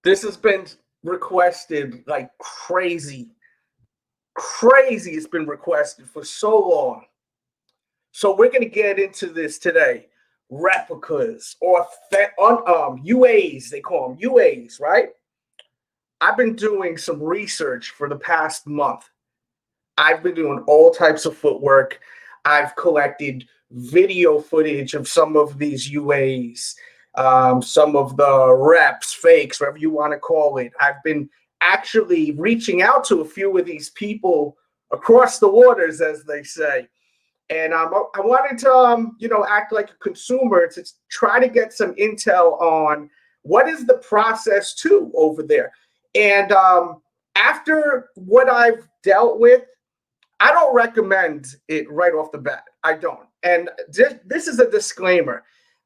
This has been requested like crazy. Crazy. It's been requested for so long. So we're going to get into this today. Replicas or UAs, they call them UAs, right? I've been doing some research for the past month. I've been doing all types of footwork. I've collected video footage of some of these UAs, some of the reps, fakes, whatever you want to call it. I've been actually reaching out to a few of these people across the waters, as they say. And I wanted to, act like a consumer to try to get some intel on what is the process too over there. And after what I've dealt with, I don't recommend it right off the bat. I don't. And this is a disclaimer.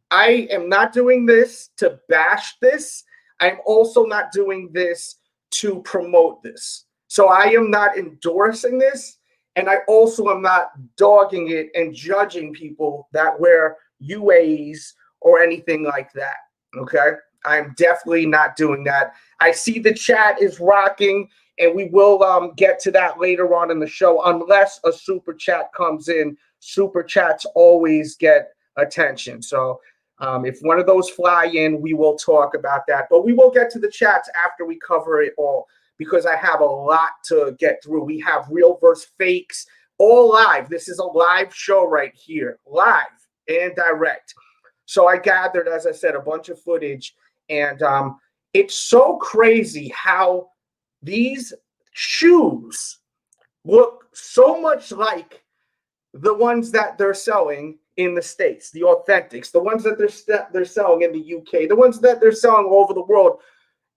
I am not doing this to bash this. I'm also not doing this to promote this. So I am not endorsing this. And I also am not dogging it and judging people that wear UAs or anything like that. Okay. I'm definitely not doing that. I see the chat is rocking, and we will get to that later on in the show, unless a super chat comes in. Super chats always get attention. So if one of those fly in, we will talk about that. But we will get to the chats after we cover it all, because I have a lot to get through. We have real versus fakes, all live. This is a live show right here, live and direct. So I gathered, as I said, a bunch of footage, and it's so crazy how these shoes look so much like the ones that they're selling in the States, the authentics, the ones that they're selling in the UK, the ones that they're selling all over the world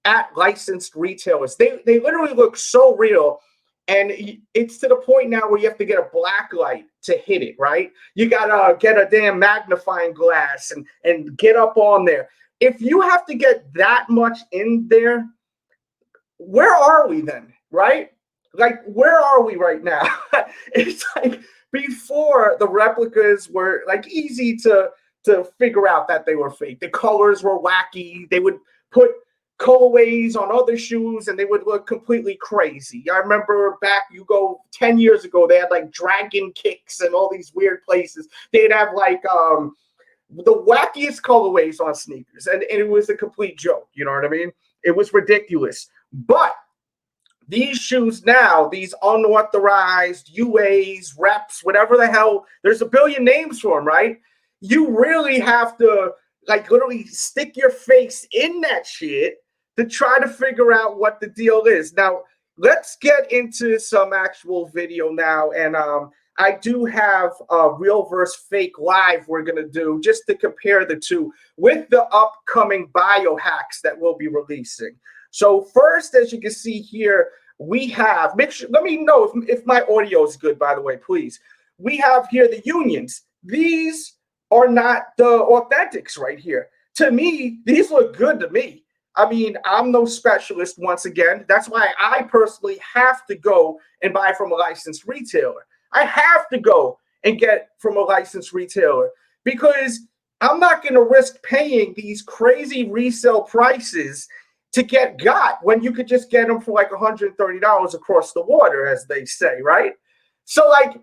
at licensed retailers. They literally look so real, and it's to the point now where you have to get a black light to hit it, right? You gotta get a damn magnifying glass and get up on there. If you have to get that much in there, where are we then, right? Like, where are we right now? It's like before the replicas were like easy to figure out that they were fake. The colors were wacky. They would put colorways on other shoes and they would look completely crazy. I remember back, you go 10 years ago, they had like dragon kicks and all these weird places. They'd have like the wackiest colorways on sneakers, and it was a complete joke. You know what I mean? It was ridiculous. But these shoes now, these unauthorized UAs, reps, whatever the hell, there's a billion names for them, right? You really have to like literally stick your face in that shit to try to figure out what the deal is. Now, let's get into some actual video now. And I do have a real versus fake live we're going to do just to compare the two with the upcoming biohacks that we'll be releasing. So first, as you can see here, we have, let me know if my audio is good, by the way, please. We have here the unions. These are not the authentics right here. To me, these look good to me. I mean, I'm no specialist once again. That's why I personally have to go and buy from a licensed retailer. I have to go and get from a licensed retailer because I'm not going to risk paying these crazy resale prices to get got when you could just get them for like $130 across the water, as they say, right? So like,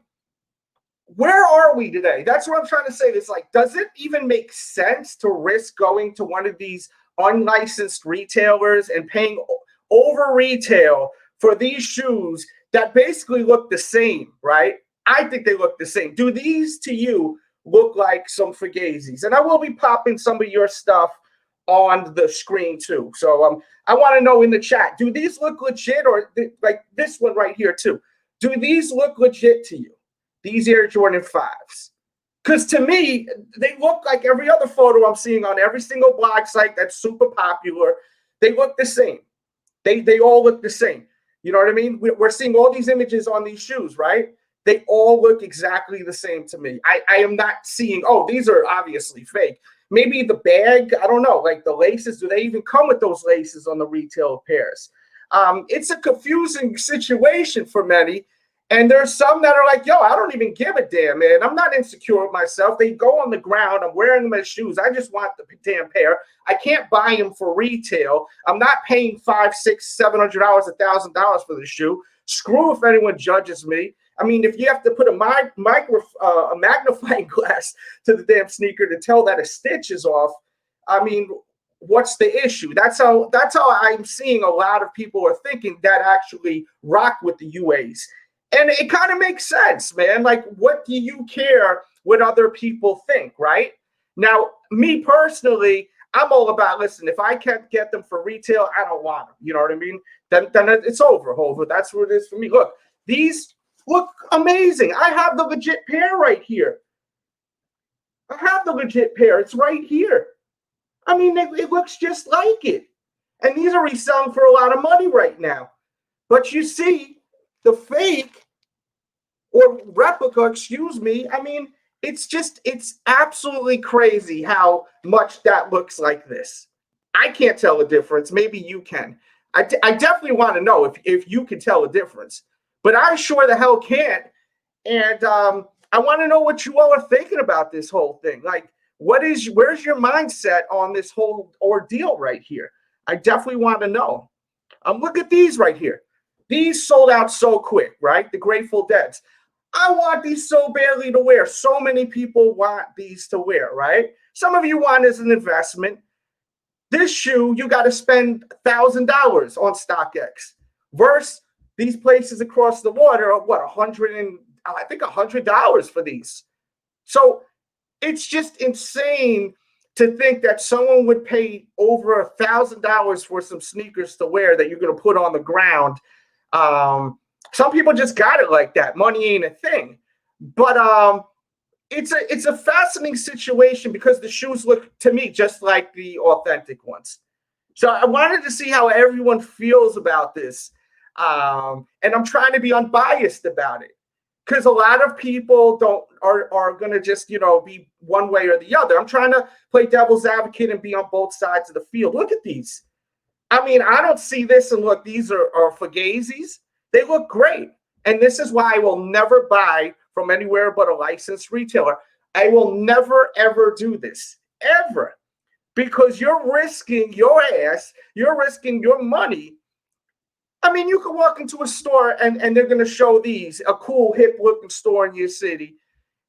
where are we today? That's what I'm trying to say. It's like, does it even make sense to risk going to one of these unlicensed retailers and paying over retail for these shoes that basically look the same, right? I think they look the same. Do these to you look like some Fugazis? And I will be popping some of your stuff on the screen too. So I want to know in the chat, do these look legit, or like this one right here too? Do these look legit to you? These Air Jordan 5s? Because to me, they look like every other photo I'm seeing on every single blog site that's super popular. They look the same. They all look the same. You know what I mean? We're seeing all these images on these shoes, right? They all look exactly the same to me. I am not seeing, oh, these are obviously fake. Maybe the bag, I don't know, like the laces, do they even come with those laces on the retail pairs? It's a confusing situation for many. And there's some that are like, yo, I don't even give a damn, man. I'm not insecure with myself. They go on the ground. I'm wearing them as shoes. I just want the damn pair. I can't buy them for retail. I'm not paying $500, $600, $700, $1,000 for the shoe. Screw if anyone judges me. I mean, if you have to put a magnifying glass to the damn sneaker to tell that a stitch is off, I mean, what's the issue? That's how I'm seeing a lot of people are thinking that actually rock with the UAs. And it kind of makes sense, man. Like, what do you care what other people think, right? Now, me personally, I'm all about, listen, if I can't get them for retail, I don't want them. You know what I mean? Then it's over, Hova. That's what it is for me. Look, these look amazing. I have the legit pair right here. I have the legit pair. It's right here. I mean, it looks just like it. And these are reselling for a lot of money right now. But you see, the fake or replica, excuse me, I mean, it's absolutely crazy how much that looks like this. I can't tell the difference. Maybe you can. I definitely want to know if you can tell the difference. But I sure the hell can't. And I want to know what you all are thinking about this whole thing. Like, where's your mindset on this whole ordeal right here? I definitely want to know. Look at these right here. These sold out so quick, right? The Grateful Deads. I want these so badly to wear. So many people want these to wear, right? Some of you want as an investment. This shoe, you got to spend $1,000 on StockX. Versus these places across the water are what, $100 for these. So it's just insane to think that someone would pay over $1,000 for some sneakers to wear that you're going to put on the ground. Some people just got it like that. Money ain't a thing. But it's a fascinating situation because the shoes look to me just like the authentic ones. So I wanted to see how everyone feels about this. And I'm trying to be unbiased about it. Because a lot of people are going to just, be one way or the other. I'm trying to play devil's advocate and be on both sides of the field. Look at these. I mean, I don't see this and look, these are Fugazis. They look great. And this is why I will never buy from anywhere but a licensed retailer. I will never, ever do this. Ever. Because you're risking your ass. You're risking your money. I mean, you can walk into a store and they're going to show these, a cool, hip-looking store in your city.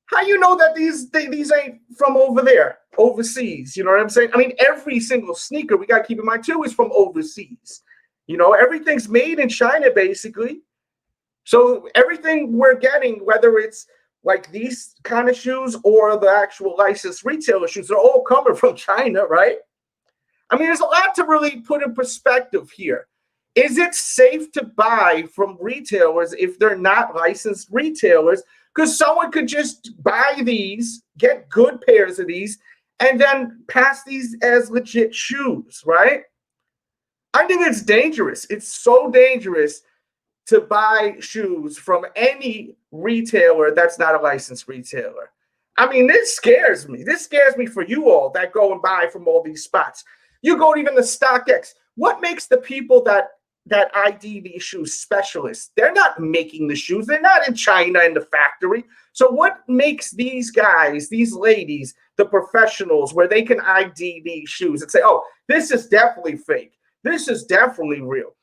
How you know that these ain't from over there, overseas? You know what I'm saying? I mean, every single sneaker, we got to keep in mind, too, is from overseas. Everything's made in China, basically. So everything we're getting, whether it's like these kind of shoes or the actual licensed retailer shoes, they're all coming from China, right? I mean, there's a lot to really put in perspective here. Is it safe to buy from retailers if they're not licensed retailers? Because someone could just buy these, get good pairs of these, and then pass these as legit shoes, right? I think it's dangerous. It's so dangerous to buy shoes from any retailer that's not a licensed retailer. I mean, this scares me. This scares me for you all that go and buy from all these spots. You go to even the StockX. What makes the people that ID these shoes specialists? They're not making the shoes. They're not in China in the factory. So what makes these guys, these ladies, the professionals, where they can ID these shoes and say, oh, this is definitely fake. This is definitely real.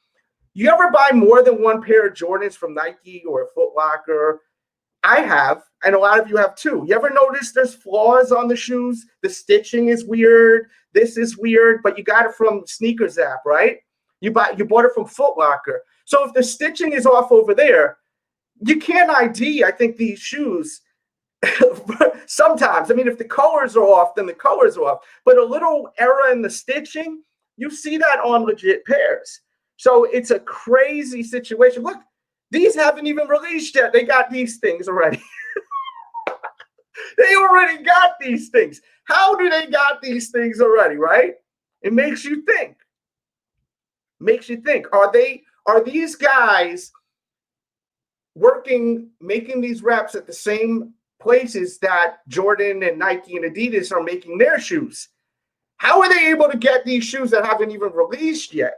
You ever buy more than one pair of Jordans from Nike or Foot Locker? I have, and a lot of you have too. You ever notice there's flaws on the shoes? The stitching is weird. This is weird, but you got it from Sneakers app, right? You bought it from Foot Locker. So if the stitching is off over there, you can't ID, I think, these shoes sometimes. I mean, if the colors are off, then the colors are off. But a little error in the stitching, you see that on legit pairs. So it's a crazy situation. Look, these haven't even released yet. They got these things already. They already got these things. How do they got these things already, right? It makes you think. Makes you think. Are these guys working, making these reps at the same places that Jordan and Nike and Adidas are making their shoes? How are they able to get these shoes that haven't even released yet?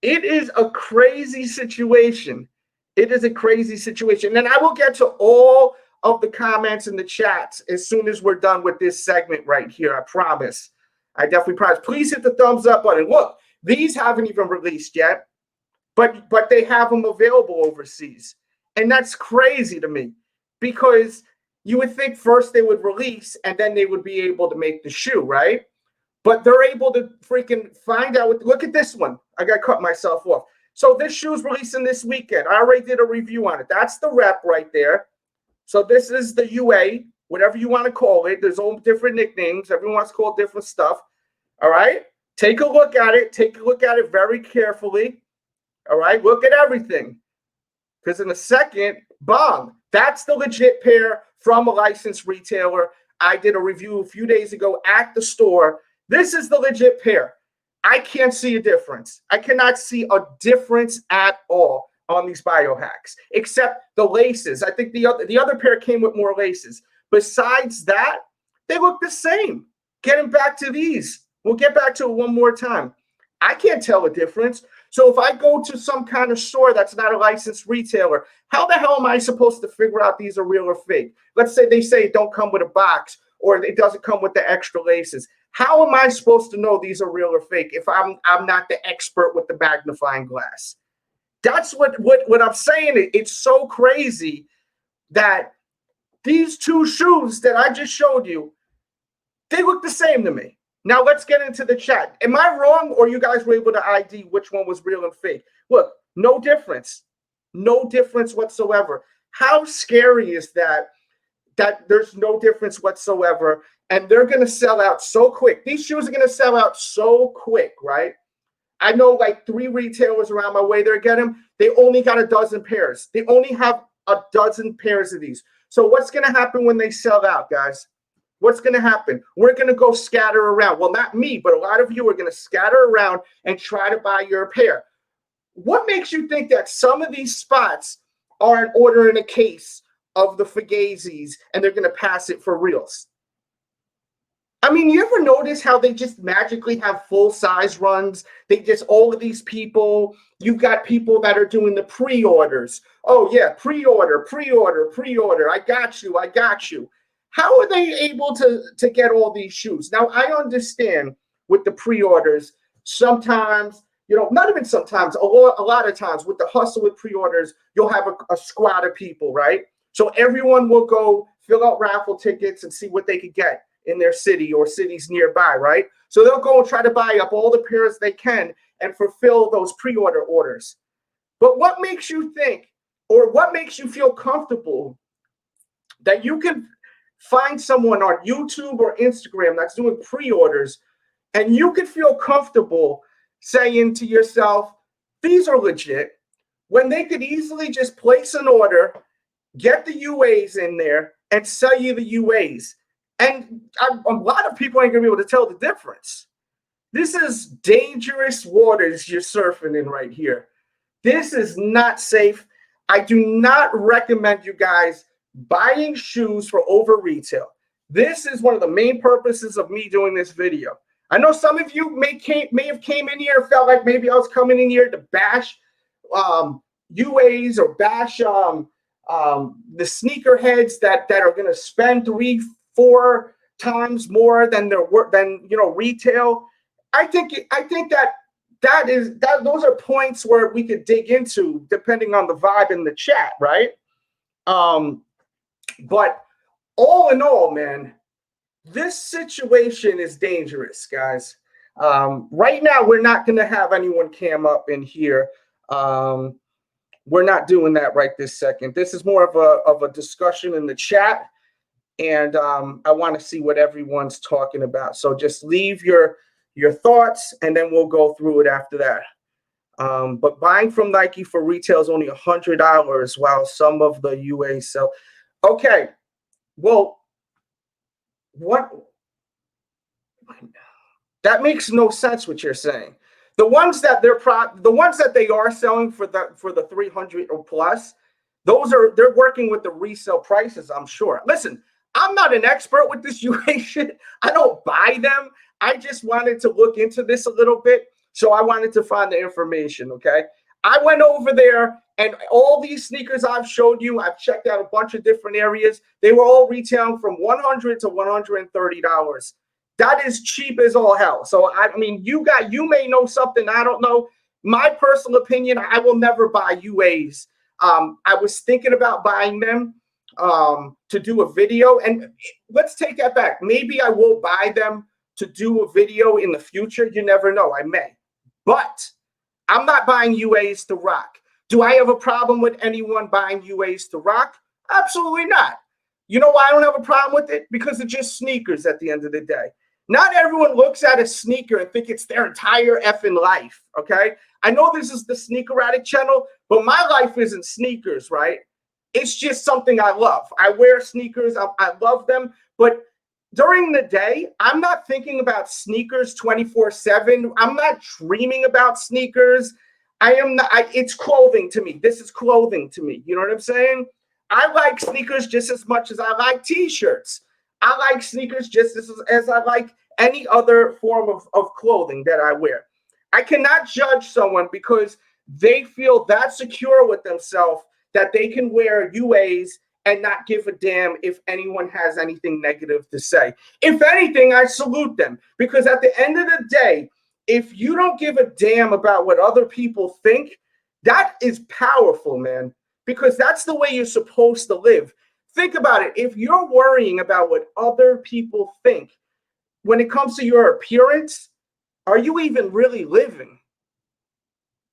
It is a crazy situation. It is a crazy situation. And I will get to all of the comments in the chats as soon as we're done with this segment right here. I promise. I definitely promise. Please hit the thumbs up button. Look, these haven't even released yet, but they have them available overseas. And that's crazy to me, because you would think first they would release and then they would be able to make the shoe, right? But they're able to freaking find out. Look at this one. I got to cut myself off. So this shoe's releasing this weekend. I already did a review on it. That's the rep right there. So this is the UA, whatever you want to call it. There's all different nicknames. Everyone wants to call it different stuff. All right? Take a look at it. Take a look at it very carefully. All right? Look at everything. Because in a second, bong. That's the legit pair from a licensed retailer. I did a review a few days ago at the store. This is the legit pair. I can't see a difference. I cannot see a difference at all on these BIOHACKs, except the laces. I think the other pair came with more laces. Besides that, they look the same. Getting back to these. We'll get back to it one more time. I can't tell a difference. So if I go to some kind of store that's not a licensed retailer, how the hell am I supposed to figure out these are real or fake? Let's say they say it don't come with a box, or it doesn't come with the extra laces. How am I supposed to know these are real or fake if I'm not the expert with the magnifying glass? That's what I'm saying. It's so crazy that these two shoes that I just showed you, they look the same to me. Now let's get into the chat. Am I wrong, or you guys were able to ID which one was real and fake? Look, no difference. No difference whatsoever. How scary is that there's no difference whatsoever, and they're going to sell out so quick? These shoes are going to sell out so quick, right? I know like 3 retailers around my way they're getting them. They only got a dozen pairs. They only have a dozen pairs of these. So what's going to happen when they sell out, guys? What's going to happen? We're going to go scatter around. Well, not me, but a lot of you are going to scatter around and try to buy your pair. What makes you think that some of these spots are an order in a case of the Fugazis and they're going to pass it for reals? I mean, you ever notice how they just magically have full-size runs? They just, all of these people, you've got people that are doing the pre-orders. Oh, yeah, pre-order. I got you. How are they able to get all these shoes? Now, I understand with the pre-orders, sometimes, you know, not even sometimes, a lot of times with the hustle with pre-orders, you'll have a squad of people, right? So everyone will go fill out raffle tickets and see what they could get in their city or cities nearby, right? So they'll go and try to buy up all the pairs they can and fulfill those pre-order orders. But what makes you think, or what makes you feel comfortable that you can find someone on YouTube or Instagram that's doing pre-orders and you can feel comfortable saying to yourself, these are legit, when they could easily just place an order, get the UAs in there, and sell you the UAs? And a lot of people ain't going to be able to tell the difference. This is dangerous waters you're surfing in right here. This is not safe. I do not recommend you guys buying shoes for over retail. This is one of the main purposes of me doing this video. I know some of you may have came in here, felt like maybe I was coming in here to bash UAs or bash the sneakerheads that are going to spend 3-4 times more than retail. I think that those are points where we could dig into depending on the vibe in the chat, right? But all in all, man, this situation is dangerous, guys. Right now, we're not going to have anyone cam up in here. We're not doing that right this second. This is more of a discussion in the chat, and I want to see what everyone's talking about. So just leave your thoughts, and then we'll go through it after that. But buying from Nike for retail is only $100, while some of the UA sell. Okay, well, what? That makes no sense what you're saying. The ones that they are selling for the 300 or plus, they're working with the resale prices, I'm sure. Listen, I'm not an expert with this UA shit. I don't buy them. I just wanted to look into this a little bit, so I wanted to find the information, okay? I went over there And all these sneakers I've showed you, I've checked out a bunch of different areas. They were all retailing from $100 to $130. That is cheap as all hell. So I mean, you may know something I don't know. My personal opinion, I will never buy UAs. I was thinking about buying them to do a video, and let's take that back. Maybe I will buy them to do a video in the future. You never know, I may. But I'm not buying UAs to rock. Do I have a problem with anyone buying UAs to rock? Absolutely not. You know why I don't have a problem with it? Because it's just sneakers at the end of the day. Not everyone looks at a sneaker and think it's their entire effing life, okay? I know this is the Sneaker Addict channel, but my life isn't sneakers, right? It's just something I love. I wear sneakers. I love them. But during the day, I'm not thinking about sneakers 24/7. I'm not dreaming about sneakers. I am not. It's clothing to me. This is clothing to me. You know what I'm saying? I like sneakers just as much as I like T-shirts. I like sneakers just as I like any other form of clothing that I wear. I cannot judge someone because they feel that secure with themselves that they can wear UAs and not give a damn if anyone has anything negative to say. If anything, I salute them, because at the end of the day, if you don't give a damn about what other people think, that is powerful, man, because that's the way you're supposed to live. Think about it. If you're worrying about what other people think when it comes to your appearance, are you even really living?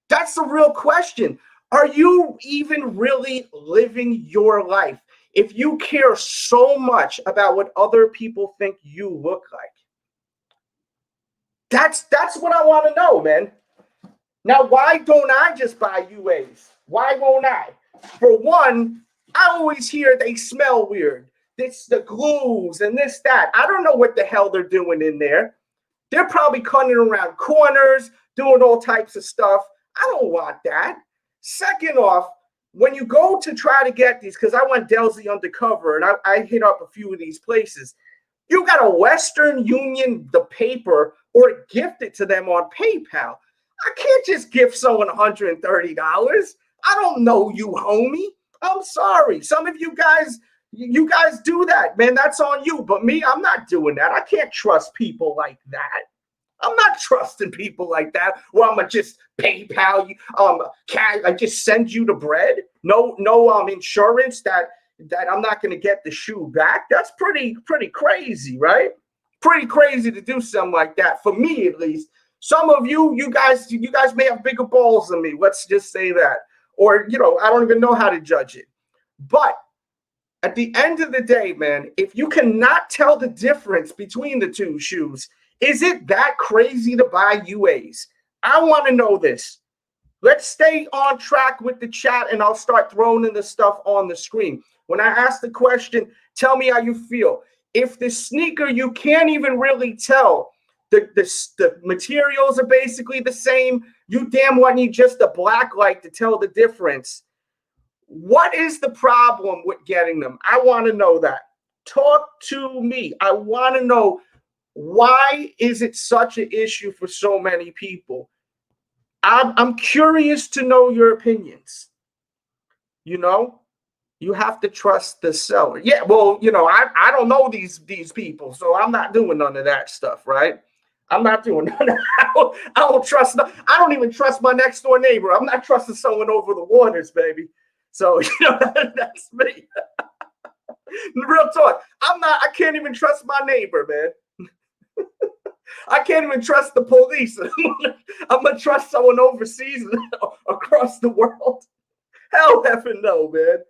That's the real question. Are you even really living your life if you care so much about what other people think you look like? That's what I want to know, man. Now, why don't I just buy UAs? Why won't I? For one, I always hear they smell weird. This, the glues and this, that. I don't know what the hell they're doing in there. They're probably cutting around corners, doing all types of stuff. I don't want that. Second off, when you go to try to get these, because I went Delzy undercover and I hit up a few of these places, you got a Western Union, the paper, or gift it to them on PayPal. I can't just gift someone $130. I don't know you, homie. I'm sorry. Some of you guys do that, man. That's on you. But me, I'm not doing that. I can't trust people like that. I'm not trusting people like that. Well, I'm gonna just PayPal you. I just send you the bread. No, insurance that I'm not gonna get the shoe back. That's pretty crazy, right? Pretty crazy to do something like that, for me at least. Some of you guys may have bigger balls than me. Let's just say that. Or, I don't even know how to judge it. But at the end of the day, man, if you cannot tell the difference between the two shoes, is it that crazy to buy UAs? I want to know this. Let's stay on track with the chat, and I'll start throwing in the stuff on the screen. When I ask the question, tell me how you feel. If the sneaker, you can't even really tell, the materials are basically the same, you damn well need just a black light to tell the difference. What is the problem with getting them? I want to know that. Talk to me. I want to know, why is it such an issue for so many people? I'm curious to know your opinions. You have to trust the seller. Yeah, well, I don't know these people, so I'm not doing none of that stuff, right? I'm not doing none of that. I don't trust. I don't even trust my next door neighbor. I'm not trusting someone over the waters, baby. So that's me. Real talk. I can't even trust my neighbor, man. I can't even trust the police. I'm gonna trust someone overseas across the world. Hell effing no, man.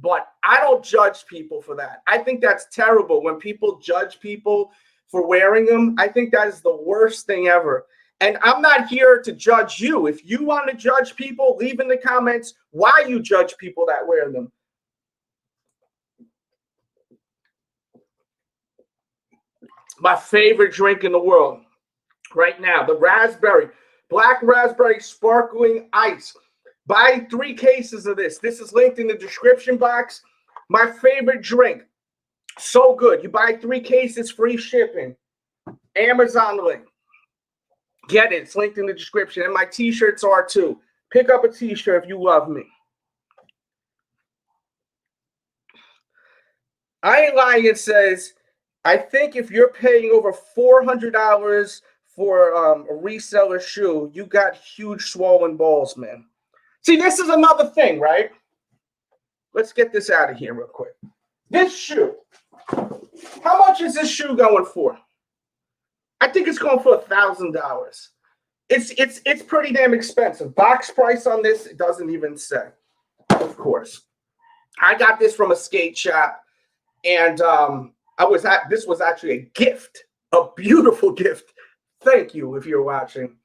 But I don't judge people for that. I think that's terrible when people judge people for wearing them. I think that is the worst thing ever. And I'm not here to judge you. If you want to judge people, leave in the comments why you judge people that wear them. My favorite drink in the world right now, the black raspberry sparkling ice. Buy 3 cases of this. This is linked in the description box. My favorite drink. So good. You buy 3 cases, free shipping. Amazon link. Get it. It's linked in the description. And my t-shirts are too. Pick up a t-shirt if you love me. I Ain't Lying. It says, I think if you're paying over $400 for a reseller shoe, you got huge swollen balls, man. See, this is another thing, right? Let's get this out of here real quick. This shoe, how much is this shoe going for? I think it's going for $1,000. It's pretty damn expensive. Box price on this, it doesn't even say. Of course, I got this from a skate shop, and this was actually a gift, a beautiful gift. Thank you if you're watching.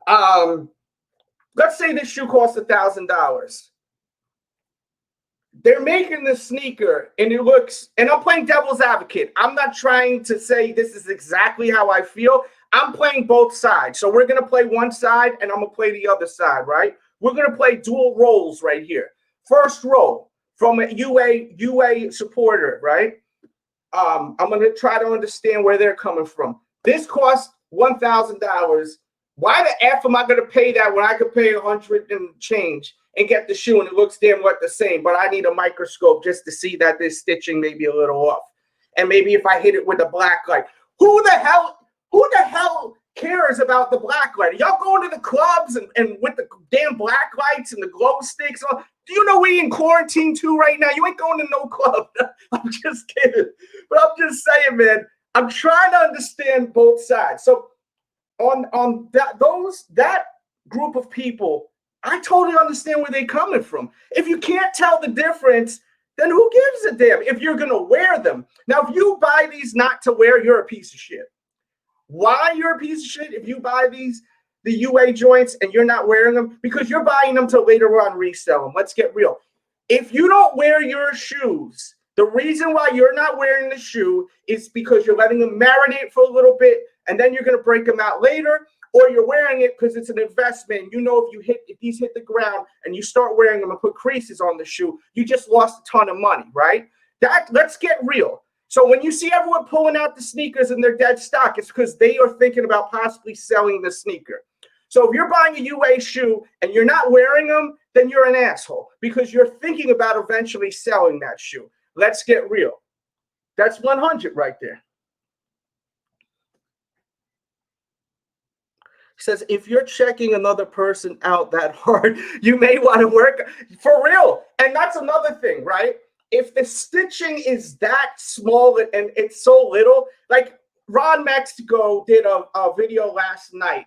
Let's say this shoe costs $1,000. They're making the sneaker, and it looks, and I'm playing devil's advocate. I'm not trying to say this is exactly how I feel. I'm playing both sides. So we're going to play one side, and I'm going to play the other side, right? We're going to play dual roles right here. First role from a UA supporter, right? I'm going to try to understand where they're coming from. This costs $1,000. Why the F am I going to pay that when I could pay 100 and change and get the shoe and it looks damn what the same, but I need a microscope just to see that this stitching may be a little off. And maybe if I hit it with a black light, who the hell cares about the black light? Are y'all going to the clubs and with the damn black lights and the glow sticks on? Do you know we in quarantine too right now? You ain't going to no club. I'm just kidding. But I'm just saying, man, I'm trying to understand both sides. So on that group of people, I totally understand where they're coming from. If you can't tell the difference, then who gives a damn if you're going to wear them? Now, if you buy these not to wear, you're a piece of shit. Why you're a piece of shit if you buy the UA joints and you're not wearing them? Because you're buying them to later on resell them. Let's get real. If you don't wear your shoes, the reason why you're not wearing the shoe is because you're letting them marinate for a little bit, and then you're going to break them out later, or you're wearing it because it's an investment. You know, if these hit the ground and you start wearing them and put creases on the shoe, you just lost a ton of money, right? Let's get real. So when you see everyone pulling out the sneakers and they're dead stock, it's because they are thinking about possibly selling the sneaker. So if you're buying a UA shoe and you're not wearing them, then you're an asshole because you're thinking about eventually selling that shoe. Let's get real. That's 100 right there. Says, if you're checking another person out that hard, you may want to work for real. And that's another thing, right? If the stitching is that small and it's so little, like Ron Mexico did a video last night.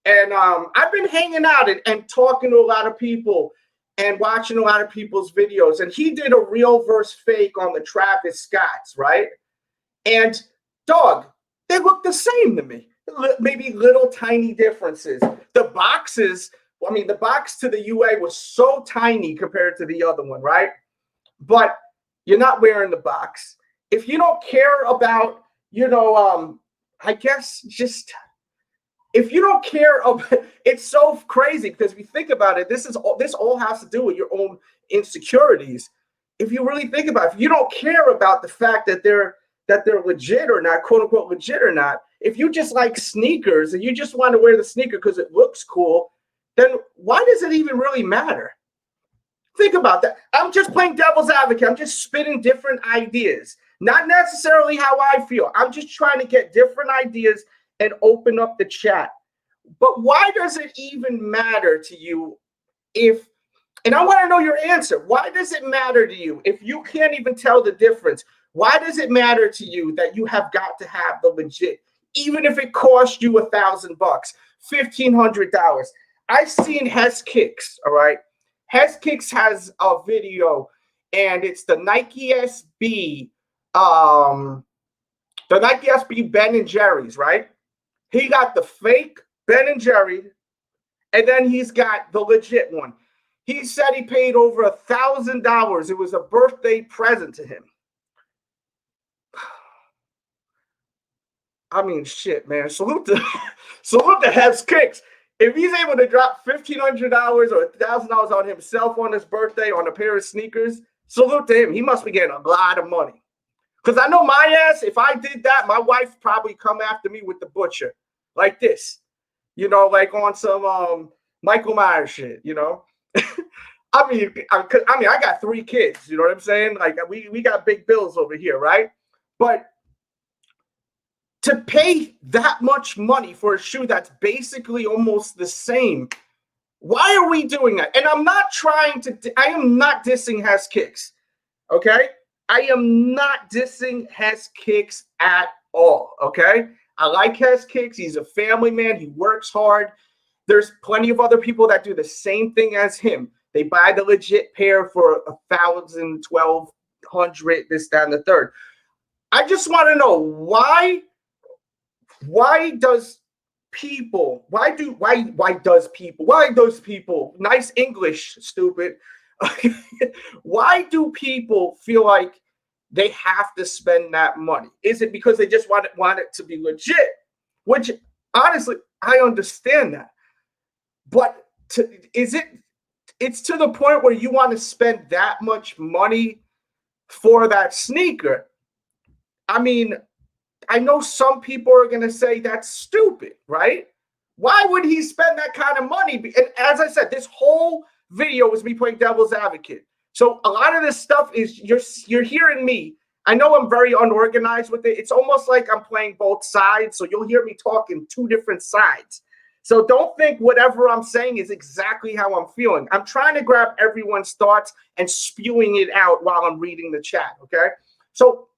And I've been hanging out and talking to a lot of people and watching a lot of people's videos. And he did a real versus fake on the Travis Scotts, right? And dog, they look the same to me. Maybe little tiny differences. The boxes, I mean, the box to the UA was so tiny compared to the other one, right? But you're not wearing the box. If you don't care about, I guess just, if you don't care about, it's so crazy because if you think about it, this all has to do with your own insecurities. If you really think about it, if you don't care about the fact that they're legit or not, quote unquote legit or not, if you just like sneakers and you just want to wear the sneaker because it looks cool, then why does it even really matter? Think about that. I'm just playing devil's advocate. I'm just spitting different ideas, not necessarily how I feel. I'm just trying to get different ideas and open up the chat. But why does it even matter to you if, and I want to know your answer. Why does it matter to you if you can't even tell the difference? Why does it matter to you that you have got to have the legit, even if it cost you $1,000, $1,500? I've seen Hess Kicks, all right? Hess Kicks has a video, and it's the Nike SB, Ben and Jerry's, right? He got the fake Ben and Jerry, and then he's got the legit one. He said he paid over $1,000. It was a birthday present to him. I mean, shit, man. Salute to Hess Kicks. If he's able to drop $1,500 or $1,000 on himself on his birthday on a pair of sneakers, salute to him. He must be getting a lot of money. Because I know my ass, if I did that, my wife probably come after me with the butcher like this. Like on some Michael Myers shit, you know? I got 3 kids, you know what I'm saying? Like we got big bills over here, right? But to pay that much money for a shoe that's basically almost the same, why are we doing that? And I'm not I am not dissing Hess Kicks, okay? I am not dissing Hess Kicks at all, okay? I like Hess Kicks. He's a family man. He works hard. There's plenty of other people that do the same thing as him. They buy the legit pair for $1,000, $1,200, this, that, and the third. I just want to know why does people, nice English, stupid. Why do people feel like they have to spend that money? Is it because they just want it to be legit? Which honestly, I understand that. But it's to the point where you want to spend that much money for that sneaker. I mean, I know some people are going to say that's stupid, right? Why would he spend that kind of money? And as I said, this whole video was me playing devil's advocate. So a lot of this stuff is you're hearing me. I know I'm very unorganized with it. It's almost like I'm playing both sides. So you'll hear me talking 2 different sides. So don't think whatever I'm saying is exactly how I'm feeling. I'm trying to grab everyone's thoughts and spewing it out while I'm reading the chat, okay? So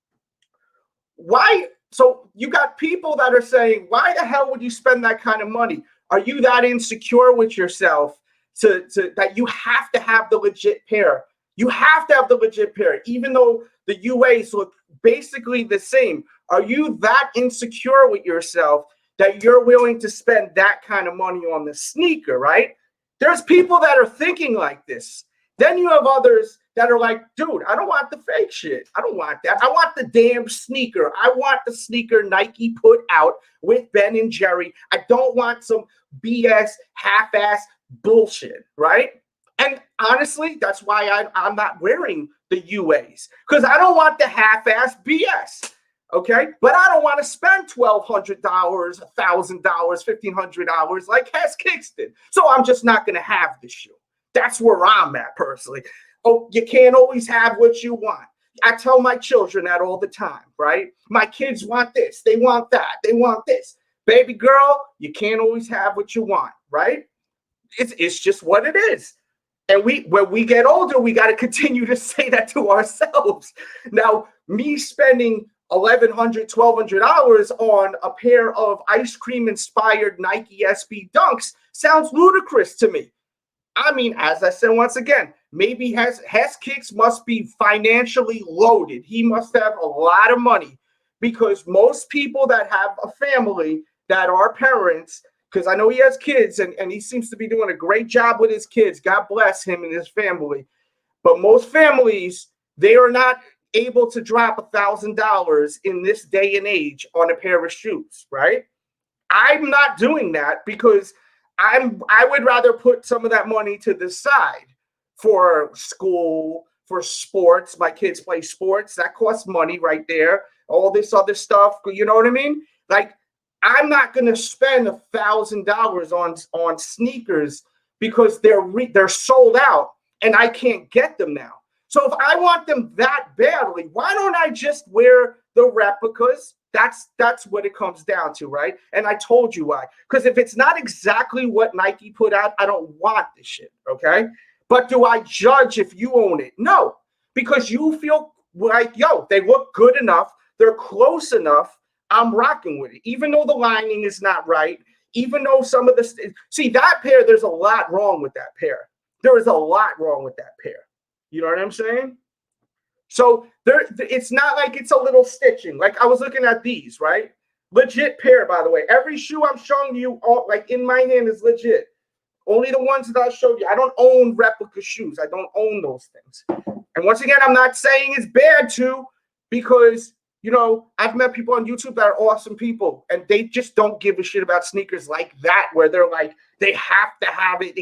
you got people that are saying, why the hell would you spend that kind of money? Are you that insecure with yourself that you have to have the legit pair? You have to have the legit pair, even though the UAs look basically the same. Are you that insecure with yourself that you're willing to spend that kind of money on the sneaker, right? There's people that are thinking like this. Then you have others that are like, dude, I don't want the fake shit. I don't want that. I want the damn sneaker. I want the sneaker Nike put out with Ben and Jerry. I don't want some BS, half-ass bullshit, right? And honestly, that's why I'm not wearing the UAs, because I don't want the half-ass BS. Okay, but I don't want to spend $1,200, $1,000, $1,500 like Hess Kicks did. So I'm just not going to have this shoe. That's where I'm at personally. Oh, you can't always have what you want. I tell my children that all the time, right? My kids want this. They want that. They want this. Baby girl, you can't always have what you want, right? It's just what it is. And when we get older, we got to continue to say that to ourselves. Now, me spending $1,100, $1,200 on a pair of ice cream inspired Nike SB Dunks sounds ludicrous to me. I mean, as I said once again, maybe Hess Kicks must be financially loaded. He must have a lot of money, because most people that have a family that are parents, because I know he has kids and he seems to be doing a great job with his kids. God bless him and his family. But most families, they are not able to drop $1,000 in this day and age on a pair of shoes, right? I'm not doing that, because I would rather put some of that money to the side for school, for sports. My kids play sports. That costs money right there. All this other stuff, you know what I mean? Like, I'm not going to spend $1,000 on sneakers because they're sold out and I can't get them now. So if I want them that badly, why don't I just wear the replicas? That's what it comes down to, right? And I told you why. Because if it's not exactly what Nike put out, I don't want this shit, okay? But do I judge if you own it? No, because you feel like, yo, they look good enough. They're close enough. I'm rocking with it. Even though the lining is not right, even though some of the... See, that pair, there's a lot wrong with that pair. There is a lot wrong with that pair. You know what I'm saying? So it's not like it's a little stitching. Like I was looking at these, right? Legit pair, by the way. Every shoe I'm showing you, like in my hand, is legit. Only the ones that I showed you. I don't own replica shoes. I don't own those things. And once again, I'm not saying it's bad to, because, you know, I've met people on YouTube that are awesome people, and they just don't give a shit about sneakers like that, where they're like, they have to have it.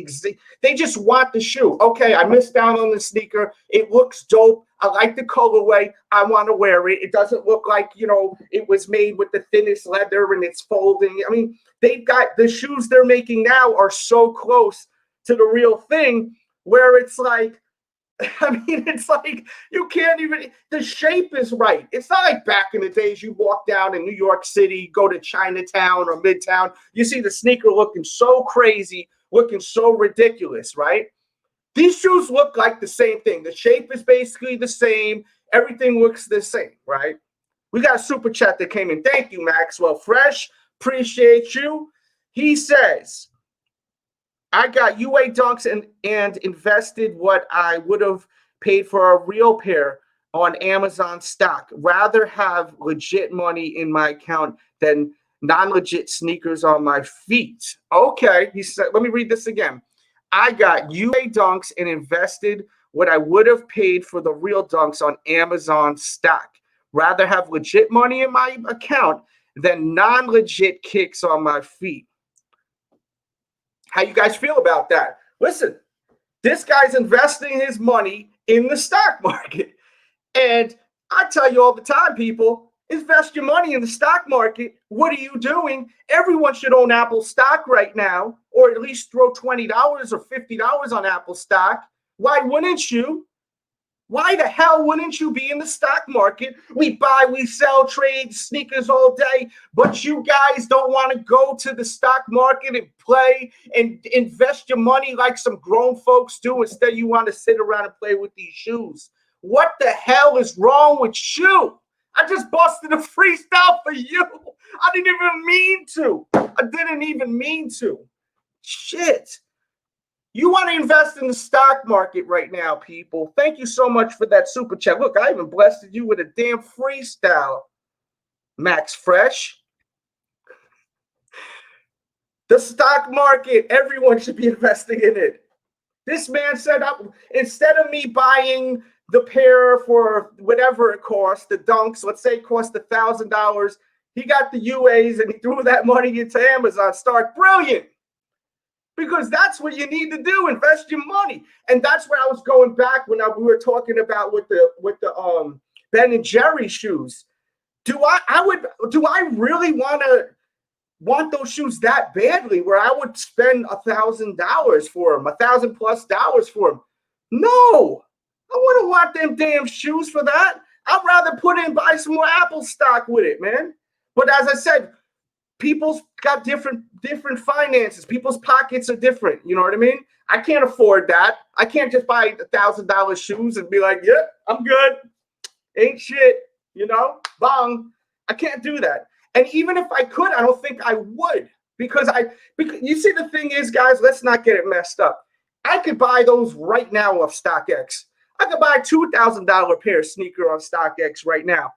They just want the shoe. Okay, I missed out on the sneaker. It looks dope. I like the colorway. I want to wear it. It doesn't look like, you know, it was made with the thinnest leather and it's folding. I mean, they've got the shoes they're making now are so close to the real thing, where it's like, I mean, it's like you can't even, the shape is right. It's not like back in the days you walk down in New York City, go to Chinatown or Midtown, you see the sneaker looking so crazy, looking so ridiculous, right? These shoes look like the same thing. The shape is basically the same. Everything looks the same, right? We got a super chat that came in. Thank you, Maxwell Fresh. Appreciate you. He says, I got UA Dunks and invested what I would have paid for a real pair on Amazon stock. Rather have legit money in my account than non-legit sneakers on my feet. Okay, he said, let me read this again. I got UA Dunks and invested what I would have paid for the real Dunks on Amazon stock. Rather have legit money in my account than non-legit kicks on my feet. How you guys feel about that? Listen, this guy's investing his money in the stock market. And I tell you all the time, people, invest your money in the stock market. What are you doing? Everyone should own Apple stock right now, or at least throw $20 or $50 on Apple stock. Why wouldn't you? Why the hell wouldn't you be in the stock market? We buy, we sell, trade sneakers all day, but you guys don't want to go to the stock market and play and invest your money like some grown folks do. Instead, you want to sit around and play with these shoes. What the hell is wrong with you? I just busted a freestyle for you. I didn't even mean to. I didn't even mean to. Shit. You want to invest in the stock market right now, people. Thank you so much for that super chat. Look, I even blessed you with a damn freestyle, Max Fresh. The stock market, everyone should be investing in it. This man said, instead of me buying the pair for whatever it cost, the Dunks, let's say it cost $1,000, he got the UAs and he threw that money into Amazon. Start brilliant. Because that's what you need to do, invest your money. And that's where I was going back when we were talking about with the Ben and Jerry shoes. Do I really want those shoes that badly where I would spend $1,000 for them, $1,000+ for them? No, I wouldn't want them damn shoes for that. I'd rather buy some more Apple stock with it, man. But as I said, people's got different finances. People's pockets are different. You know what I mean? I can't afford that. I can't just buy $1,000 shoes and be like, yeah, I'm good. Ain't shit. You know, bong. I can't do that. And even if I could, I don't think I would because you see, the thing is, guys, let's not get it messed up. I could buy those right now off StockX. I could buy a $2,000 pair of sneaker on StockX right now.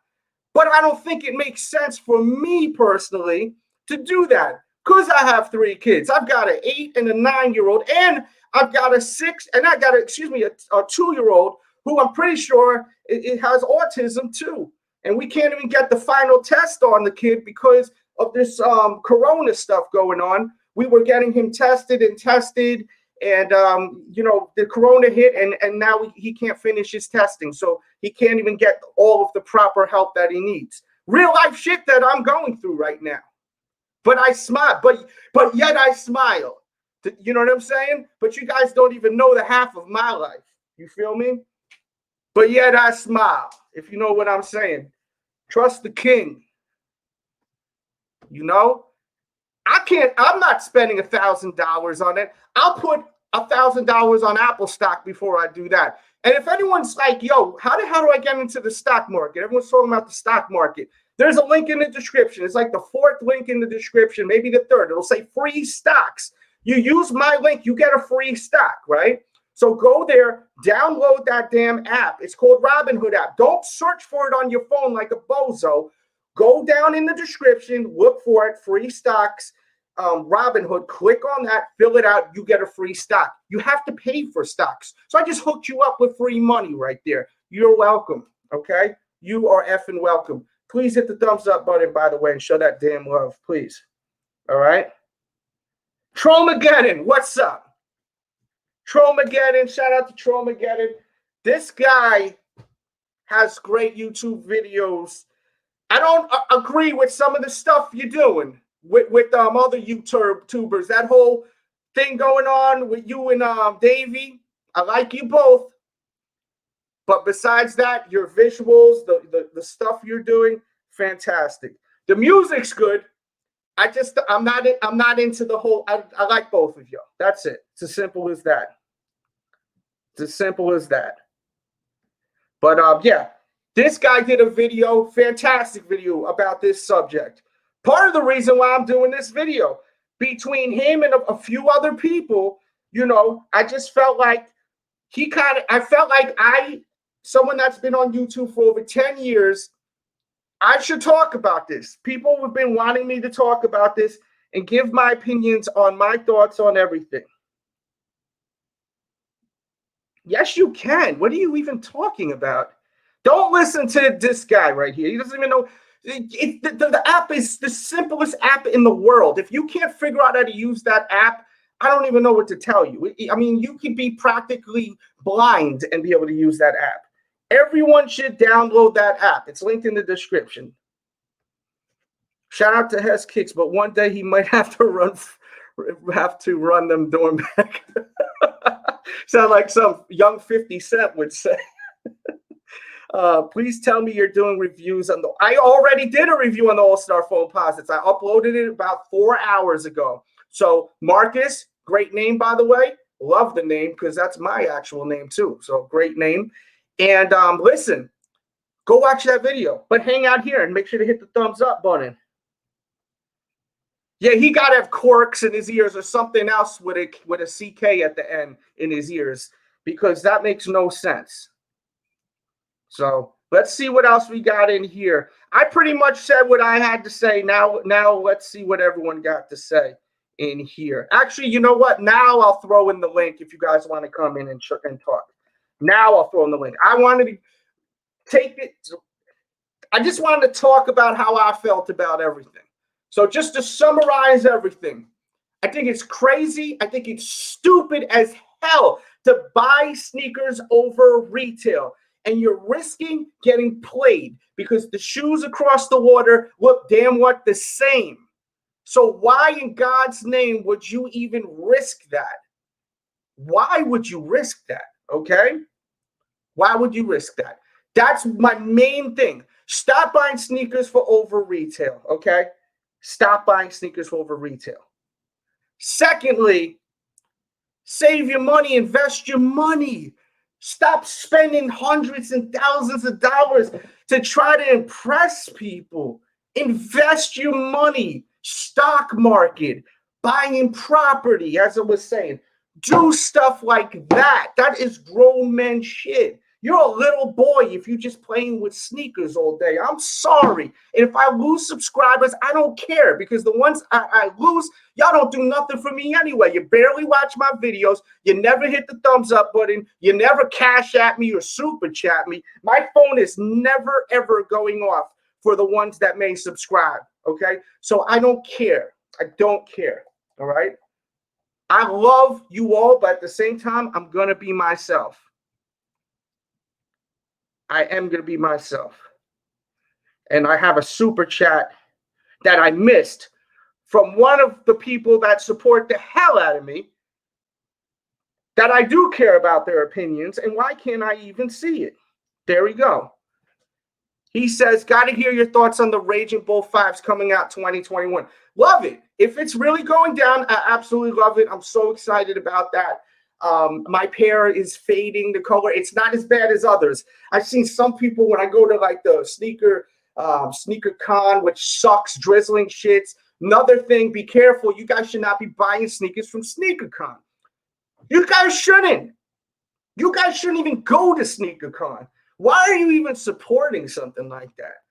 But I don't think it makes sense for me personally to do that because I have 3 kids. I've got an 8 and a 9-year-old, and I've got a 6, and I got a 2-year-old who I'm pretty sure it has autism too. And we can't even get the final test on the kid because of this corona stuff going on. We were getting him tested, and the corona hit, and now he can't finish his testing. So he can't even get all of the proper help that he needs. Real life shit that I'm going through right now. But I smile, but yet I smile. You know what I'm saying? But you guys don't even know the half of my life. You feel me? But yet I smile, if you know what I'm saying. Trust the king. You know? I'm not spending $1,000 on it. I'll put $1,000 on Apple stock before I do that. And if anyone's like, yo, how the hell do I get into the stock market? Everyone's talking about the stock market. There's a link in the description. It's like the 4th link in the description, maybe the 3rd. It'll say free stocks. You use my link, you get a free stock, right? So go there, download that damn app. It's called Robinhood app. Don't search for it on your phone like a bozo. Go down in the description, look for it, free stocks, Robinhood. Click on that, fill it out, you get a free stock. You have to pay for stocks. So I just hooked you up with free money right there. You're welcome, okay? You are effing welcome. Please hit the thumbs up button, by the way, and show that damn love, please. All right? Trollmageddon, what's up? Trollmageddon, shout out to Trollmageddon. This guy has great YouTube videos. I don't agree with some of the stuff you're doing with other YouTubers. That whole thing going on with you and Davey. I like you both. But besides that, your visuals, the stuff you're doing, fantastic. The music's good. I'm not into the whole. I like both of you. That's it. It's as simple as that. It's as simple as that. But yeah, this guy did a video, fantastic video about this subject. Part of the reason why I'm doing this video, between him and a few other people, you know, I just felt like I felt like someone that's been on YouTube for over 10 years, I should talk about this. People have been wanting me to talk about this and give my opinions on my thoughts on everything. Yes, you can. What are you even talking about? Don't listen to this guy right here. He doesn't even know. The app is the simplest app in the world. If you can't figure out how to use that app, I don't even know what to tell you. I mean, you can be practically blind and be able to use that app. Everyone should download that app. It's linked in the description. Shout out to Hess Kicks, but one day he might have to run them dorm back. Sound like some young 50 Cent would say. Please tell me you're doing reviews on I already did a review on the All-Star Phone Posits. I uploaded it about 4 hours ago. So Marcus, great name, by the way. Love the name because that's my actual name too. So great name. And listen, go watch that video. But hang out here and make sure to hit the thumbs up button. Yeah, he got to have corks in his ears or something else with a CK at the end in his ears because that makes no sense. So let's see what else we got in here. I pretty much said what I had to say. Now let's see what everyone got to say in here. Actually, you know what? Now I'll throw in the link if you guys want to come in and talk. Now I'll throw in the link. I wanted to take it. I just wanted to talk about how I felt about everything. So just to summarize everything, I think it's crazy. I think it's stupid as hell to buy sneakers over retail. And you're risking getting played because the shoes across the water look damn what the same. So why in God's name would you even risk that? Why would you risk that? Okay? Why would you risk that? That's my main thing. Stop buying sneakers for over retail. Okay? Stop buying sneakers for over retail. Secondly, save your money, invest your money. Stop spending hundreds and thousands of dollars to try to impress people. Invest your money. Stock market, buying property, as I was saying. Do stuff like that. That is grown men shit. You're a little boy if you're just playing with sneakers all day. I'm sorry. And if I lose subscribers, I don't care because the ones I lose, y'all don't do nothing for me anyway. You barely watch my videos. You never hit the thumbs up button. You never cash at me or super chat me. My phone is never, ever going off for the ones that may subscribe. Okay? So I don't care. I don't care. All right? I love you all, but at the same time, I'm going to be myself. I am going to be myself. And I have a super chat that I missed from one of the people that support the hell out of me, that I do care about their opinions, and why can't I even see it? There we go. He says, got to hear your thoughts on the Raging Bull 5s coming out 2021. Love it. If it's really going down, I absolutely love it. I'm so excited about that. My pair is fading the color. It's not as bad as others. I've seen some people when I go to like the sneaker con, which sucks, drizzling shits. Another thing, be careful. You guys should not be buying sneakers from Sneaker Con. You guys shouldn't. You guys shouldn't even go to Sneaker Con. Why are you even supporting something like that?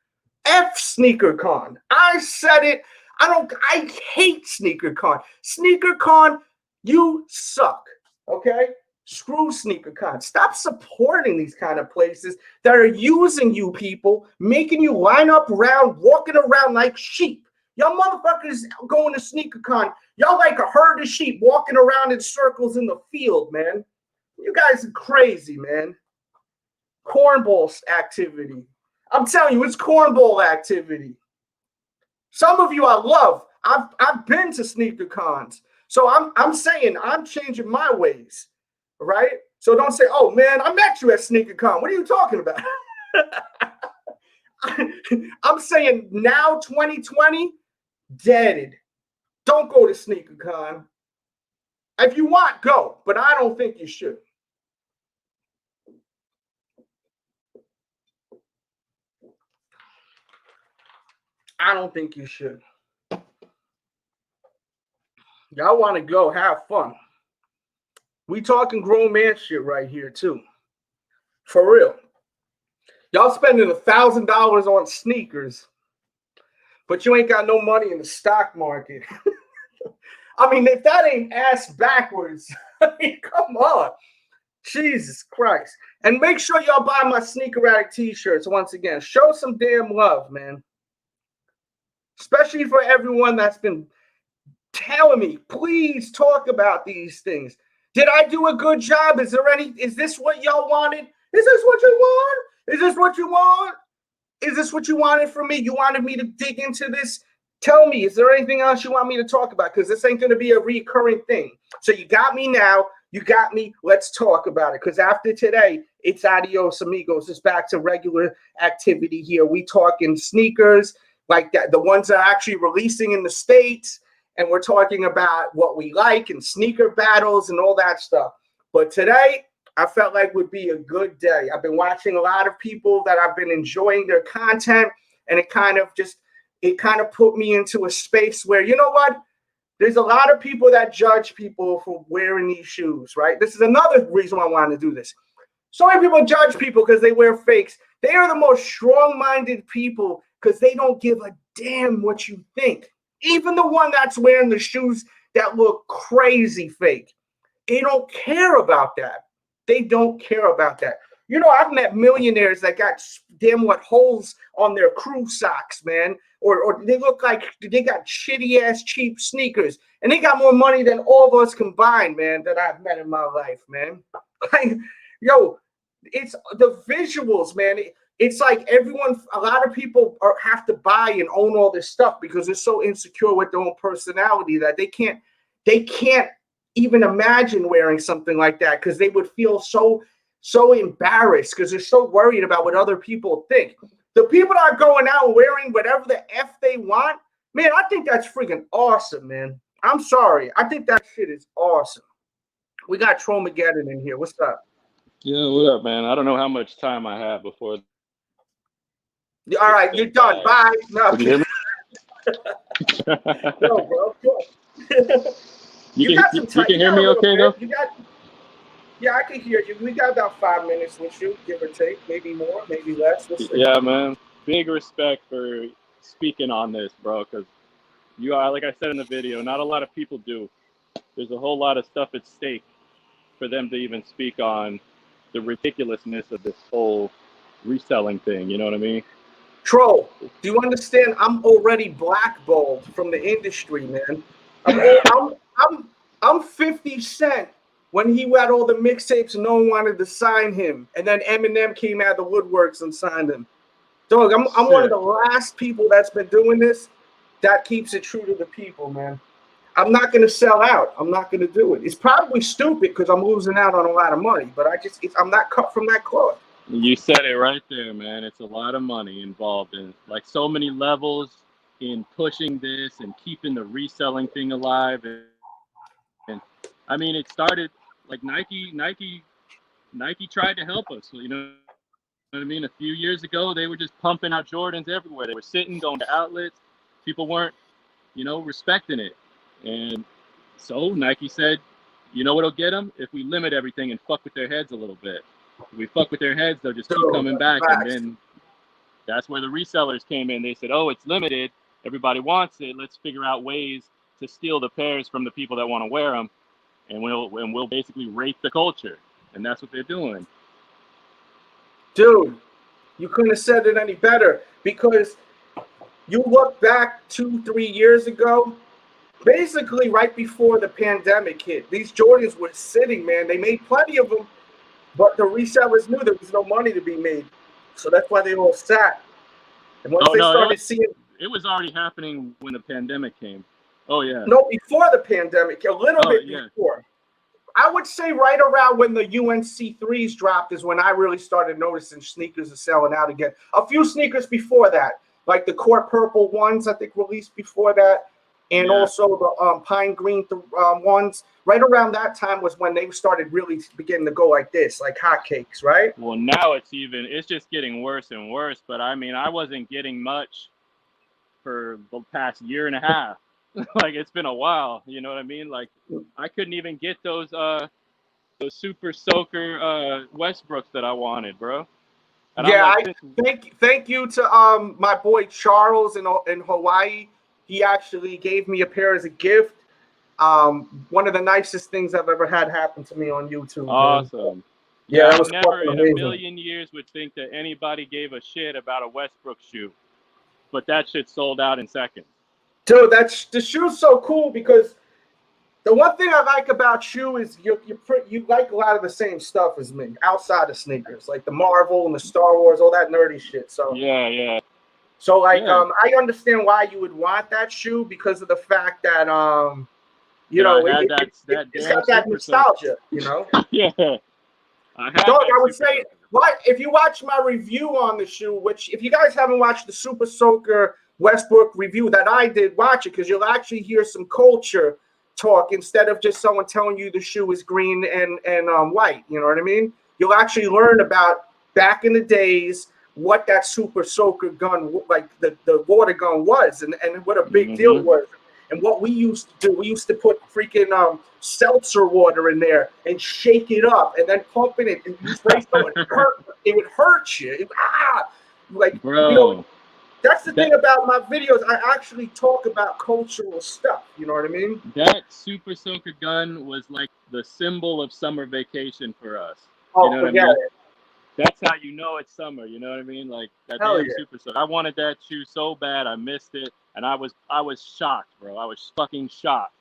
F Sneaker Con. I said it. I hate Sneaker Con. Sneaker Con, you suck. Okay? Screw Sneaker Con. Stop supporting these kind of places that are using you people, making you line up around, walking around like sheep. Y'all motherfuckers going to Sneaker Con. Y'all like a herd of sheep walking around in circles in the field, man. You guys are crazy, man. Cornball activity. I'm telling you, it's cornball activity. Some of you I love. I've been to Sneaker Cons. So I'm saying I'm changing my ways, right? So don't say, oh man, I met you at SneakerCon. What are you talking about? I'm saying now 2020, dead. Don't go to SneakerCon. If you want, go, but I don't think you should. I don't think you should. Y'all want to go have fun. We talking grown man shit right here too. For real. Y'all spending $1,000 on sneakers, but you ain't got no money in the stock market. I mean, if that ain't ass backwards, I mean, come on. Jesus Christ. And make sure y'all buy my Sneaker Addict t-shirts once again. Show some damn love, man. Especially for everyone that's been telling me, please talk about these things. Did I do a good job? Is this what y'all wanted? Is this what you want? Is this what you want? Is this what you wanted from me? You wanted me to dig into this? Tell me, is there anything else you want me to talk about? Because this ain't going to be a recurring thing. So you got me now. You got me. Let's talk about it. Because after today, it's adios, amigos. It's back to regular activity here. We talking sneakers like that, the ones that are actually releasing in the States. And we're talking about what we like and sneaker battles and all that stuff. But today, I felt like would be a good day. I've been watching a lot of people that I've been enjoying their content. And it kind of put me into a space where, you know what? There's a lot of people that judge people for wearing these shoes, right? This is another reason why I wanted to do this. So many people judge people because they wear fakes. They are the most strong-minded people because they don't give a damn what you think. Even the one that's wearing the shoes that look crazy fake. They don't care about that. They don't care about that. You know, I've met millionaires that got damn what holes on their crew socks, man. Or they look like they got shitty ass cheap sneakers. And they got more money than all of us combined, man, that I've met in my life, man. Like, yo, it's the visuals, man. It's like a lot of people have to buy and own all this stuff because they're so insecure with their own personality that they can't even imagine wearing something like that because they would feel so embarrassed because they're so worried about what other people think. The people that are going out wearing whatever the F they want, man, I think that's freaking awesome, man. I'm sorry. I think that shit is awesome. We got Tromageddon in here. What's up? Yeah, what up, man? I don't know how much time I have before. All right, you're done. Bye. No, can you hear me? No, bro. You can hear me okay, though? Yeah, I can hear you. We got about 5 minutes with you, give or take. Maybe more, maybe less. Yeah, man. Big respect for speaking on this, bro, because you are, like I said in the video, not a lot of people do. There's a whole lot of stuff at stake for them to even speak on the ridiculousness of this whole reselling thing. You know what I mean? Troll, do you understand? I'm already blackballed from the industry, man. I'm 50 Cent when he had all the mixtapes and no one wanted to sign him, and then Eminem came out of the woodworks and signed him. Dog, I'm one of the last people that's been doing this that keeps it true to the people, man. I'm not going to sell out. I'm not going to do it. It's probably stupid because I'm losing out on a lot of money, but I'm not cut from that cloth. You said it right there, man. It's a lot of money involved in, like, so many levels in pushing this and keeping the reselling thing alive. And I mean, it started like Nike tried to help us. You know what I mean? A few years ago, they were just pumping out Jordans everywhere. They were sitting, going to outlets. People weren't, respecting it. And so Nike said, you know what'll get them? If we limit everything and fuck with their heads a little bit. If we fuck with their heads, they'll just keep coming back. And then that's where the resellers came in. They said, oh, it's limited. Everybody wants it. Let's figure out ways to steal the pairs from the people that want to wear them. And we'll basically rape the culture. And that's what they're doing. Dude, you couldn't have said it any better because you look back 2-3 years ago, basically right before the pandemic hit, these Jordans were sitting, man. They made plenty of them, but the resellers knew there was no money to be made. So that's why they all sat. And once started seeing... It was already happening when the pandemic came. Oh yeah. No, before the pandemic, a little Oh bit yeah. before. I would say right around when the UNC3s dropped is when I really started noticing sneakers are selling out again. A few sneakers before that, like the Core Purple ones, I think released before that, and Yeah. also the Pine Green ones. Right around that time was when they started really beginning to go like this, like hotcakes, right? Well, now it's just getting worse and worse. But I mean, I wasn't getting much for the past year and a half. Like it's been a while, you know what I mean? Like I couldn't even get those Super Soaker Westbrooks that I wanted, bro. And I'm Yeah, like, I thank you to my boy Charles in Hawaii. He actually gave me a pair as a gift. One of the nicest things I've ever had happen to me on YouTube, man. awesome. Yeah, Yeah, that I was never fucking in a amazing. million years would think that anybody gave a shit about a Westbrook shoe, but that shit sold out in seconds. Dude, the shoe's so cool because the one thing I like about you is you like a lot of the same stuff as me outside of sneakers, like the Marvel and the Star Wars, all that nerdy shit. Yeah, yeah, So like yeah. I understand why you would want that shoe because of the fact that you That I know had that it's damn got that Super Soaker. nostalgia, you know. Yeah, I had Dog, that I would Super say, Soaker. what if you watch my review on the shoe, which if you guys haven't watched the Super Soaker Westbrook review that I did, watch it because you'll actually hear some culture talk instead of just someone telling you the shoe is green and white. You know what I mean? You'll actually learn about back in the days what that Super Soaker gun, like the water gun was, and what a big deal Mm-hmm. was. And what we used to do, we used to put freaking seltzer water in there and shake it up and then pump it and you spray so it would hurt you. Like, you know, Bro, that's the that thing about my videos. I actually talk about cultural stuff. You know what I mean? that Super Soaker gun was like the symbol of summer vacation for us. You Oh, know what I forget mean? it. That's how you know it's summer. You know what I mean? Like that Hell damn yeah. Super Soaker. I wanted that shoe so bad, I missed it, and I was shocked, bro. I was fucking shocked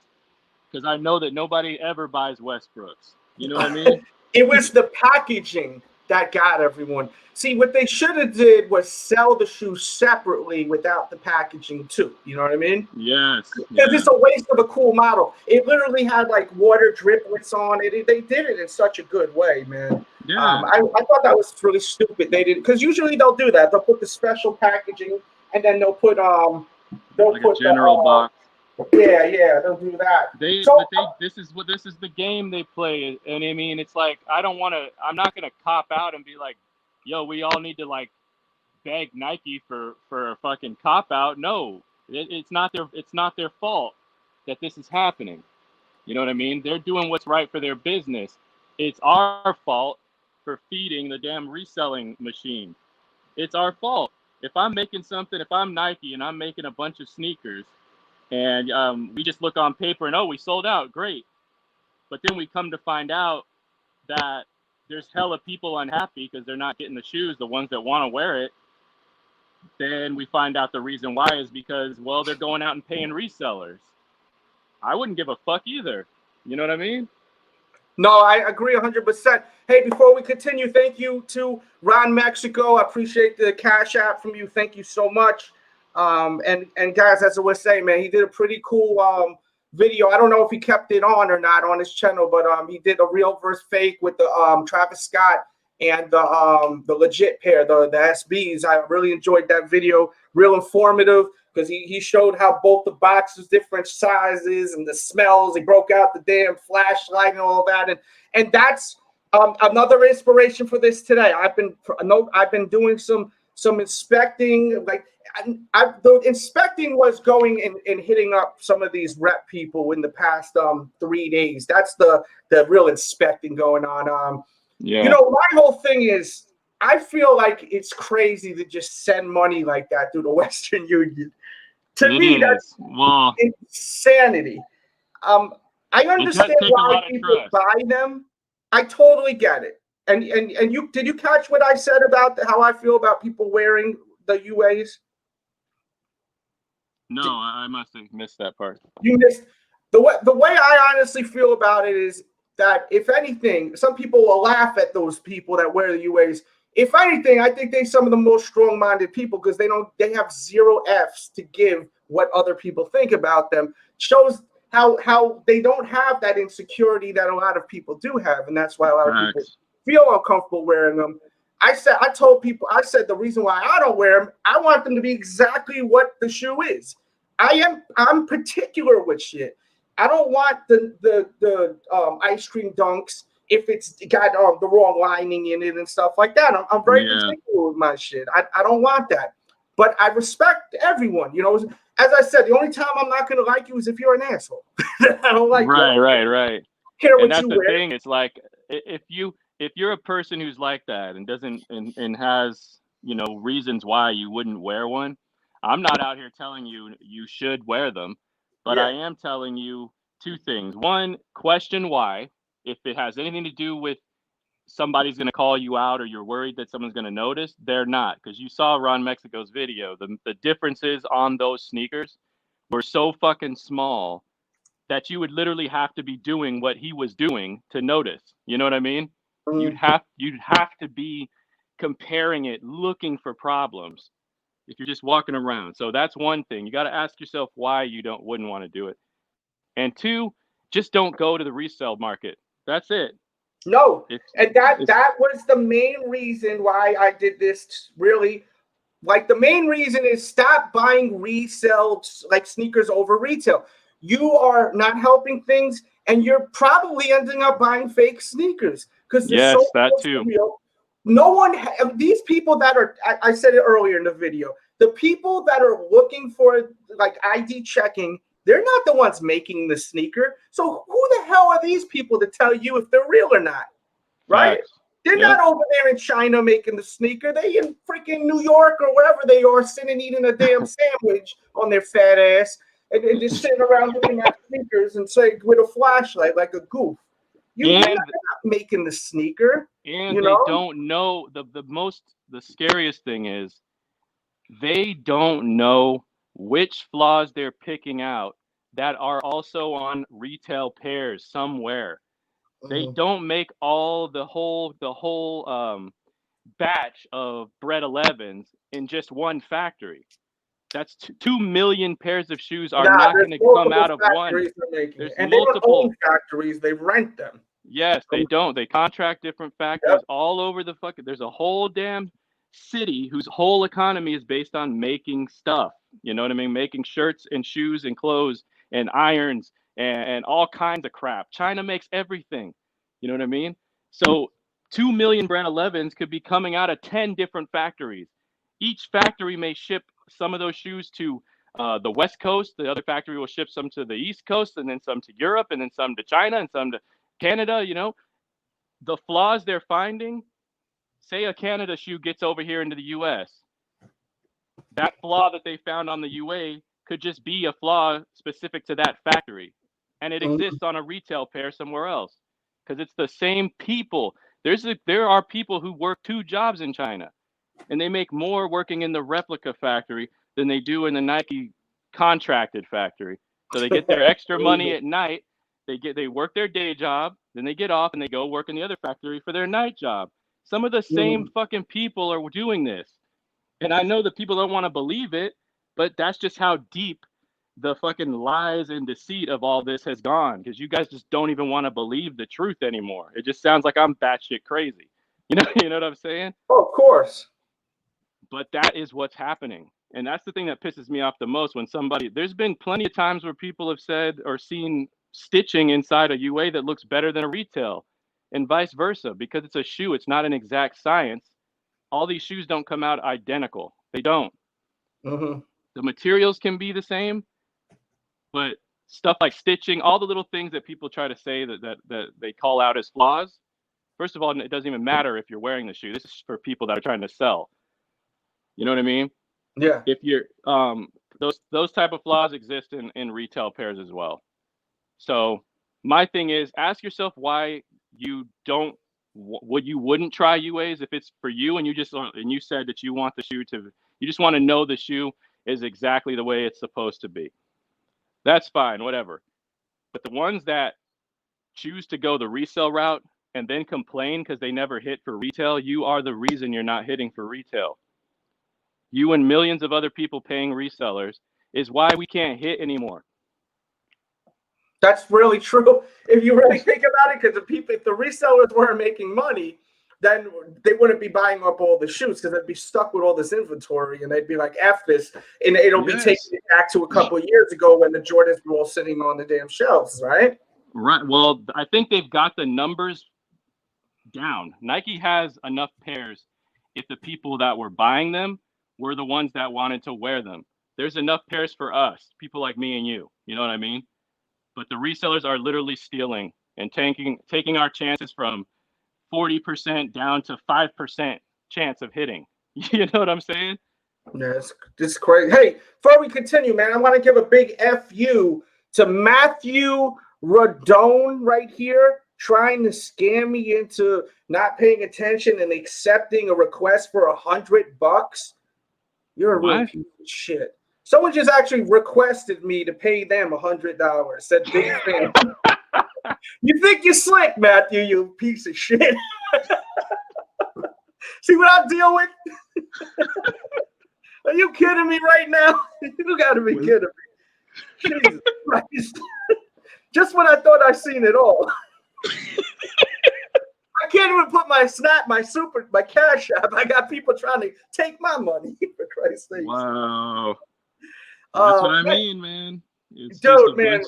because I know that nobody ever buys Westbrooks. You know what I mean? It was the packaging that got everyone. See, what they should have did was sell the shoe separately without the packaging too. You know what I mean? Yes. Because Yeah. it's a waste of a cool model. It literally had like water driplets on it. They did it in such a good way, man. Yeah. I thought that was really stupid. They didn't because usually they'll do that. They'll put the special packaging and then they'll Like a put the general box. yeah they'll do that. So This is the game they play, and I mean it's like I'm not gonna cop out and be like, yo, we all need to like beg Nike for a fucking cop out. No, it's not their fault that this is happening. You know what I mean? They're doing what's right for their business. It's our fault for feeding the damn reselling machine. It's our fault. If I'm Nike and I'm making a bunch of sneakers, and we just look on paper and, oh, we sold out, great. But then we come to find out that there's hella people unhappy because they're not getting the shoes, the ones that want to wear it. Then we find out the reason why is because, well, they're going out and paying resellers. I wouldn't give a fuck either. You know what I mean? no, I agree 100%. Hey, before we continue, thank you to Ron Mexico. I appreciate the cash app from you. Thank you so much. And guys, as I was saying, man, he did a pretty cool video. I don't know if he kept it on or not on his channel, but he did a real versus fake with the Travis Scott and the legit pair, the SBs. I really enjoyed that video. Real informative because he showed how both the boxes, different sizes, and the smells. He broke out the damn flashlight and all that, and that's another inspiration for this today. I've been doing some inspecting. Like the inspecting was going and hitting up some of these rep people in the past 3 days. That's the real inspecting going on. You Yeah. know, my whole thing is I feel like it's crazy to just send money like that through the Western Union. To It me, that's is. Well, insanity. I it does understand take a why lot of people trust. buy them. I totally get it. And you did you catch what I said about how I feel about people wearing the UAs? No, I must have missed that part. You missed the way I honestly feel about it is that if anything, some people will laugh at those people that wear the UAs. If anything, I think they're some of the most strong-minded people because they have zero F's to give what other people think about them. shows how they don't have that insecurity that a lot of people do have, and that's why a lot of people feel uncomfortable wearing them. I told people, I said the reason why I don't wear them, I want them to be exactly what the shoe is. I'm particular with shit. I don't want the ice cream dunks if it's got the wrong lining in it and stuff like that. I'm very particular with my shit. I don't want that. But I respect everyone. You know, as I said, the only time I'm not going to like you is if you're an asshole. I don't like you. Right. Care and what that's you the wear. thing. It's like if you're a person who's like that and doesn't and has, you know, reasons why you wouldn't wear one, I'm not out here telling you you should wear them, but I am telling you two things. One, question why. If it has anything to do with somebody's going to call you out or you're worried that someone's going to notice, they're not, because you saw Ron Mexico's video. The differences on those sneakers were so fucking small that you would literally have to be doing what he was doing to notice. You know what I mean? You'd have to be comparing it, looking for problems if you're just walking around. So that's one thing. You got to ask yourself why you wouldn't want to do it. And two, just don't go to the resale market. That's it. No, and that was the main reason why I did this. Really, like the main reason is stop buying resale like sneakers over retail. You are not helping things, and you're probably ending up buying fake sneakers because they're so that too. real. No one, these people that are, I said it earlier in the video, the people that are looking for like ID checking, they're not the ones making the sneaker. So who the hell are these people to tell you if they're real or not? Right? Facts. They're not over there in China making the sneaker. They in freaking New York or wherever they are, sitting eating a damn sandwich on their fat ass and just sitting around looking at sneakers and say with a flashlight like a goof. You're not making the sneaker. And they don't know the scariest thing is they don't know which flaws they're picking out that are also on retail pairs somewhere. They don't make the whole batch of Bread 11s in just one factory. That's 2 million pairs of shoes are not going to come out of one. There's and multiple. They don't own factories, they rent them. Yes, they don't. They contract different factories all over the fucking. There's a whole damn city whose whole economy is based on making stuff. You know what I mean? Making shirts and shoes and clothes and irons and all kinds of crap. China makes everything. You know what I mean? So 2 million Brand 11s could be coming out of 10 different factories. Each factory may ship some of those shoes to the West Coast. The other factory will ship some to the East Coast, and then some to Europe, and then some to China, and some to Canada. You know, the flaws they're finding, say a Canada shoe gets over here into the US, that flaw that they found on the UA could just be a flaw specific to that factory. And it exists on a retail pair somewhere else because it's the same people. There are people who work 2 jobs in China and they make more working in the replica factory than they do in the Nike contracted factory. So they get their extra money at night. They work their day job, then they get off and they go work in the other factory for their night job. Some of the same fucking people are doing this. And I know that people don't want to believe it, but that's just how deep the fucking lies and deceit of all this has gone, because you guys just don't even want to believe the truth anymore. It just sounds like I'm batshit crazy. You know what I'm saying? Oh, of course. But that is what's happening. And that's the thing that pisses me off the most when there's been plenty of times where people have said or seen stitching inside a UA that looks better than a retail and vice versa, because it's a shoe. It's not an exact science. All these shoes don't come out identical. They don't. The materials can be the same, but stuff like stitching, all the little things that people try to say that they call out as flaws, first of all, it doesn't even matter if you're wearing the shoe. This is for people that are trying to sell. You know what I mean? Yeah. If you're those type of flaws exist in retail pairs as well. So my thing is, ask yourself why you wouldn't try UAs if it's for you, and you said that you want the shoe you just want to know the shoe is exactly the way it's supposed to be. That's fine, whatever. But the ones that choose to go the resale route and then complain because they never hit for retail, you are the reason you're not hitting for retail. You and millions of other people paying resellers is why we can't hit anymore. That's really true. If you really think about it, because if the resellers weren't making money, then they wouldn't be buying up all the shoes because they'd be stuck with all this inventory and they'd be like, F this. And it'll be taking it back to a couple of years ago when the Jordans were all sitting on the damn shelves, right? Right. Well, I think they've got the numbers down. Nike has enough pairs if the people that were buying them were the ones that wanted to wear them. There's enough pairs for us, people like me and you. You know what I mean? But the resellers are literally stealing and taking our chances from 40% down to 5% chance of hitting. You know what I'm saying? Yeah, it's crazy. Hey, before we continue, man, I want to give a big FU to Matthew Radone right here, trying to scam me into not paying attention and accepting a request for $100. You're a real piece of shit. Someone just actually requested me to pay them $100. Said big fan. You think you're slick, Matthew, you piece of shit. See what I deal with? Are you kidding me right now? You gotta be kidding me. Jesus Christ. Just when I thought I seen it all. I can't even put my Snap, my Cash App. I got people trying to take my money, for Christ's sake. Wow. That's what I mean, man. It's dude, man.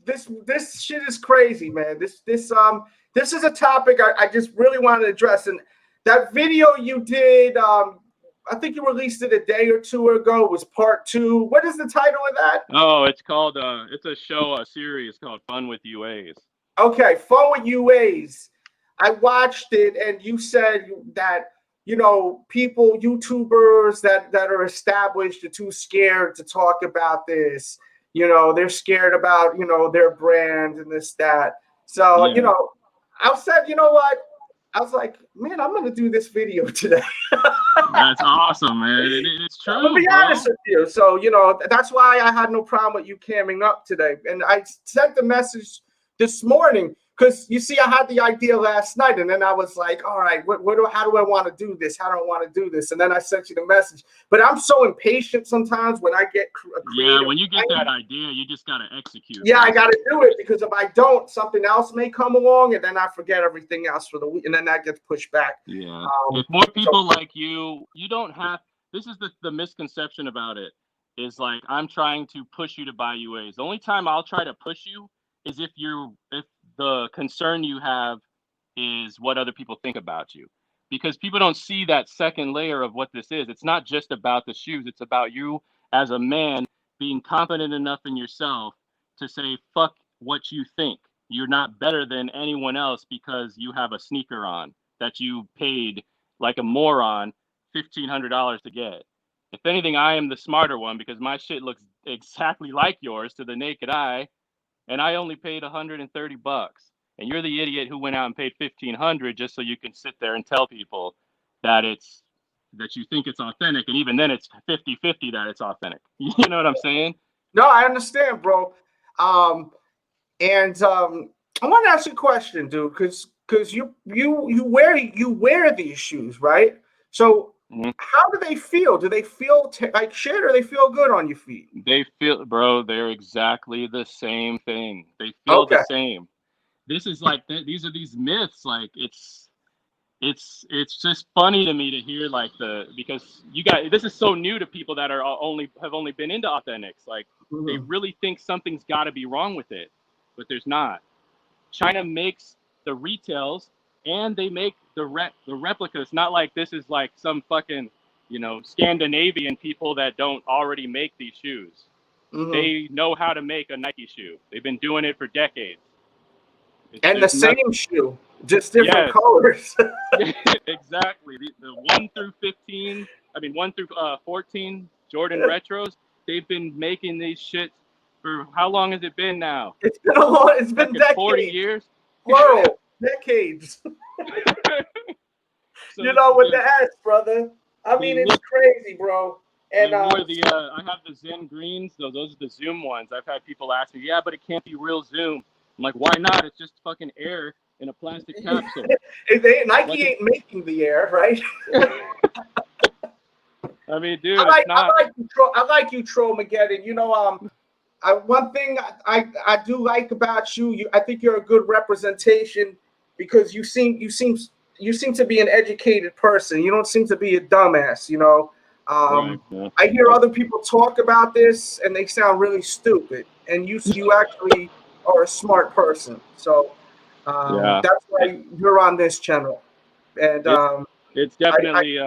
This shit is crazy, man. This is a topic I just really wanted to address. And that video you did, I think you released it a day or two ago, was part 2. What is the title of that? Oh, it's called it's a series called Fun with UAs. Okay, Fun with UAs. I watched it, and you said that, you know, people, YouTubers that are established are too scared to talk about this. You know, they're scared about, you know, their brand and this, that. So, Yeah. you know, I said, you know what? I was like, man, I'm going to do this video today. That's awesome, man. It's true. I'm going to be honest with you. So, you know, that's why I had no problem with you camming up today. And I sent the message this morning because, you see, I had the idea last night. And then I was like, all right, how do I want to do this? How do I want to do this? And then I sent you the message. But I'm so impatient sometimes when I get yeah, when you get that idea, you just got to execute. Yeah, I got to do it, because if I don't, something else may come along and then I forget everything else for the week. And then that gets pushed back. Yeah. If more people like you don't have, this is the misconception about it, is like, I'm trying to push you to buy UAs. The only time I'll try to push you is if the concern you have is what other people think about you, because people don't see that second layer of what this is. It's not just about the shoes. It's about you as a man being confident enough in yourself to say, fuck what you think. You're not better than anyone else because you have a sneaker on that you paid like a moron $1,500 to get. If anything, I am the smarter one because my shit looks exactly like yours to the naked eye, and I only paid $130. And you're the idiot who went out and paid $1,500 just so you can sit there and tell people that you think it's authentic, and even then it's 50-50 that it's authentic. You know what I'm saying? No, I understand, bro. I want to ask you a question, dude, because you wear these shoes, right? So how do they feel? Do they feel like shit, or they feel good on your feet? They feel, bro, they're exactly the same thing. They feel the same. This is like these are these myths. Like it's just funny to me to hear because you guys, this is so new to people that have only been into authentics. Like they really think something's got to be wrong with it, but there's not. China makes the retails and they make the replicas. Not like this is like some fucking, you know, Scandinavian people that don't already make these shoes. They know how to make a Nike shoe. They've been doing it for decades. And the same shoe, just different colors. Yeah, exactly. The 1 through 15, 1 through 14 Jordan retros, they've been making these shits for how long has it been now? It's been a lot. It's been decades. 40 years. Plural, decades. So, you know, with the S, brother. I mean, it's crazy, bro. And I have the Zen greens. Those are the Zoom ones. I've had people ask me, yeah, but it can't be real Zoom. I'm like, why not? It's just fucking air in a plastic capsule. Nike ain't making the air, right? I mean, dude, I like you, Troll Mageddon. You know, one thing I do like about you, I think you're a good representation because you seem to be an educated person. You don't seem to be a dumbass. Right. Yeah. I hear other people talk about this and they sound really stupid, and you actually are a smart person. So Yeah. that's why you're on this channel, and It's it's I definitely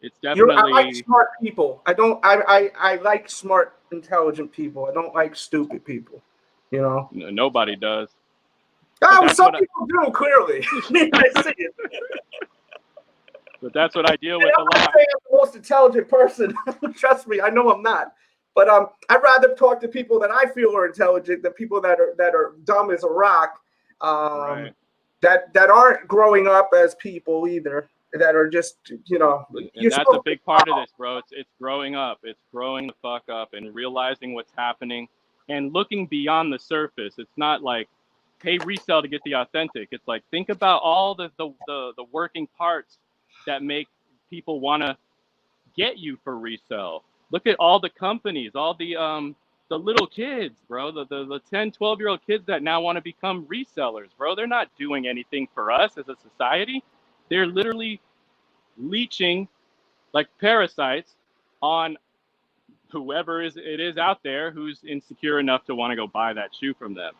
it's I like definitely smart people. I don't. I like smart, intelligent people. I don't like stupid people. You know. nobody does. But Oh, that's some what people do. Clearly, I see it. I deal And with a I'm not lot. saying I'm the most intelligent person. Trust me, I know I'm not. But I'd rather talk to people that I feel are intelligent than people that are dumb as a rock. Right. That aren't growing up as people either. That are just And you're that's a supposed to. big part of this, bro. It's growing up. It's growing the fuck up and realizing what's happening and looking beyond the surface. It's not like pay resell to get the authentic. It's like think about all the working parts that make people want to get you for resell. Look at all the companies, all the little kids, bro, the 10, 12-year-old kids that now want to become resellers, bro. They're not doing anything for us as a society. They're literally leeching like parasites on whoever it is out there who's insecure enough to want to go buy that shoe from them.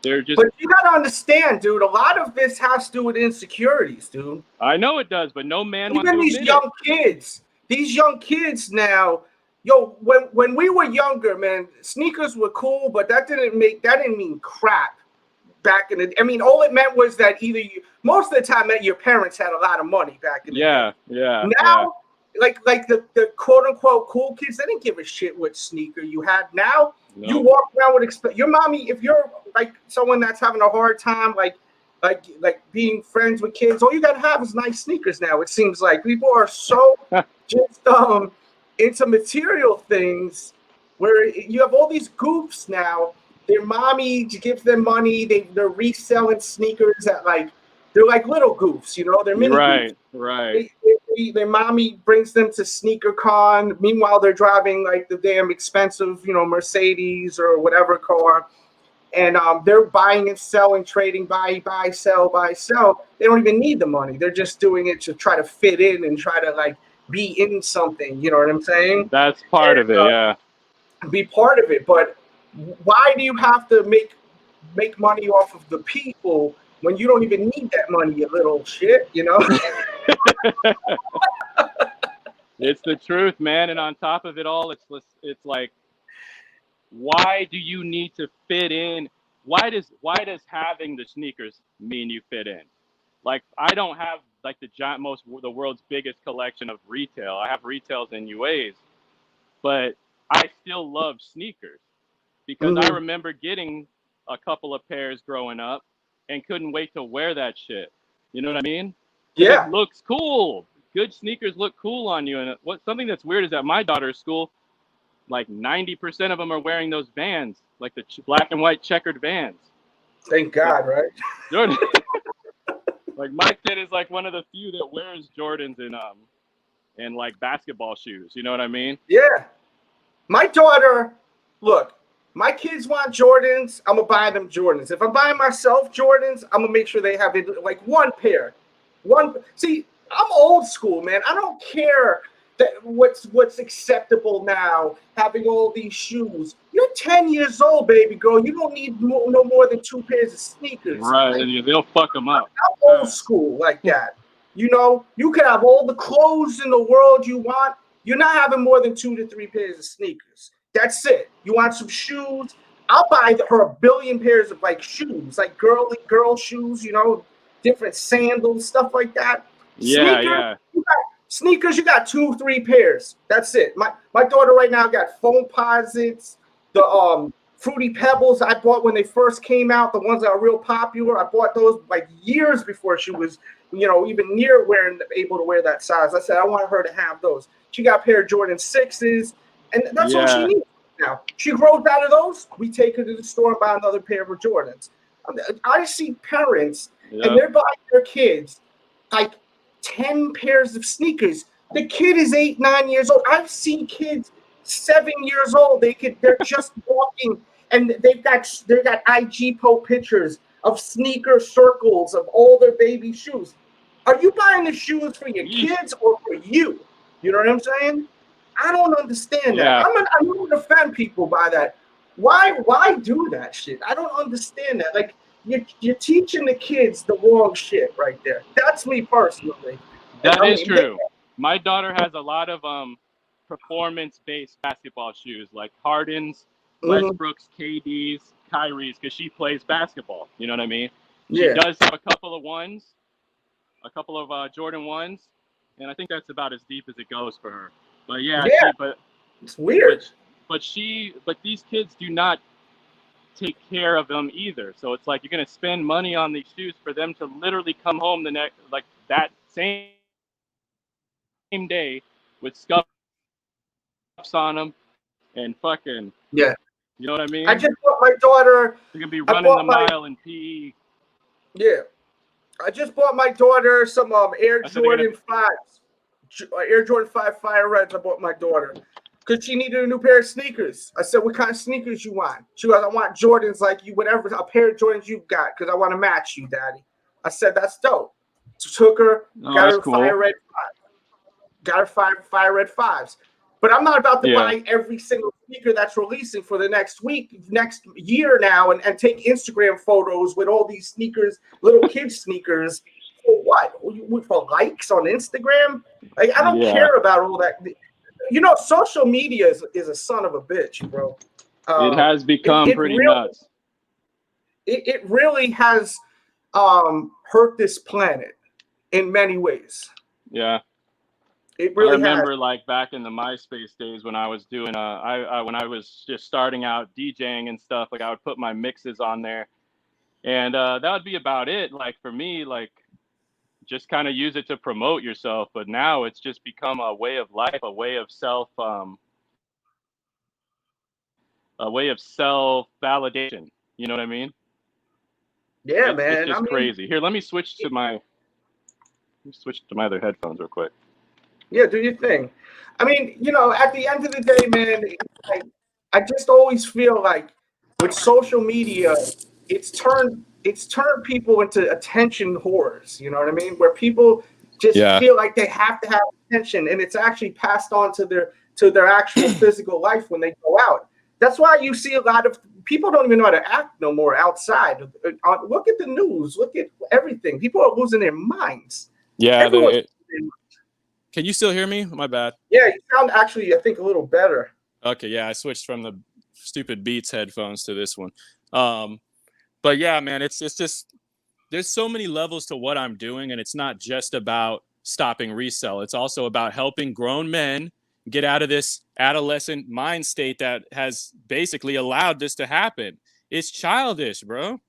They're just But you gotta understand, dude. A lot of this has to do with insecurities, dude. I know it does, but no man wants Even to admit it. these young kids now, yo, when we were younger, man, sneakers were cool, but that didn't mean crap back in the. I mean, all it meant was that either you, most of the time, that your parents had a lot of money back in the day. Yeah. Now, like the quote unquote cool kids, they didn't give a shit what sneaker you had. Now you Nope. walk around with your mommy. If you're like someone that's having a hard time, like being friends with kids, all you gotta have is nice sneakers now. It seems like people are so just into material things where you have all these goofs now. Their mommy gives them money. They're reselling sneakers at they're like little goofs, they're mini goofs. Right. Their mommy brings them to sneaker con. Meanwhile, they're driving like the damn expensive, Mercedes or whatever car. And they're buying and selling, trading, buy, sell, buy, sell. They don't even need the money. They're just doing it to try to fit in and try to be in something. You know what I'm saying? That's part of it, yeah. Be part of it. But why do you have to make money off of the people when you don't even need that money, you little shit? It's the truth, man. And on top of it all, it's like, why do you need to fit in? Why does having the sneakers mean you fit in? Like, I don't have like the world's biggest collection of retail. I have retails in UAs, but I still love sneakers because I remember getting a couple of pairs growing up and couldn't wait to wear that shit. You know what I mean? Because Yeah. it looks cool. Good sneakers look cool on you. And something that's weird is at my daughter's school, like 90% of them are wearing those Vans, like the black and white checkered Vans. Thank God, right? Jordan, like my kid is like one of the few that wears Jordans and like basketball shoes. You know what I mean? Yeah. My daughter, look, my kids want Jordans. I'm gonna buy them Jordans. If I'm buying myself Jordans, I'm gonna make sure they have it like one pair. See, I'm old school, man. I don't care that what's acceptable now, having all these shoes. You're 10 years old, baby girl. You don't need no more than 2 pairs of sneakers. Right. Like, They'll fuck them up. I'm old school like that. You can have all the clothes in the world you want. You're not having more than 2 to 3 pairs of sneakers. That's it. You want some shoes? I'll buy her a billion pairs of shoes, like girl shoes, different sandals, stuff like that. Yeah. Sneakers, you got 2, 3 pairs. That's it. My daughter right now got foam posits, the Fruity Pebbles I bought when they first came out, the ones that are real popular. I bought those like years before she was, even near able to wear that size. I said I want her to have those. She got a pair of Jordan 6s, and that's all she needs now. She grows out of those. We take her to the store and buy another pair of Jordans. I see parents and they're buying their kids like 10 pairs of sneakers. The kid is 8, 9 years old. I've seen kids 7 years old. They're just walking, and they got IG pictures of sneaker circles of all their baby shoes. Are you buying the shoes for your kids or for you? You know what I'm saying? I don't understand that. Yeah. I'm going to offend people by that. Why do that shit? I don't understand that. Like, you're teaching the kids the wrong shit right there. That's me personally. That is true. My daughter has a lot of performance-based basketball shoes, like Harden's, Westbrook's, KD's, Kyrie's, because she plays basketball. You know what I mean? She does have a couple of Jordan 1s, and I think that's about as deep as it goes for her. But but it's weird. But these kids do not take care of them either. So it's like you're gonna spend money on these shoes for them to literally come home that same day with scuffs on them and fucking you know what I mean? I just bought my daughter. They're gonna be running the mile in PE. Yeah, I just bought my daughter some Air Jordan 5s, Air Jordan 5 Fire Reds. I bought my daughter because she needed a new pair of sneakers. I said, "What kind of sneakers you want?" She goes, "I want Jordans like you, whatever a pair of Jordans you got, because I want to match you, Daddy." I said, "That's dope." Took her, got her cool. Fire Red 5, got her Fire Red 5s. But I'm not about to buy every single sneaker that's releasing for the next year now, and take Instagram photos with all these sneakers, little kids sneakers. For what? For likes on Instagram? Like, I don't care about all that. You know, social media is a son of a bitch, bro. It has become pretty nuts. It really has hurt this planet in many ways. Yeah. It really I remember like back in the MySpace days when I was doing when I was just starting out DJing and stuff, like I would put my mixes on there, and that would be about it. Like for me, like just kind of use it to promote yourself. But now it's just become a way of life, a way of self validation. You know what I mean? Yeah, man. It's just crazy. Here, let me switch to my other headphones real quick. Yeah, do your thing. I mean, you know, at the end of the day, man, I just always feel like with social media, it's turned people into attention whores. You know what I mean? Where people just feel like they have to have attention, and it's actually passed on to their actual physical life when they go out. That's why you see a lot of people don't even know how to act no more outside. Look at the news. Look at everything. People are losing their minds. Yeah. Can you still hear me? My bad. Yeah, you sound actually, I think, a little better. Okay, yeah, I switched from the stupid Beats headphones to this one. But yeah, man, it's just there's so many levels to what I'm doing, and it's not just about stopping resell. It's also about helping grown men get out of this adolescent mind state that has basically allowed this to happen. It's childish, bro.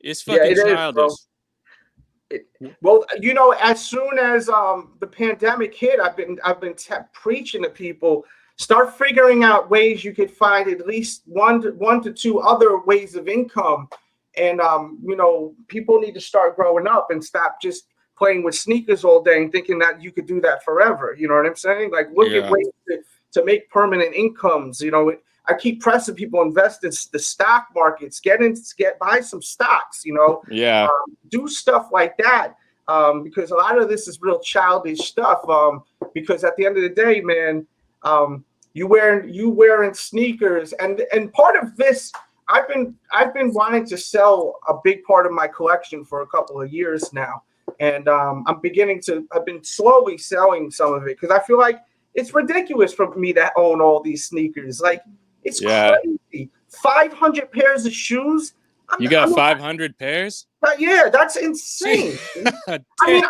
It's fucking childish. Well, you know, as soon as the pandemic hit, I've been preaching to people, start figuring out ways you could find at least one to two other ways of income, and you know, people need to start growing up and stop just playing with sneakers all day and thinking that you could do that forever. You know what I'm saying? Like, look at ways to make permanent incomes. You know, I keep pressing people, invest in the stock markets, buy some stocks, you know, do stuff like that. Because a lot of this is real childish stuff. Because at the end of the day, man, you wearing sneakers, and part of this, I've been wanting to sell a big part of my collection for a couple of years now. And I've been slowly selling some of it because I feel like it's ridiculous for me to own all these sneakers. Like, it's crazy. 500 pairs of shoes. You got 500 pairs? Yeah, that's insane. I mean,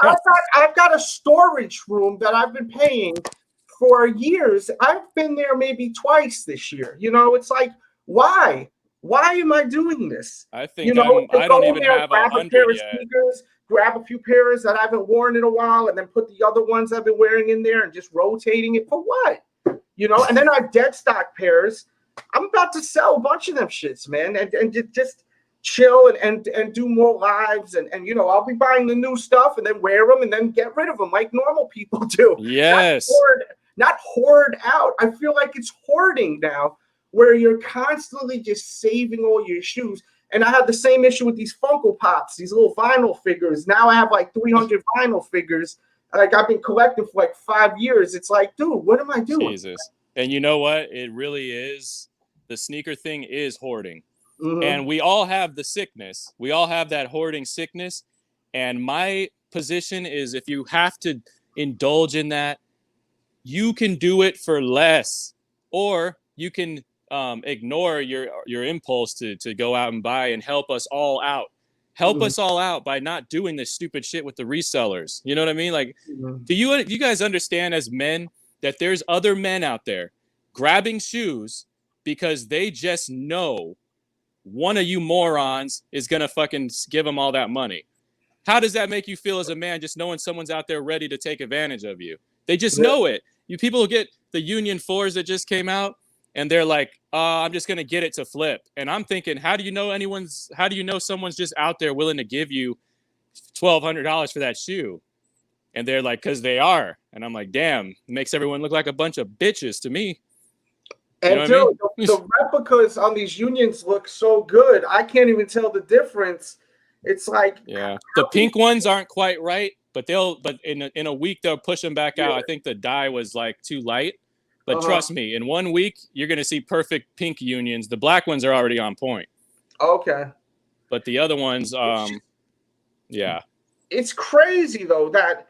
I've got a storage room that I've been paying for years. I've been there maybe twice this year. You know, it's like, why? Why am I doing this? I think I don't even have 100 yet. Sneakers, grab a few pairs that I haven't worn in a while, and then put the other ones I've been wearing in there and just rotating it for what? You know, and then I have dead stock pairs. I'm about to sell a bunch of them shits, man, and just chill and do more lives, and you know, I'll be buying the new stuff and then wear them and then get rid of them like normal people do. Yes. not hoard out. I feel like it's hoarding now, where you're constantly just saving all your shoes. And I have the same issue with these Funko Pops, these little vinyl figures. Now I have like 300 vinyl figures. Like I've been collecting for like 5 years. It's like, dude, what am I doing? Jesus. And you know what? It really is. The sneaker thing is hoarding. Mm-hmm. And we all have the sickness. We all have that hoarding sickness. And my position is if you have to indulge in that, you can do it for less. Or you can ignore your impulse to go out and buy and help us all out. Help us all out by not doing this stupid shit with the resellers. You know what I mean? Like, do you guys understand as men that there's other men out there grabbing shoes because they just know one of you morons is going to fucking give them all that money? How does that make you feel as a man, just knowing someone's out there ready to take advantage of you? They just know it. You people get the Union 4s that just came out, and they're like, I'm just going to get it to flip. And I'm thinking, how do you know someone's just out there willing to give you $1,200 for that shoe? And they're like, because they are. And I'm like, damn, it makes everyone look like a bunch of bitches to me. And you know dude, the replicas on these Unions look so good. I can't even tell the difference. It's like, yeah, the pink ones aren't quite right, but in a week they'll push them back out. I think the dye was like too light. But trust me, in 1 week, you're going to see perfect pink Unions. The black ones are already on point. Okay. But the other ones, yeah. It's crazy, though, that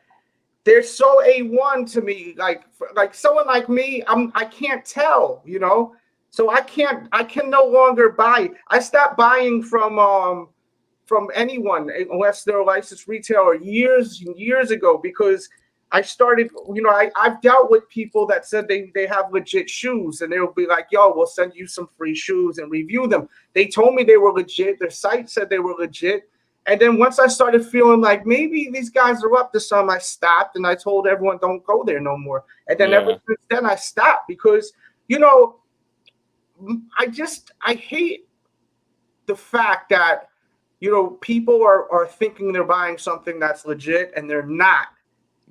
they're so A1 to me. Like someone like me, I can't tell, you know? So I can no longer buy. I stopped buying from anyone unless they're a licensed retailer years and years ago, because I started, you know, I've dealt with people that said they have legit shoes, and they'll be like, yo, we'll send you some free shoes and review them. They told me they were legit. Their site said they were legit. And then once I started feeling like maybe these guys are up to some, I stopped, and I told everyone don't go there no more. And then ever since then I stopped, because, you know, I hate the fact that, you know, people are thinking they're buying something that's legit and they're not.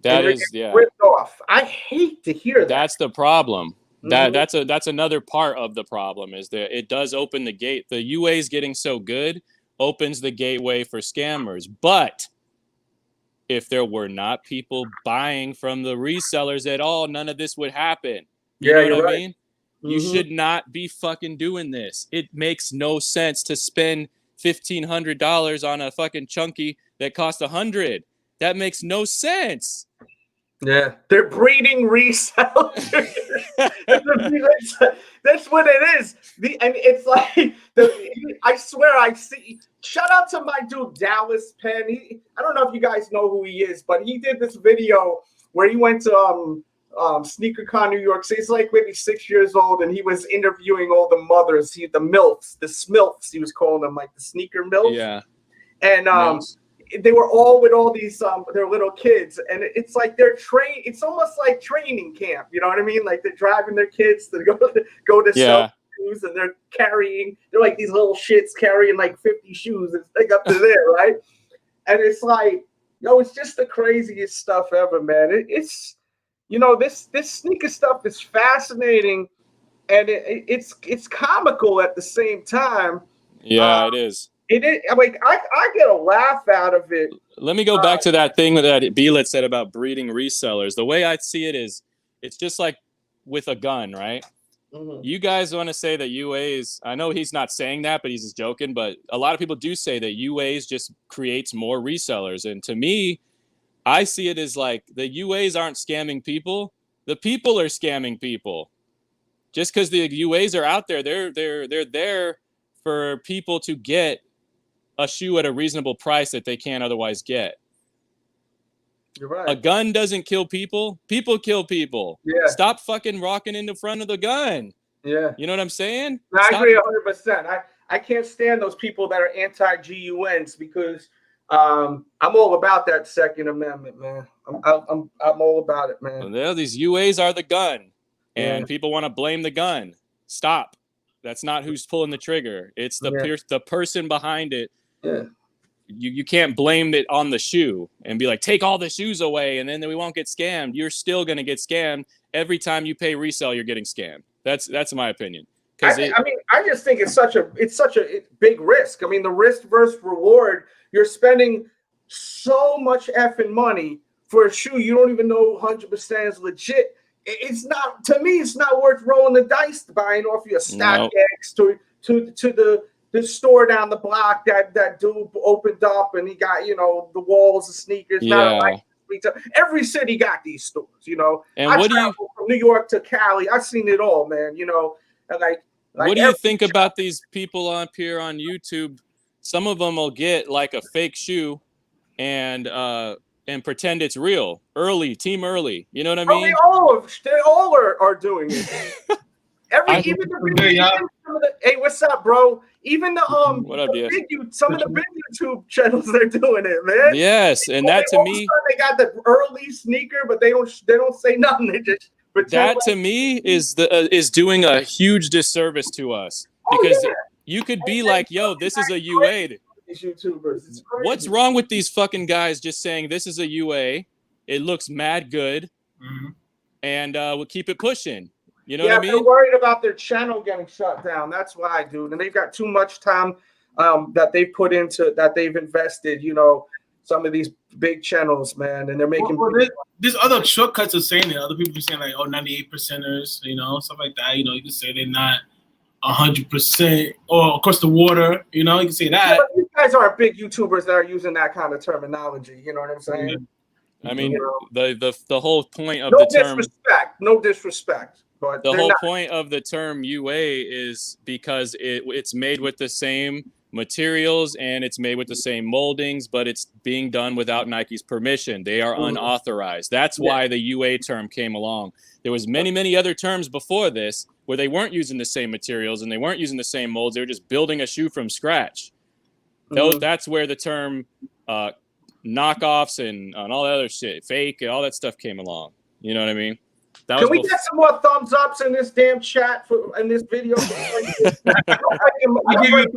That is, yeah. Ripped off. I hate to hear that. That's the problem. That's another part of the problem, is that it does open the gate. The UA's getting so good opens the gateway for scammers. But if there were not people buying from the resellers at all, none of this would happen. You know what I mean? You should not be fucking doing this. It makes no sense to spend $1,500 on a fucking chunky that cost $100. That makes no sense. Yeah, they're breeding resellers. That's what it is. And it's like, I swear I see. Shout out to my dude Dallas Penn. I don't know if you guys know who he is, but he did this video where he went to SneakerCon New York. So he's like maybe 6 years old, and he was interviewing all the mothers, the MILFs, the SMILFs. He was calling them, like the sneaker MILFs. Yeah. And they were all with all these their little kids, and it's like it's almost like training camp, you know what I mean? Like they're driving their kids to go to sell shoes, and they're like these little shits carrying like 50 shoes and like up to there, right? And it's like, yo, it's just the craziest stuff ever, man. It's, you know, this sneaker stuff is fascinating, and it's comical at the same time. Yeah, it is. It is, like, I get a laugh out of it. Let me go back to that thing that Beelit said about breeding resellers. The way I see it is, it's just like with a gun, right? You guys want to say that UAs, I know he's not saying that, but he's just joking, but a lot of people do say that UAs just creates more resellers. And to me, I see it as like the UAs aren't scamming people. The people are scamming people. Just because the UAs are out there, they're there for people to get a shoe at a reasonable price that they can't otherwise get. You're right. A gun doesn't kill people. People kill people. Yeah. Stop fucking rocking in the front of the gun. Yeah. You know what I'm saying? I agree 100%. I can't stand those people that are anti-GUNs, because I'm all about that Second Amendment, man. I'm all about it, man. Well, these UAs are the gun, and people want to blame the gun. Stop. That's not who's pulling the trigger. It's the person behind it. Yeah. you can't blame it on the shoe and be like, take all the shoes away and then we won't get scammed. You're still going to get scammed. Every time you pay resale, you're getting scammed. That's my opinion. I just think it's such a big risk. I mean, the risk versus reward. You're spending so much effing money for a shoe you don't even know 100% is legit. It's not, to me, it's not worth rolling the dice buying off your StockX to the store down the block that dude opened up and he got, you know, the walls of sneakers. Yeah. Every city got these stores, you know. And I traveled from New York to Cali. I've seen it all, man. You know, and like what do you think about these people up here on YouTube? Some of them will get like a fake shoe and pretend it's real. Team early. You know what I mean? They all are doing it. Hey, what's up, bro? Even some of the big YouTube channels, they're doing it, man. Yes, and that to me, they got the early sneaker, but they don't say nothing. They just that to me is doing a huge disservice to us because you could be like, yo, this is a UA. These YouTubers, it's crazy. What's wrong with these fucking guys just saying this is a UA? It looks mad good, and we'll keep it pushing. You know what I mean? They're worried about their channel getting shut down. That's why, dude. And they've got too much time that they've put into that they've invested. You know, some of these big channels, man, and they're making. There's other shortcuts of saying it. Other people are saying like, 98%ers, you know, stuff like that. You know, you can say they're not 100%, or across the water. You know, you can say that. Yeah, but these guys are big YouTubers that are using that kind of terminology. You know what I'm saying? Yeah. I mean, the whole point of no disrespect. But the whole point of the term UA is because it's made with the same materials and it's made with the same moldings, but it's being done without Nike's permission. They are unauthorized. That's why the UA term came along. There was many other terms before this where they weren't using the same materials and they weren't using the same molds. They were just building a shoe from scratch. That's where the term knockoffs and all that other shit, fake, all that stuff came along. You know what I mean? Can we get some more thumbs ups in this damn chat in this video? Y'all breaking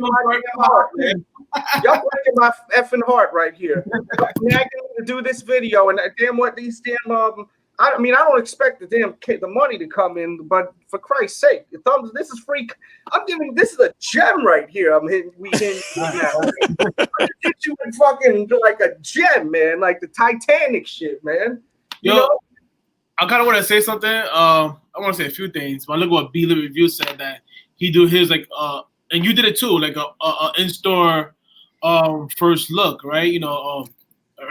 my effing heart right here. Nagging to do this video, and damn what these damn I mean, I don't expect the money to come in, but for Christ's sake, the thumbs. This is free. This is a gem right here. We hitting now. I hit you in fucking like a gem, man, like the Titanic shit, man. You know? I kind of want to say something. I want to say a few things. But look what B Lit Review said, that he do his like and you did it too, like a in-store first look, right? You know,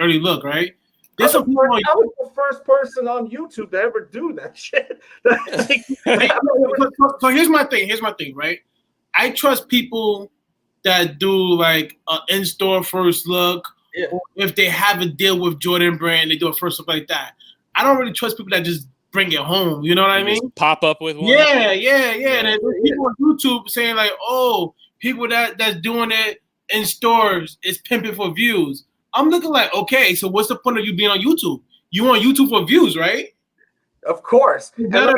early look, right? I was the first person on YouTube to ever do that shit. So here's my thing, right? I trust people that do like an in-store first look. Yeah. Or if they have a deal with Jordan Brand, they do a first look like that. I don't really trust people that just bring it home. You know what I mean? Pop up with one. Yeah. And there's people on YouTube saying like, oh, people that's doing it in stores is pimping for views. I'm looking like, okay, so what's the point of you being on YouTube? You on YouTube for views, right? Of course. You know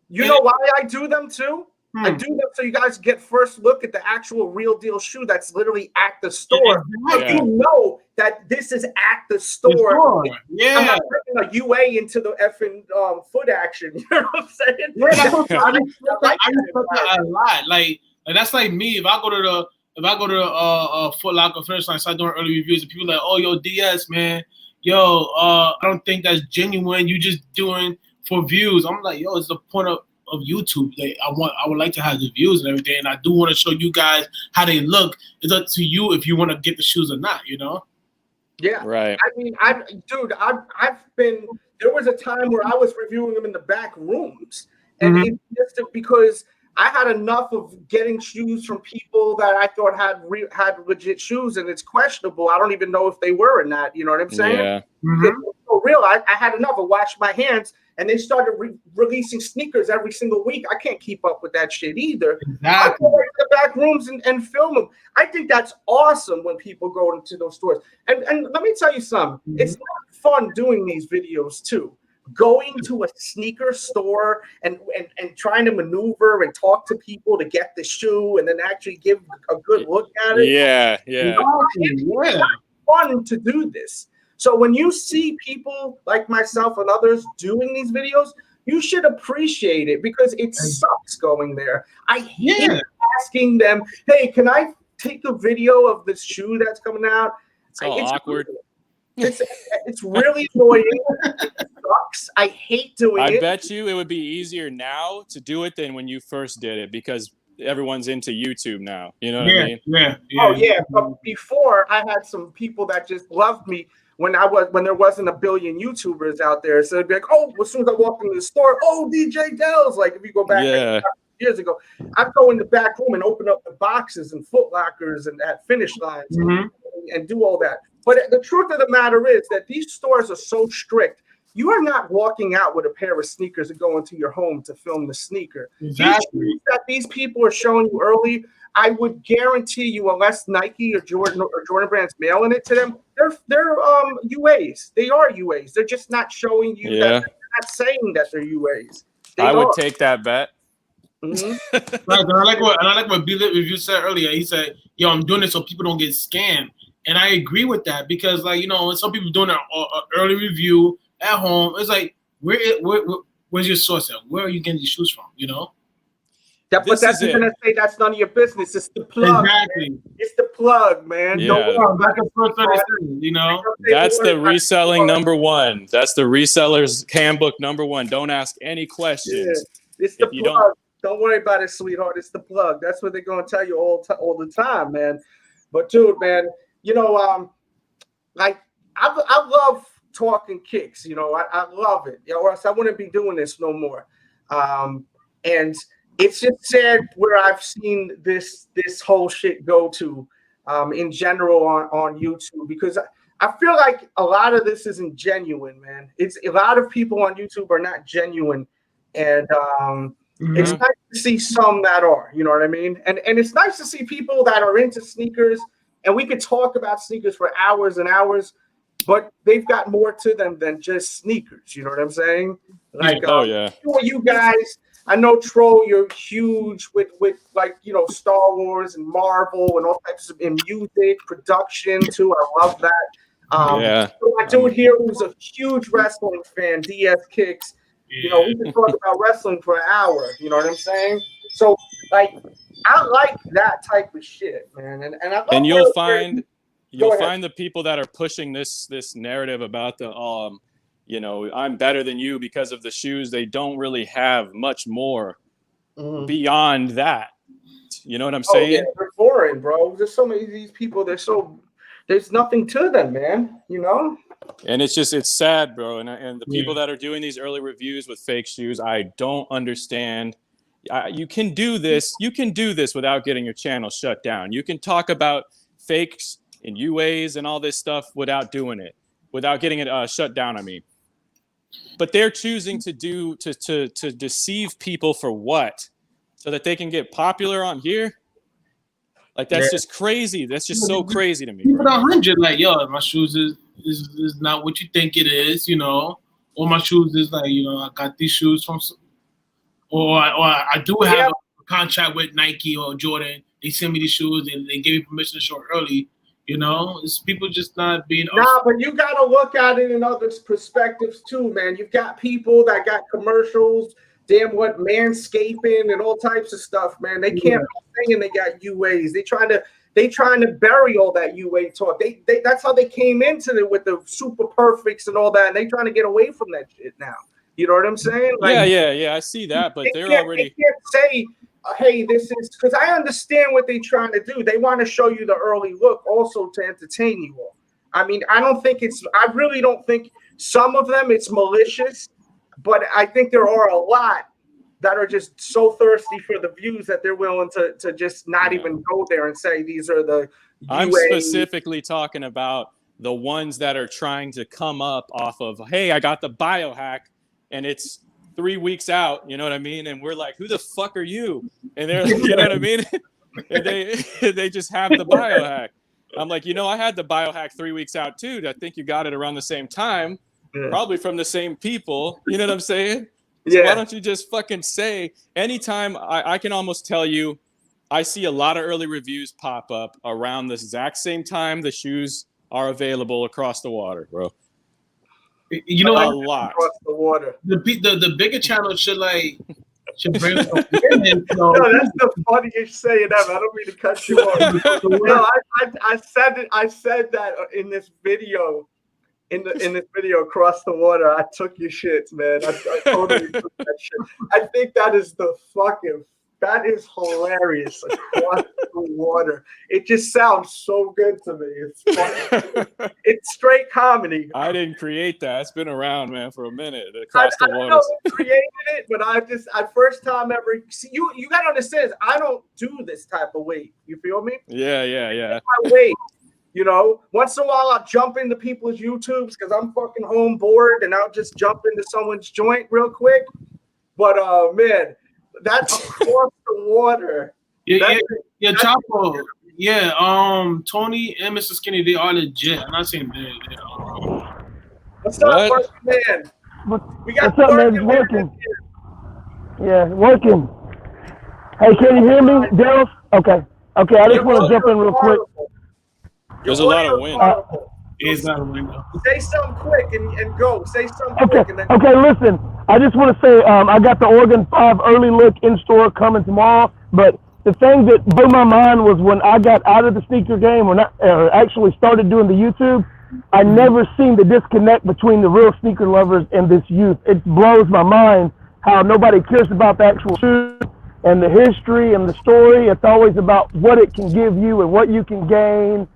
why I do them too? I do them so you guys get first look at the actual real deal shoe that's literally at the store. Yeah. You know that this is at the store. Yeah. I'm not putting a UA into the effing foot action. You know what I'm saying? Yeah, I respect that a lot. Like that's like me. If I go to Foot Locker, Finish Line, start doing early reviews, and people are like, oh, yo, DS, man, I don't think that's genuine. You just doing for views. I'm like, yo, it's the point of YouTube. Like, I would like to have the views and everything, and I do want to show you guys how they look. It's up to you if you want to get the shoes or not, you know? Yeah. Right. I mean, I've been, there was a time where I was reviewing them in the back rooms, and it's just because I had enough of getting shoes from people that I thought had legit shoes, and it's questionable. I don't even know if they were or not. You know what I'm saying? Yeah. For real, I had enough. I washed my hands, and they started releasing sneakers every single week. I can't keep up with that shit either. Exactly. I go to the back rooms and film them. I think that's awesome when people go into those stores. And let me tell you something. It's not fun doing these videos too. Going to a sneaker store and trying to maneuver and talk to people to get the shoe and then actually give a good look at it. Yeah. Yeah. Fun to do this. So when you see people like myself and others doing these videos, you should appreciate it because it sucks going there. I hate asking them, hey, can I take a video of this shoe that's coming out? It's all awkward. It's really annoying. It sucks. I hate doing it. I bet you it would be easier now to do it than when you first did it because everyone's into YouTube now. You know what I mean? Yeah. Oh yeah. But before I had some people that just loved me when there wasn't a billion YouTubers out there. So it'd be like, oh, as soon as I walk into the store, oh, DJ Delz. Like if you go back years ago, I'd go in the back room and open up the boxes and Foot Lockers and at finish lines and do all that. But the truth of the matter is that these stores are so strict. You are not walking out with a pair of sneakers and going to your home to film the sneaker. Exactly. That these people are showing you early, I would guarantee you, unless Nike or Jordan Brand's mailing it to them, they're UAs. They are UAs. They're just not showing you that. They're not saying that they're UAs. I would take that bet. Right, and I like what B-Lit Review said earlier. He said, "Yo, I'm doing it so people don't get scammed," and I agree with that because, like, you know, some people doing an early review at home. It's like, where's your source at? Where are you getting these shoes from? You know. But that's gonna say that's none of your business. It's the plug. Exactly. Man. It's the plug, man. Yeah. Don't Back and forth, you know. That's the reselling #1. That's the reseller's handbook #1. Don't ask any questions. Yeah. It's the plug. Don't worry about it, sweetheart. It's the plug. That's what they're gonna tell you all the time, man. But dude, man, you know, like I love talking kicks. You know, I love it. Or else I wouldn't be doing this no more. And it's just sad where I've seen this whole shit go to in general on YouTube, because I feel like a lot of this isn't genuine, man. It's a lot of people on YouTube are not genuine, and it's nice to see some that are, you know what I mean? And it's nice to see people that are into sneakers, and we could talk about sneakers for hours and hours, but they've got more to them than just sneakers. You know what I'm saying? Like, you guys. I know, Troll, you're huge with like, you know, Star Wars and Marvel and all types of in music production too. I love that. So my dude here who's a huge wrestling fan, DS Kicks. You know, we can talk about wrestling for an hour. You know what I'm saying? So like, I like that type of shit, man. And you'll find the people that are pushing this narrative about the you know, I'm better than you because of the shoes. They don't really have much more beyond that. You know what I'm saying? Yeah, they're foreign, bro. There's so many of these people. There's nothing to them, man. You know? And it's sad, bro. And the people that are doing these early reviews with fake shoes, I don't understand. You can do this. You can do this without getting your channel shut down. You can talk about fakes and UAs and all this stuff without doing it, without getting it shut down. I mean. But they're choosing to deceive people for what? So that they can get popular on here? Like, that's just crazy. That's just so crazy to me. People 100 like, yo, my shoes is not what you think it is, you know. Or my shoes is like, you know, I got these shoes from, or I do have a contract with Nike or Jordan. They send me these shoes and they give me permission to show it early. You know, it's people just not being. Nah, but you got to look at it in other perspectives too, man. You've got people that got commercials, manscaping and all types of stuff, man. They can't sing and they got UAs. They trying to bury all that UA talk. They that's how they came into it with the super perfects and all that. And they trying to get away from that shit now. You know what I'm saying? Like, yeah. I see that, but they're already. They can't say, hey, this is because I understand what they're trying to do. They want to show you the early look also to entertain you all. I mean, I really don't think some of them it's malicious, but I think there are a lot that are just so thirsty for the views that they're willing to just not even go there and say these are the I'm specifically talking about the ones that are trying to come up off of, hey, I got the BIOHACK and it's 3 weeks out, you know what I mean? And we're like, who the fuck are you? And they're, you know what I mean? And they just have the BIOHACK. I'm like, you know, I had the BIOHACK 3 weeks out too. I think you got it around the same time, probably from the same people. You know what I'm saying? So why don't you just fucking say anytime? I can almost tell you I see a lot of early reviews pop up around the exact same time the shoes are available across the water, bro. You know, a lot. Across the water. The bigger channel should bring some women. No, that's the funniest saying ever. I don't mean to cut you off. No, I said it. I said that in this video. In this video across the water, I took your shits, man. I totally took that shit. I think that is hilarious. Across the water. It just sounds so good to me. It's funny. It's straight comedy. I didn't create that. It's been around, man, for a minute. Across the water. I know who created it, but I first time ever. See, you got to understand. I don't do this type of weight. You feel me? Yeah. My weight. You know, once in a while I'll jump into people's YouTubes because I'm fucking home bored, and I'll just jump into someone's joint real quick. But man, that's across the water. Yeah, Chapo. Yeah, Tony and Mr. Skinny, they are legit. I'm not saying they're What's up, working man? We got what's up, man? It's working. Yeah, working. Hey, can you hear me, Dallas? Okay. I just want to jump in real quick. There's a lot of wind. It's not a window. Say something quick and go. Say something Okay. quick and then Okay, listen. I just want to say I got the Oregon 5 early look in store coming tomorrow. But the thing that blew my mind was when I got out of the sneaker game, when I actually started doing the YouTube, I never seen the disconnect between the real sneaker lovers and this youth. It blows my mind how nobody cares about the actual shoe and the history and the story. It's always about what it can give you and what you can gain.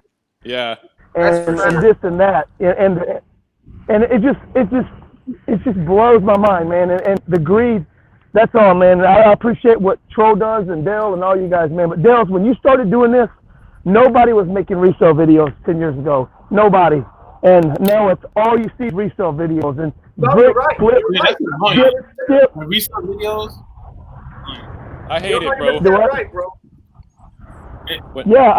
Yeah. And this and that, and it just blows my mind, man. And the greed, that's all, man. I appreciate what Troll does and Dale and all you guys, man. But Dale, when you started doing this, nobody was making resale videos 10 years ago. Nobody. And now it's all you see is resale videos and resale videos. I hate it, bro. Right, bro. Yeah,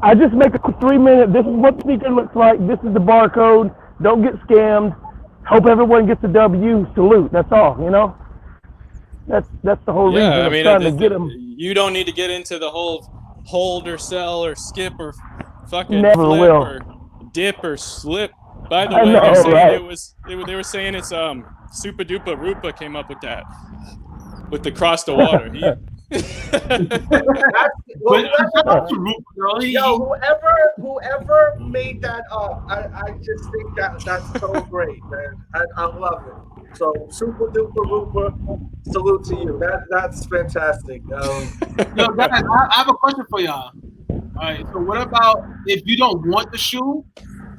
I just make a 3-minute, this is what the sneaker looks like, this is the barcode, don't get scammed, hope everyone gets a W, salute, that's all, you know? That's the whole reason I'm trying to get them. You don't need to get into the whole hold or sell or skip or fucking Never flip will. or dip or slip. By the way, they're saying they were saying it's Super Duper Rupa came up with that. With the cross the water. Whoever made that up, I just think that's so great, man. I love it. So Super Duper Rupa, salute to you. That's fantastic. Yo, guys, I have a question for y'all. All right, so what about if you don't want the shoe,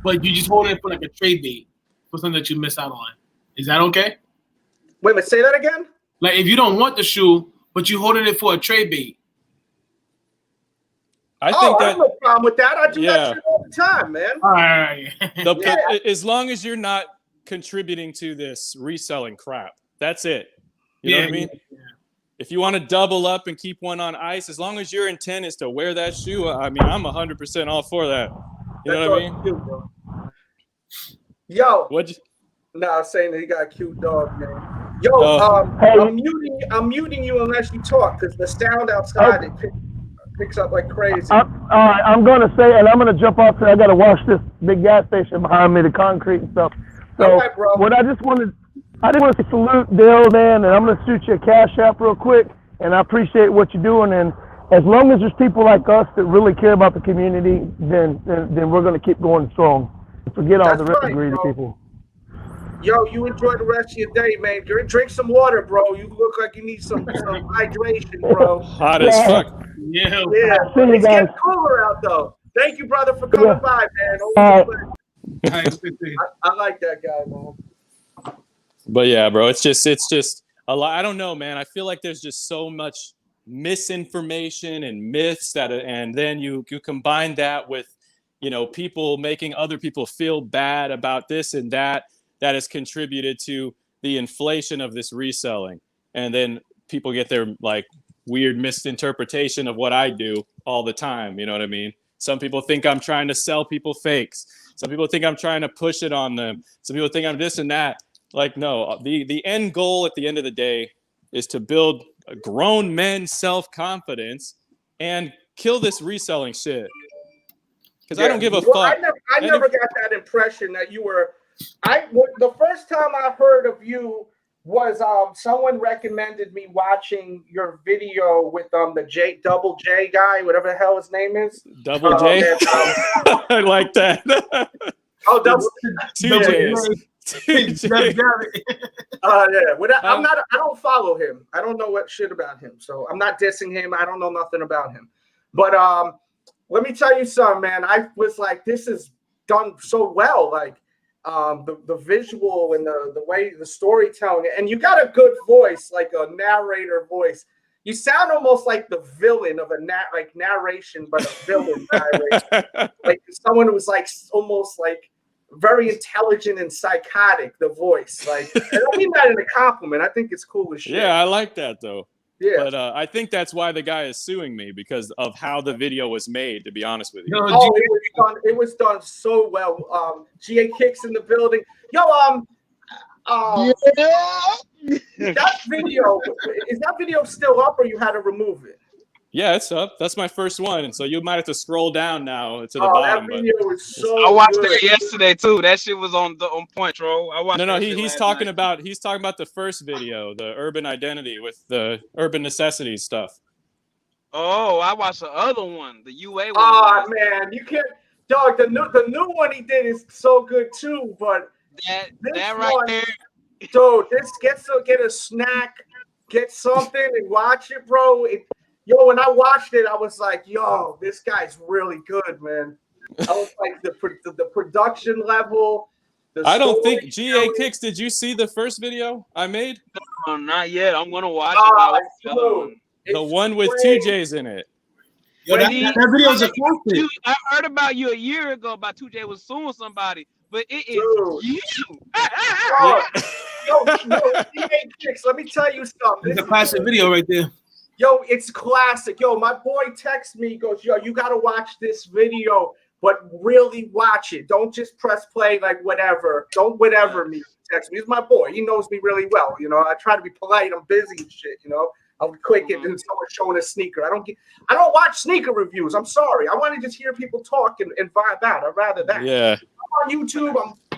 but you just hold it for like a trade bait for something that you miss out on? Is that okay? Wait a minute, say that again? Like if you don't want the shoe, but you holding it for a trade bait. I think I have no problem with that. I do that shit all the time, man. All right. As long as you're not contributing to this reselling crap, that's it. You know what I mean? Yeah. If you want to double up and keep one on ice, as long as your intent is to wear that shoe, I mean, I'm 100% all for that. You know what I mean? Bro. Yo. What'd you? Nah, I'm saying that he got a cute dog, man. Yo, I'm muting you unless you talk because the sound outside it picks up like crazy. I'm going to say, and I'm going to jump off. I got to wash this big gas station behind me, the concrete and stuff. So right, bro. What I just want to salute Dale, man, and I'm going to shoot you a Cash App real quick. And I appreciate what you're doing. And as long as there's people like us that really care about the community, then we're going to keep going strong. Forget all the rest of the greedy people. Yo, you enjoy the rest of your day, man. Drink some water, bro. You look like you need some hydration, bro. Hot as fuck. Yeah. It's getting cooler out, though. Thank you, brother, for coming by, man. I like that guy, man. But yeah, bro, it's just a lot. I don't know, man. I feel like there's just so much misinformation and myths and then you combine that with, people making other people feel bad about this and that has contributed to the inflation of this reselling. And then people get their like weird misinterpretation of what I do all the time. You know what I mean? Some people think I'm trying to sell people fakes. Some people think I'm trying to push it on them. Some people think I'm this and that. Like, no, the end goal at the end of the day is to build grown men self-confidence and kill this reselling shit. Because I don't give a fuck. I never got that impression that you were. The first time I heard of you was someone recommended me watching your video with the Double J guy, whatever the hell his name is. Double J. I like that. Oh, Double Two J's. Yeah. I don't follow him. I don't know what shit about him. So I'm not dissing him. I don't know nothing about him. But let me tell you something, man. I was like, this is done so well. Like the visual and the way the storytelling, and you got a good voice, like a narrator voice. You sound almost like the villain of a narration, but a villain narration. Like someone who's like almost like very intelligent and psychotic, the voice. Like, I don't mean that in a compliment. I think it's cool as shit. Yeah, I like that though. Yeah. But I think that's why the guy is suing me, because of how the video was made, to be honest with you. It was done so well. GA Kicks in the building. Yo, that video, is that video still up or you had to remove it? Yeah, it's up. That's my first one, and so you might have to scroll down now to the bottom. That video was so I watched good. it yesterday too. That shit was on point, bro. I watched. No, he's talking about the first video, the urban identity with the urban necessities stuff. Oh, I watched the other one, the UA one. Oh man, you can't, dog. The new one he did is so good too, but that right there, dude. This get a snack, get something, and watch it, bro. Yo, when I watched it, I was like, yo, this guy's really good, man. I was like, the production level. I don't think GA Kicks. Did you see the first video I made? No, not yet. I'm gonna watch it. The one with 2 J's in it. Yo, that video is a classic. I heard about you a year ago about 2J was suing somebody, but it is you. Yo, GA Kicks, let me tell you something. It's a classic video right there. Yo, it's classic. Yo, my boy texts me, goes, yo, you got to watch this video, but really watch it. Don't just press play like whatever. Don't whatever me. Text me. He's my boy. He knows me really well. You know, I try to be polite. I'm busy and shit, you know. I'll quick and someone showing a sneaker. I don't watch sneaker reviews. I'm sorry. I want to just hear people talk and vibe out. I'd rather that. Yeah. I'm on YouTube.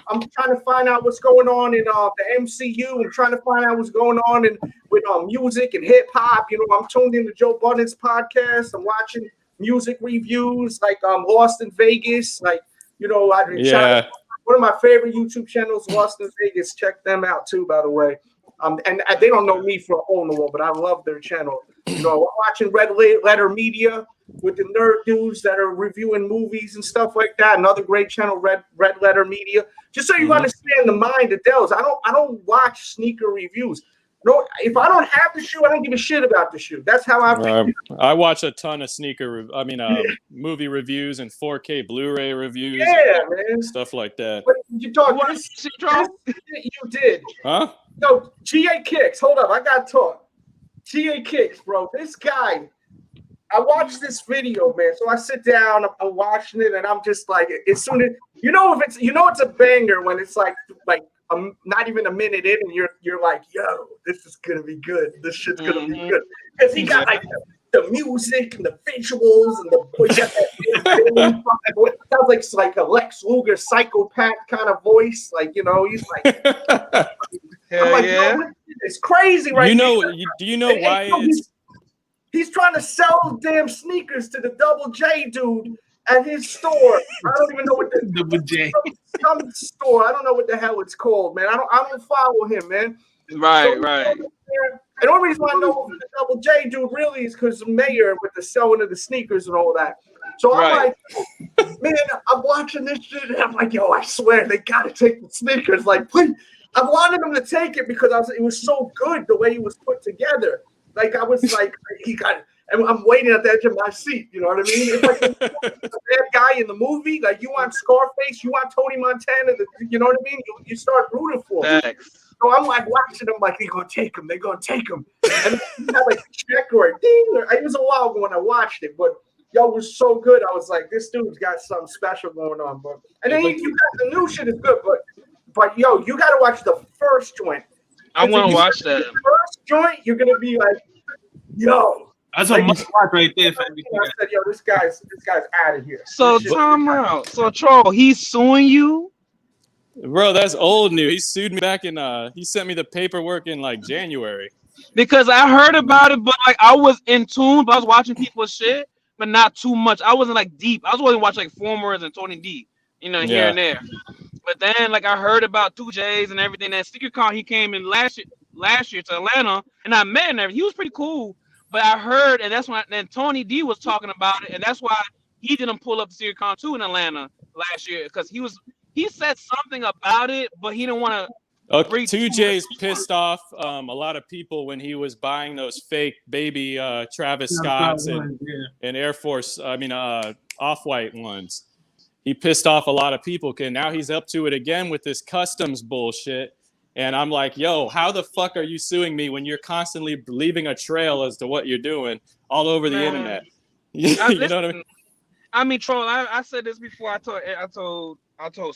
I'm trying to find out what's going on in the MCU. I'm trying to find out what's going on with music and hip hop. You know, I'm tuned into Joe Budden's podcast. I'm watching music reviews like Lost in Vegas. Like, you know, one of my favorite YouTube channels, Lost in Vegas. Check them out too, by the way. And they don't know me for a hole in the wall, but I love their channel. You know, I'm watching Red Letter Media with the nerd dudes that are reviewing movies and stuff like that. Another great channel, Red Letter Media. Just so you understand the mind of Delz. I don't watch sneaker reviews. No, if I don't have the shoe, I don't give a shit about the shoe. That's how I watch a ton of movie reviews and 4K Blu-ray reviews. Yeah, man. Stuff like that. But you talk this you did. Huh? No, GA Kicks. Hold up, I got to talk. GA Kicks, bro. This guy, I watched this video, man. So I sit down, I'm watching it, and I'm just like, as soon as it's a banger when it's like not even a minute in, and you're like, yo, this is gonna be good. This shit's gonna be good because he got like the music and the visuals and it sounds like a Lex Luger psychopath kind of voice. Like, you know, he's like, I'm like, yo, it's crazy, right? Do you know why he's trying to sell damn sneakers to the Double J dude at his store. I don't even know what the Double J some store. I don't know what the hell it's called, man. I don't follow him, man. Right. And the only reason why I know who the Double J dude really is because the mayor with the selling of the sneakers and all that. So I'm like, man, I'm watching this shit and I'm like, yo, I swear they gotta take the sneakers. Like, please. I wanted him to take it because it was so good the way he was put together. Like, I was like, he got it. And I'm waiting at the edge of my seat. You know what I mean? It's like the bad guy in the movie. Like, you want Scarface, you want Tony Montana. You know what I mean? You start rooting for him. So I'm like watching them, like, they're going to take him. They're going to take him. And he had like a check or a ding. It was a while ago when I watched it. But, yo, it was so good. I was like, this dude's got something special going on. But and then the new shit is good. But yo, you got to watch the first joint. I want to watch that. The first joint, you're going to be like, Yo. That's a must watch right there. I said, yo, this guy's out of here. So time out. So Troll, he's suing you? Bro, that's old news. He sued me back in he sent me the paperwork in like January. Because I heard about it, but like I was in tune, but I was watching people's shit, but not too much. I wasn't like deep. I was only watching like Formers and Tony D, you know, here and there. But then like I heard about 2Js and everything. That SeekerCon, he came in last year to Atlanta, and I met him and everything. He was pretty cool. But I heard, and that's when then Tony D was talking about it, and that's why he didn't pull up SeekerCon 2 in Atlanta last year, because he said something about it, but he didn't want to. 2J's pissed off a lot of people when he was buying those fake baby Travis Scotts and Air Force, Off-White ones. He pissed off a lot of people, and now he's up to it again with this customs bullshit. And I'm like, yo, how the fuck are you suing me when you're constantly leaving a trail as to what you're doing all over the internet? You know what I mean? I mean, Troll, I said this before. I told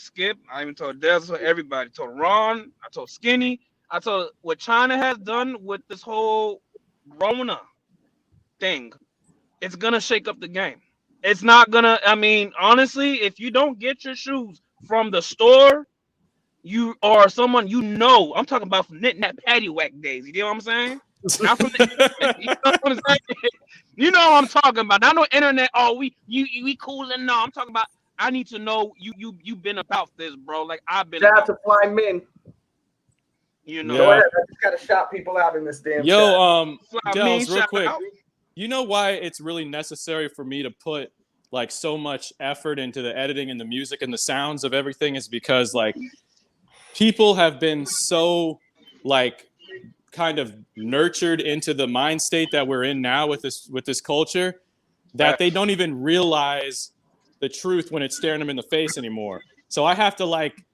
Skip, I even told Dez, I told everybody. I told Ron, I told Skinny, I told what China has done with this whole Rona thing. It's gonna shake up the game. It's not gonna. I mean, honestly, if you don't get your shoes from the store, you are someone you know. I'm talking about from knitting that patty whack days. You know what I'm saying? Not from the internet. You know what I'm saying? You know what I'm talking about. Not no internet. Oh, we cool and no. I'm talking about. I need to know you've been about this, bro. Like I've been. Shout out to Fly Men. You know. Go ahead. I just gotta shout people out in this damn. Dels, real quick. You know why it's really necessary for me to put like so much effort into the editing and the music and the sounds of everything is because like people have been so like kind of nurtured into the mind state that we're in now with this culture that they don't even realize the truth when it's staring them in the face anymore. So I have to like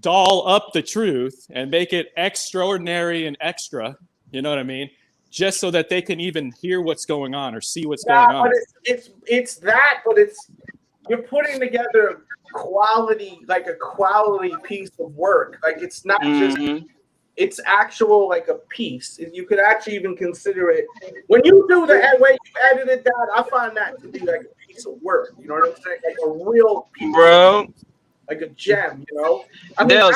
doll up the truth and make it extraordinary and extra, you know what I mean? Just so that they can even hear what's going on or see what's going on. But it's that, but you're putting together quality, like a quality piece of work. Like it's not just it's actual like a piece. You could actually even consider it when you do the way you edited that. I find that to be like a piece of work. You know what I'm saying? Like a real piece, bro, like a gem. You know, I mean,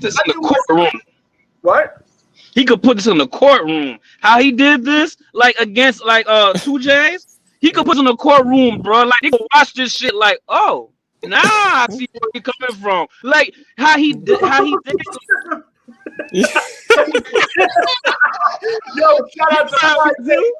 this in the courtroom. What? He could put this in the courtroom. How he did this, like against like 2Js, he could put this in the courtroom, bro. Like they could watch this shit. Like, oh, now I see where you're coming from. Like how he did. Yo, shout out to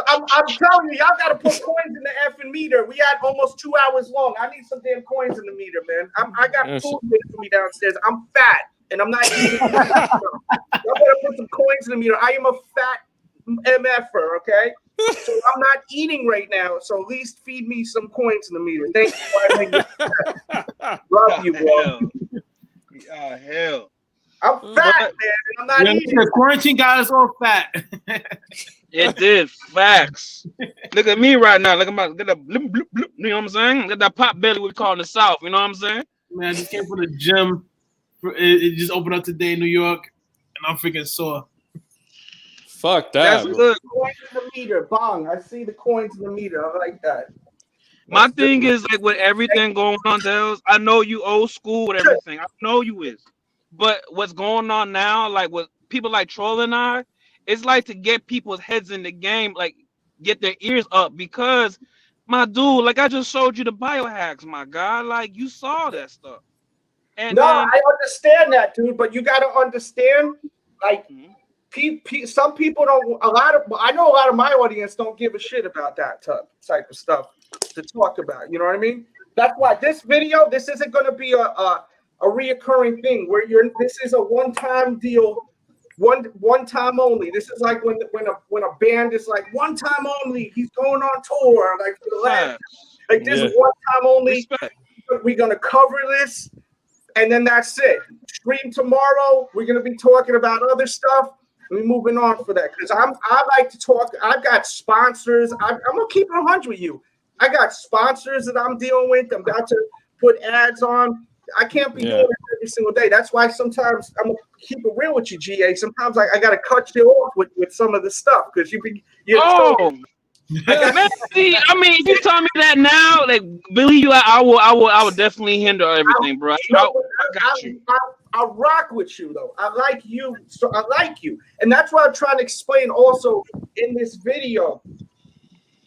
I'm telling you, y'all gotta put coins in the effing meter. We had almost 2 hours long. I need some damn coins in the meter, man. I got food waiting for me downstairs. I'm fat and I'm not eating. Y'all better put some coins in the meter. I am a fat MFer, okay? So I'm not eating right now. So at least feed me some coins in the meter. Thank you. Love you, bro. Oh hell. I'm fat, man. I'm not eating. The quarantine got us all fat. It did. Facts. Look at me right now. Look at my bloop, bloop, bloop, you know what I'm saying? Got that pot belly we call in the South. You know what I'm saying? Man, I just came from the gym. It just opened up today in New York, and I'm freaking sore. Fuck that. That's good. Coins in the meter. Bong. I see the coins in the meter. I like that. My thing is like with everything going on, Dels, I know you old school with everything. I know you is. But what's going on now, like with people like Troll and I, it's like to get people's heads in the game, like get their ears up because my dude, like I just showed you the biohacks, my guy. Like you saw that stuff. And no, I understand that, dude, but you gotta understand, like some people don't I know a lot of my audience don't give a shit about that type of stuff to talk about. You know what I mean? That's why this video, this isn't gonna be a reoccurring thing where this is a one-time deal, one time only. This is like when a band is like one time only, he's going on tour, like for the last like this is one time only. Respect. We're gonna cover this and then that's it. Stream tomorrow, we're gonna be talking about other stuff. We're moving on for that because I like to talk. I've got sponsors. I'm gonna keep it 100 with you. I got sponsors that I'm dealing with. I'm about to put ads on. I can't be doing it every single day. That's why sometimes I'm gonna keep it real with you, GA. Sometimes I gotta cut you off with some of the stuff because man, see, I mean, if you tell me that now, like, believe you, I will definitely hinder everything, bro. I got you. I rock with you though. I like you, so I like you, and that's what I'm trying to explain. Also, in this video,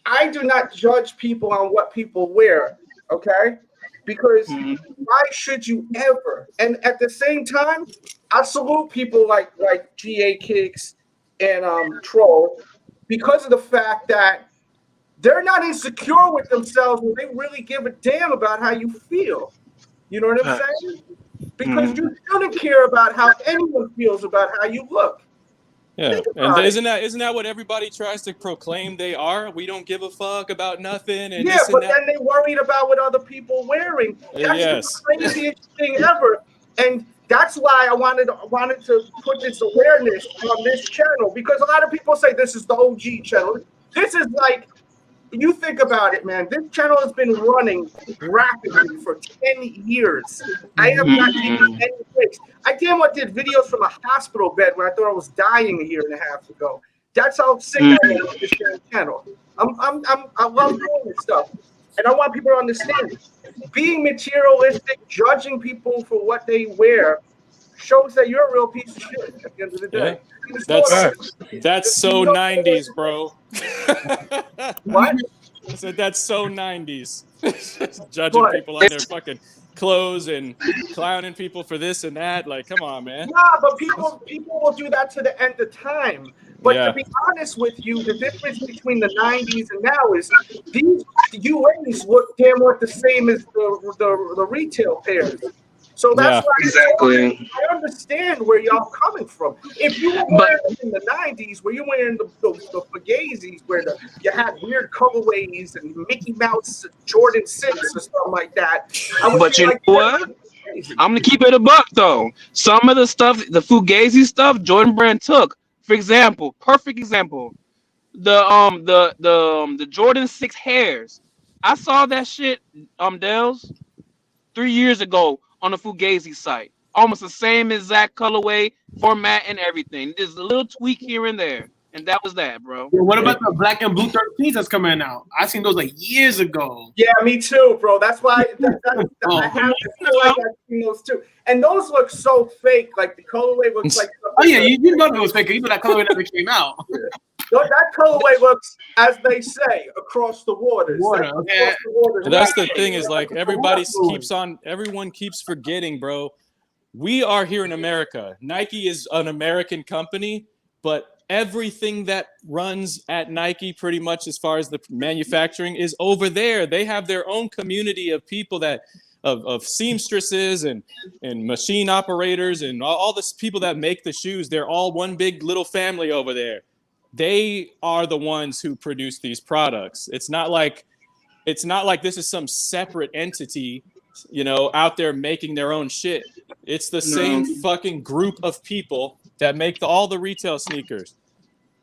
I do not judge people on what people wear. Okay, because why should you ever? And at the same time, I salute people like GA Kicks and Troll because of the fact that they're not insecure with themselves when they really give a damn about how you feel. You know what I'm saying? Because you shouldn't care about how anyone feels about how you look. Yeah, and isn't that what everybody tries to proclaim they are? We don't give a fuck about nothing. And yeah, but then they worried about what other people wearing. That's the craziest thing ever. And that's why I wanted to put this awareness on this channel, because a lot of people say this is the OG channel. This is like, you think about it, man. This channel has been running rapidly for 10 years. I have not taken any breaks. I damn well did videos from a hospital bed when I thought I was dying a year and a half ago. That's how sick I am with this channel. I love doing this stuff, and I want people to understand. Being materialistic, judging people for what they wear, shows that you're a real piece of shit at the end of the day. That's so 90s, bro. What? I said that's so 90s. Judging people on their fucking clothes and clowning people for this and that. Like, come on, man. Nah, but people will do that to the end of time. But to be honest with you, the difference between the 90s and now is these UAs look damn what the same as the retail pairs. So that's why I understand where y'all coming from. If you were wearing in the 90s, where you're wearing the Fugazis, where you had weird colorways and Mickey Mouse Jordan 6 or something like that. But you know what? I'm gonna keep it a buck though. Some of the stuff, the Fugazi stuff, Jordan Brand took. For example, perfect example, the Jordan 6 hairs. I saw that shit, Delz, 3 years ago on the Fugazi site. Almost the same exact colorway, format, and everything. There's a little tweak here and there. And that was that, bro. Yeah, what about the black and blue 13s that's coming out? I seen those like years ago. Yeah, me too, bro. That's why I have I've seen those too. And those look so fake. Like the colorway looks like. Oh yeah, you know it was fake. You know that colorway never came out. That colorway looks, as they say, across the waters. That's the thing is like everyone keeps forgetting, bro. We are here in America. Nike is an American company, but everything that runs at Nike pretty much as far as the manufacturing is over there. They have their own community of people of seamstresses and machine operators and all the people that make the shoes. They're all one big little family over there. They are the ones who produce these products. It's not like this is some separate entity, out there making their own shit. It's the same fucking group of people that make all the retail sneakers.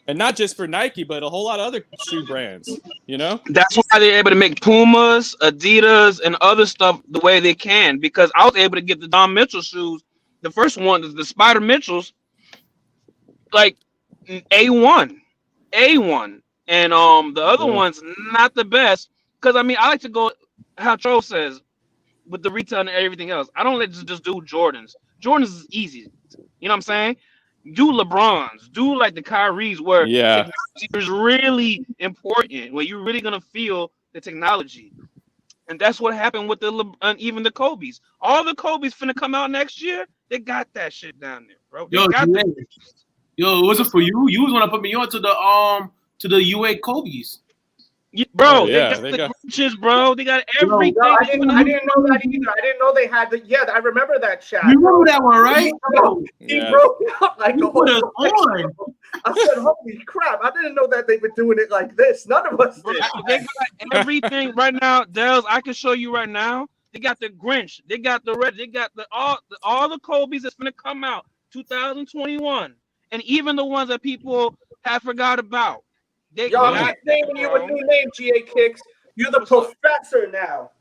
And not just for Nike, but a whole lot of other shoe brands, That's why they're able to make Pumas, Adidas, and other stuff the way they can. Because I was able to get the Don Mitchell shoes, the first one, the Spider Mitchells, like A1. And the other one's not the best. Because, I like to go, how Tro says, with the retail and everything else. I don't just do Jordans. Jordans is easy. You know what I'm saying? Do LeBrons, do like the Kyries, where technology is really important, where you're really gonna feel the technology, and that's what happened with even the Kobe's. All the Kobe's finna come out next year. They got that shit down there, bro. Was it for you? You was gonna put me on to the UA Kobe's. Yeah, bro, they got the Gucci's, bro. They got everything. No, I didn't know that either. I didn't know they had the. Yeah, I remember that chat. You remember that one, right? He broke out like a whole. I said, "Holy crap!" I didn't know that they were doing it like this. None of us did. They got everything right now, Delz. I can show you right now. They got the Grinch. They got the Red. They got all the Kobe's that's gonna come out 2021, and even the ones that people have forgot about. Y'all keep naming you a new name, GA Kicks. You're the professor now.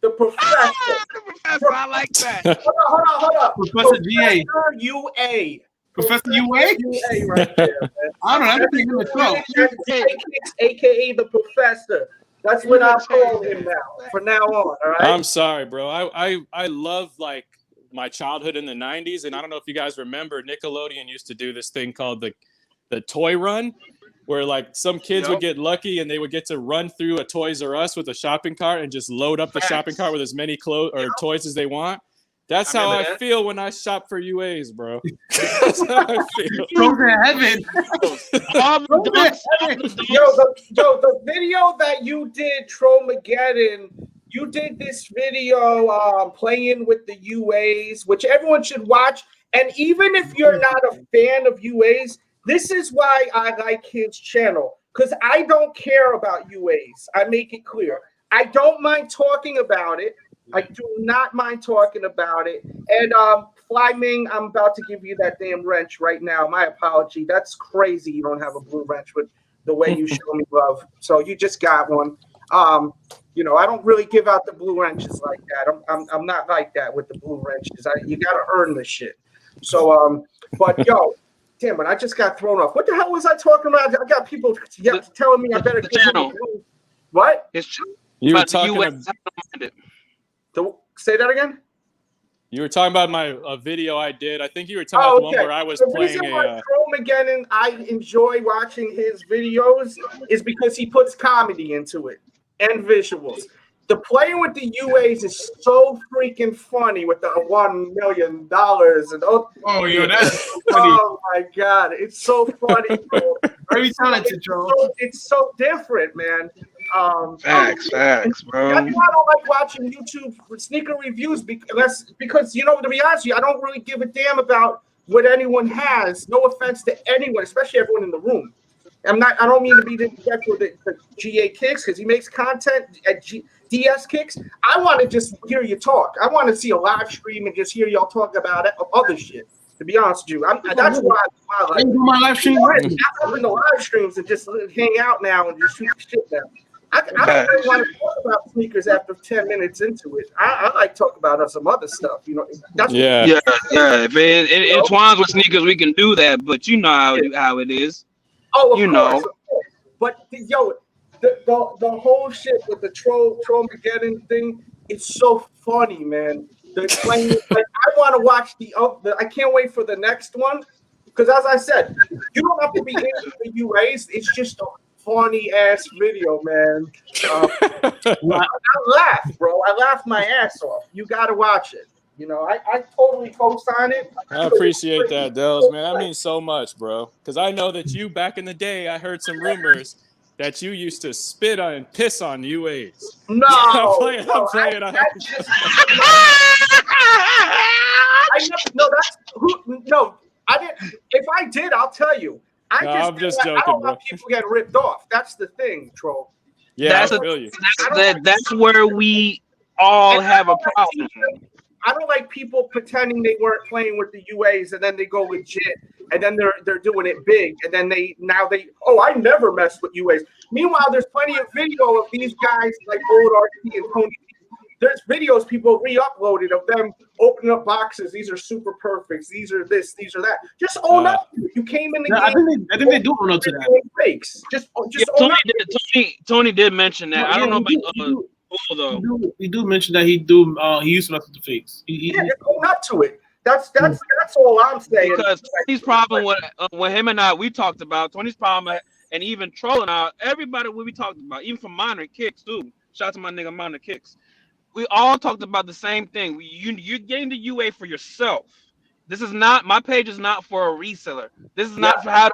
The professor. The professor, I like that. Hold on. Professor GA. UA. Professor UA? UA right there, man. I don't know. I don't think it's AKA the professor. That's what I'm calling him now. From now on, all right? I'm sorry, bro. I love like my childhood in the 90s, and I don't know if you guys remember, Nickelodeon used to do this thing called the toy run, where like some kids would get lucky and they would get to run through a Toys R Us with a shopping cart and just load up the shopping cart with as many clothes or toys as they want. That's how I feel when I shop for UAs, bro. That's how I feel. Frozen heaven. Yo, the video that you did, Trollmageddon, you did this video playing with the UAs, which everyone should watch. And even if you're not a fan of UAs, this is why I like his channel, because I don't care about UAs. I make it clear. I don't mind talking about it. I do not mind talking about it. And Fly Ming, I'm about to give you that damn wrench right now. My apology. That's crazy you don't have a blue wrench with the way you show me love. So you just got one. You know, I don't really give out the blue wrenches like that. I'm not like that with the blue wrenches. You got to earn this shit. So, but yo, damn it, I just got thrown off. What the hell was I talking about? I got people telling me I better get channel. What? You were talking about, say that again? You were talking about my video I did. I think you were talking about the one where I was playing a again, and I enjoy watching his videos is because he puts comedy into it and visuals. The playing with the UAs is so freaking funny with the $1 million and yeah, that's funny. Oh my god, it's so funny, bro. Very talented, Joe. It's so different, man. Facts, bro. That's why I don't like watching YouTube sneaker reviews because you know, to be honest with you, I don't really give a damn about what anyone has. No offense to anyone, especially everyone in the room. I don't mean to be disrespectful to GA Kicks because he makes content at DS Kicks. I want to just hear you talk. I want to see a live stream and just hear y'all talk about other shit. To be honest with you, that's why I like my live stream. I open the live streams and just hang out now and just shoot the shit down. I don't really want to talk about sneakers after 10 minutes into it. I like talk about some other stuff. You know, that's yeah. If it entwines with sneakers, we can do that. But you know how it is. Oh, of course. But yo, the whole shit with the Trollmageddon thing, it's so funny, man. Like, I want to watch I can't wait for the next one because, as I said, you don't have to be into the UAs. It's just a funny ass video, man. I laughed, bro. I laughed my ass off. You got to watch it. You know, I totally co-sign it. I appreciate that, Delz, man. That means so much, bro. Because I know that you, back in the day, I heard some rumors that you used to spit on and piss on UAs. No, I'm playing. I didn't. If I did, I'll tell you. I'm just joking, I don't bro. want people get ripped off. That's the thing, Troll. Yeah, that's where we all have a problem. I don't like people pretending they weren't playing with the UAs and then they go legit and then they're doing it big and then I never messed with UAs. Meanwhile, there's plenty of video of these guys like Old RT and Tony. There's videos people re-uploaded of them opening up boxes. These are super perfects. These are this. These are that. Just own up. You came in the game. I think they do own up to that. Fakes. Just own up. Tony did mention that. I don't know about though. He do mention that he used to mess with the fakes. Just own up to it. That's all I'm saying. Because Tony's problem with him and I, we talked about Tony's problem, and even trolling out everybody we talked about, even from Minor Kicks too. Shout out to my nigga Minor Kicks. We all talked about the same thing. You're getting the UA for yourself. This is not, my page is not for a reseller. This is not for how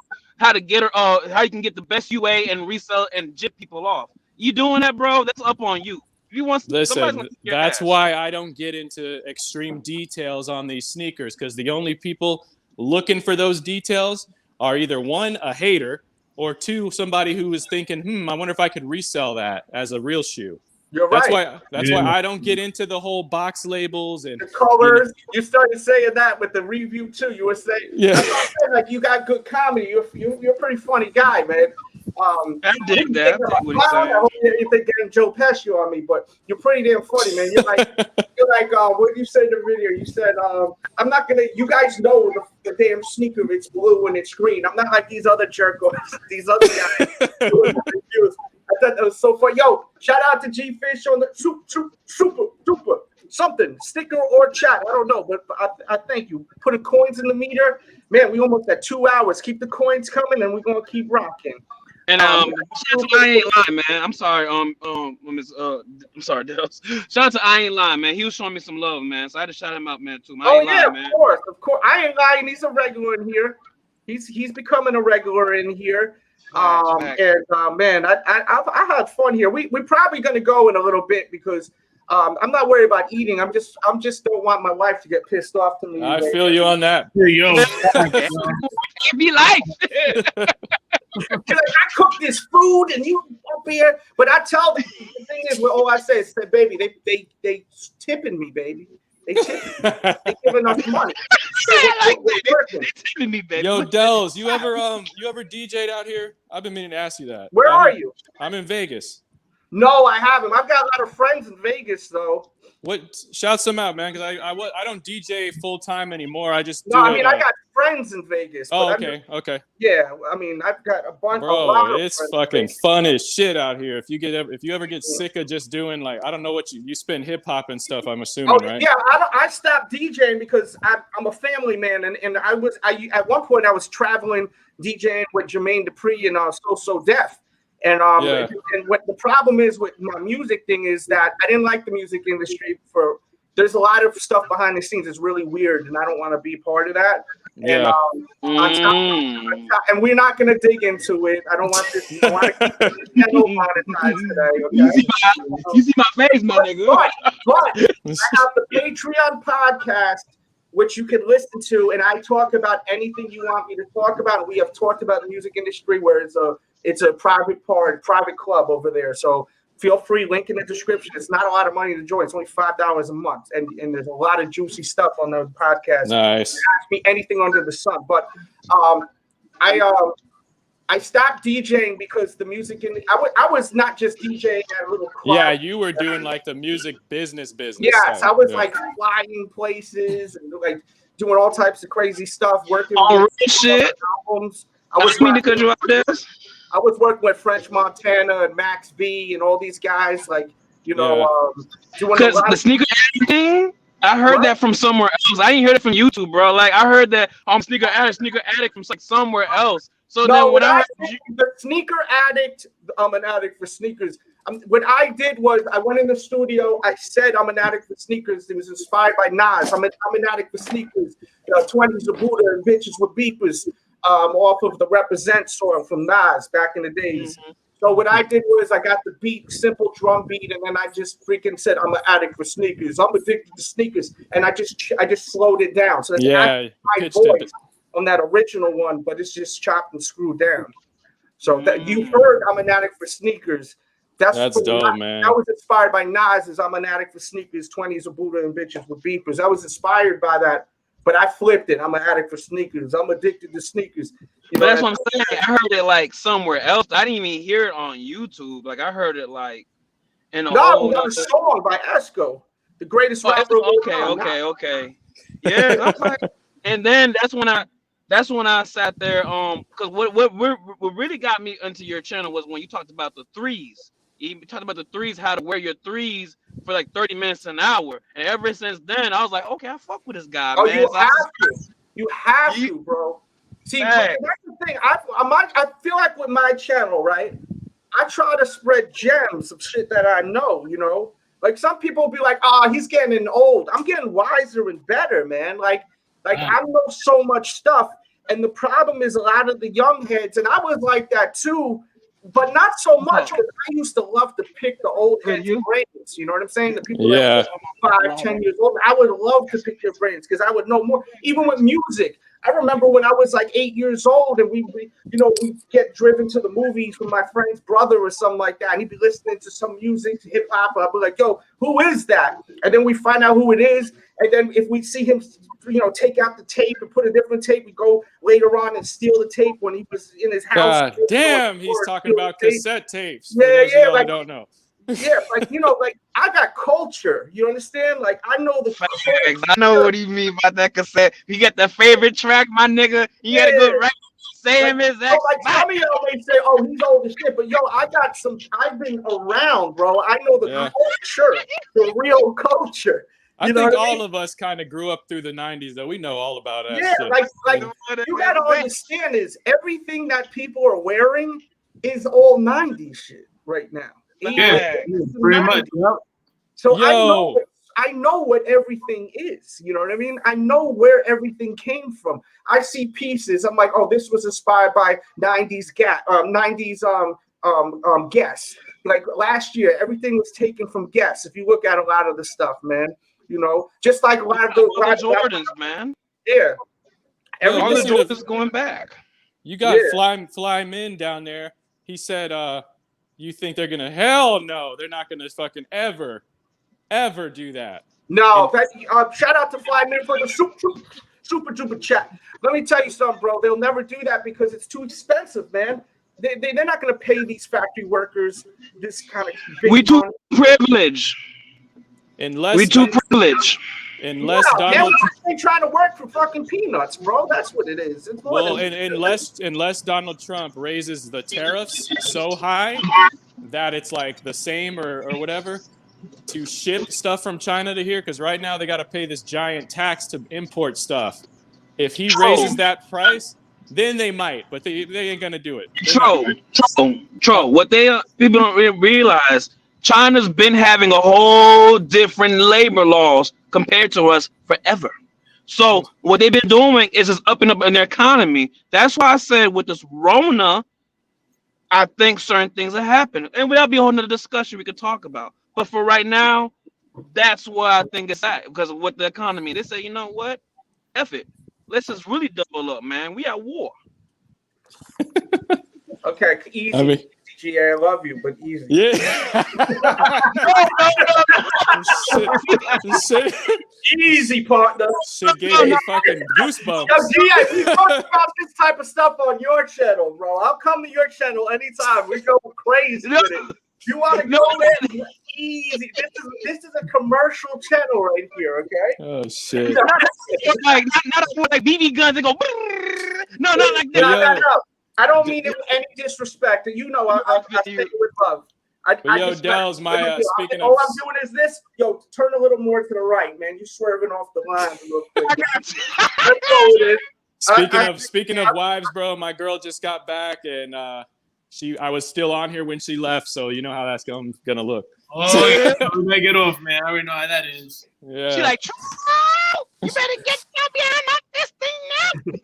to get how you can get the best UA and resell and jip people off. You doing that, bro? That's up on you. If you want, listen, that's why I don't get into extreme details on these sneakers, because the only people looking for those details are either one, a hater, or two, somebody who is thinking, I wonder if I could resell that as a real shoe. You're right. That's why I don't get into the whole box labels and the colors. You started saying that with the review too. You were saying, like, you got good comedy. You're a pretty funny guy, man. I dig that. I dig what he's saying. I hope you think getting Joe Pesci on me, but you're pretty damn funny, man. You're like, what did you say in the video? You said, I'm not gonna. You guys know the damn sneaker. It's blue and it's green. I'm not like these other jerkos, these other guys. I thought that was so funny. Yo, shout out to G Fish on the super duper something sticker or chat. I don't know, but I thank you. Putting coins in the meter, man. We almost at 2 hours. Keep the coins coming, and we're gonna keep rocking. And I ain't lying, man. I'm sorry, I'm sorry, Dels. Shout out to I ain't lying, man. He was showing me some love, man. So I had to shout him out, man, too. Oh yeah, lying, of course. I ain't lying. He's a regular in here. He's becoming a regular in here. Man, I had fun here. We're probably gonna go in a little bit because I'm not worried about eating. I'm just don't want my wife to get pissed off to me. I feel you on that. Here you go. It be life. Like, I cook this food and you up here, but I tell them the thing is, all I say is, baby, they tipping me, baby. They giving us money. They tipping me, baby. Yo, Delz, you ever DJ'd out here? I've been meaning to ask you that. Where are you? I'm in Vegas. No, I haven't. I've got a lot of friends in Vegas though. What? Shout some out, man, because I don't DJ full time anymore. I just I got friends in Vegas. Oh, okay, okay. Yeah, I mean, I've got a bunch. Bro, it's fucking fun as shit out here. If you ever get sick of just doing like I don't know what you spin hip hop and stuff. I'm assuming, right? Yeah, I stopped DJing because I'm a family man, and I at one point I was traveling DJing with Jermaine Dupri and So Def. And and what the problem is with my music thing is that I didn't like the music industry there's a lot of stuff behind the scenes that's really weird and I don't want to be part of that. Yeah. And we're not going to dig into it. I don't want this. I want to keep the channel monetized today. Okay? You see my face, my nigga. But I have the Patreon podcast, which you can listen to, and I talk about anything you want me to talk about. We have talked about the music industry where it's a private club over there. So feel free, link in the description. It's not a lot of money to join. It's only $5 a month. And there's a lot of juicy stuff on the podcast. Nice. Ask me anything under the sun. But I stopped DJing because the music I was not just DJing at a little club. Yeah, you were doing like the music business. Yes, I was like flying places and like doing all types of crazy stuff, working on shit. Albums. I was working with French Montana and Max B and all these guys, like doing the sneaker thing. I heard that from somewhere else. I didn't hear it from YouTube, bro. Like I heard that I'm sneaker addict from like somewhere else. So then when the sneaker addict, I'm an addict for sneakers. What I did was I went in the studio. I said I'm an addict for sneakers. It was inspired by Nas. I'm an addict for sneakers. 20s of Buddha and bitches with beepers. Off of the Represent song from Nas back in the days. Mm-hmm. So what I did was I got the beat, simple drum beat, and then I just freaking said I'm an addict for sneakers. I'm addicted to sneakers, and I just slowed it down. So that's my voice on that original one, but it's just chopped and screwed down. So that you heard I'm an addict for sneakers. That's dope, man. That was inspired by Nas. I'm an addict for sneakers, 20s of Buddha and bitches with beepers. I was inspired by that. But I flipped it. I'm an addict for sneakers. I'm addicted to sneakers. But that's what I'm saying. I heard it like somewhere else. I didn't even hear it on YouTube. Like I heard it like in a whole other song by Esco, the greatest rapper. Okay. Yeah, I was like, and then that's when I sat there. Because what really got me into your channel was when you talked about the threes. You talked about the threes, how to wear your threes for like 30 minutes an hour. And ever since then, I was like, okay, I fuck with this guy, man. You have to, bro. See, that's the thing. I feel like with my channel, right? I try to spread gems of shit that I know, you know? Like some people be like, he's getting old. I'm getting wiser and better, man. Like I know so much stuff. And the problem is a lot of the young heads, and I was like that too, but not so much because I used to love to pick the old heads' brains. You know what I'm saying? The people that were 5, 10 years old, I would love to pick their brains because I would know more. Even with music, I remember when I was like 8 years old and we get driven to the movies with my friend's brother or something like that, and he'd be listening to some music, hip hop. I'd be like, "Yo, who is that?" And then we find out who it is, And then if we see him, take out the tape and put a different tape, we go later on and steal the tape when he was in his house. God damn, he's talking about cassette tapes. Yeah, like, I don't know. Yeah, like I got culture. You understand? Like I know the facts. I know what you mean by that cassette. You got the favorite track, my nigga. You gotta go right. Sam is like some of y'all may say, "Oh, he's old as shit," but yo, I've been around, bro. I know the culture, the real culture. I think all of us kind of grew up through the 90s, though. We know all about that shit. Like you gotta understand is everything that people are wearing is all 90s shit right now. Yeah, pretty much. Yep. So I know what everything is. You know what I mean? I know where everything came from. I see pieces. I'm like, oh, this was inspired by 90s Guess. Like last year, everything was taken from Guess. If you look at a lot of the stuff, man, just like a lot of the Jordans, man. Yeah, all the Jordans going back. You got Fly Min down there. He said, you think they're gonna? Hell no, they're not gonna fucking ever do that. No, shout out to Fly Min for the super duper chat. Let me tell you something, bro. They'll never do that because it's too expensive, man. They're not gonna pay these factory workers this kind of. We too privileged. Unless Donald ain't trying to work for fucking peanuts, bro. That's what it is. It's unless Donald Trump raises the tariffs so high that it's like the same or whatever to ship stuff from China to here, because right now they got to pay this giant tax to import stuff. If he raises that price, then they might, but they ain't gonna do it. What people don't realize. China's been having a whole different labor laws compared to us forever. So what they've been doing is just upping up in their economy. That's why I said with this Rona, I think certain things are happening. And that'll be a whole nother discussion we could talk about. But for right now, that's where I think it's at. Because with the economy, they say, you know what? F it. Let's just really double up, man. We at war. Okay, easy. GA, I love you, but easy. Yeah. Shit. Easy, partner. Shit gave me fucking goosebumps. Yo, GA, we talk about this type of stuff on your channel, bro. I'll come to your channel anytime. We go crazy with it. You want to go there? Easy. This is a commercial channel right here, okay? Oh shit. Not like BB guns that go. No, not like that. No. I don't mean it with any disrespect. I say it with love. Delz, speaking of, all I'm doing is this. Yo, turn a little more to the right, man. You're swerving off the line real quick. Speaking of wives, bro, my girl just got back, and I was still on here when she left, so you know how that's gonna look. Oh yeah, make it off, man. I already know how that is. Yeah. She like, you better get behind this thing now.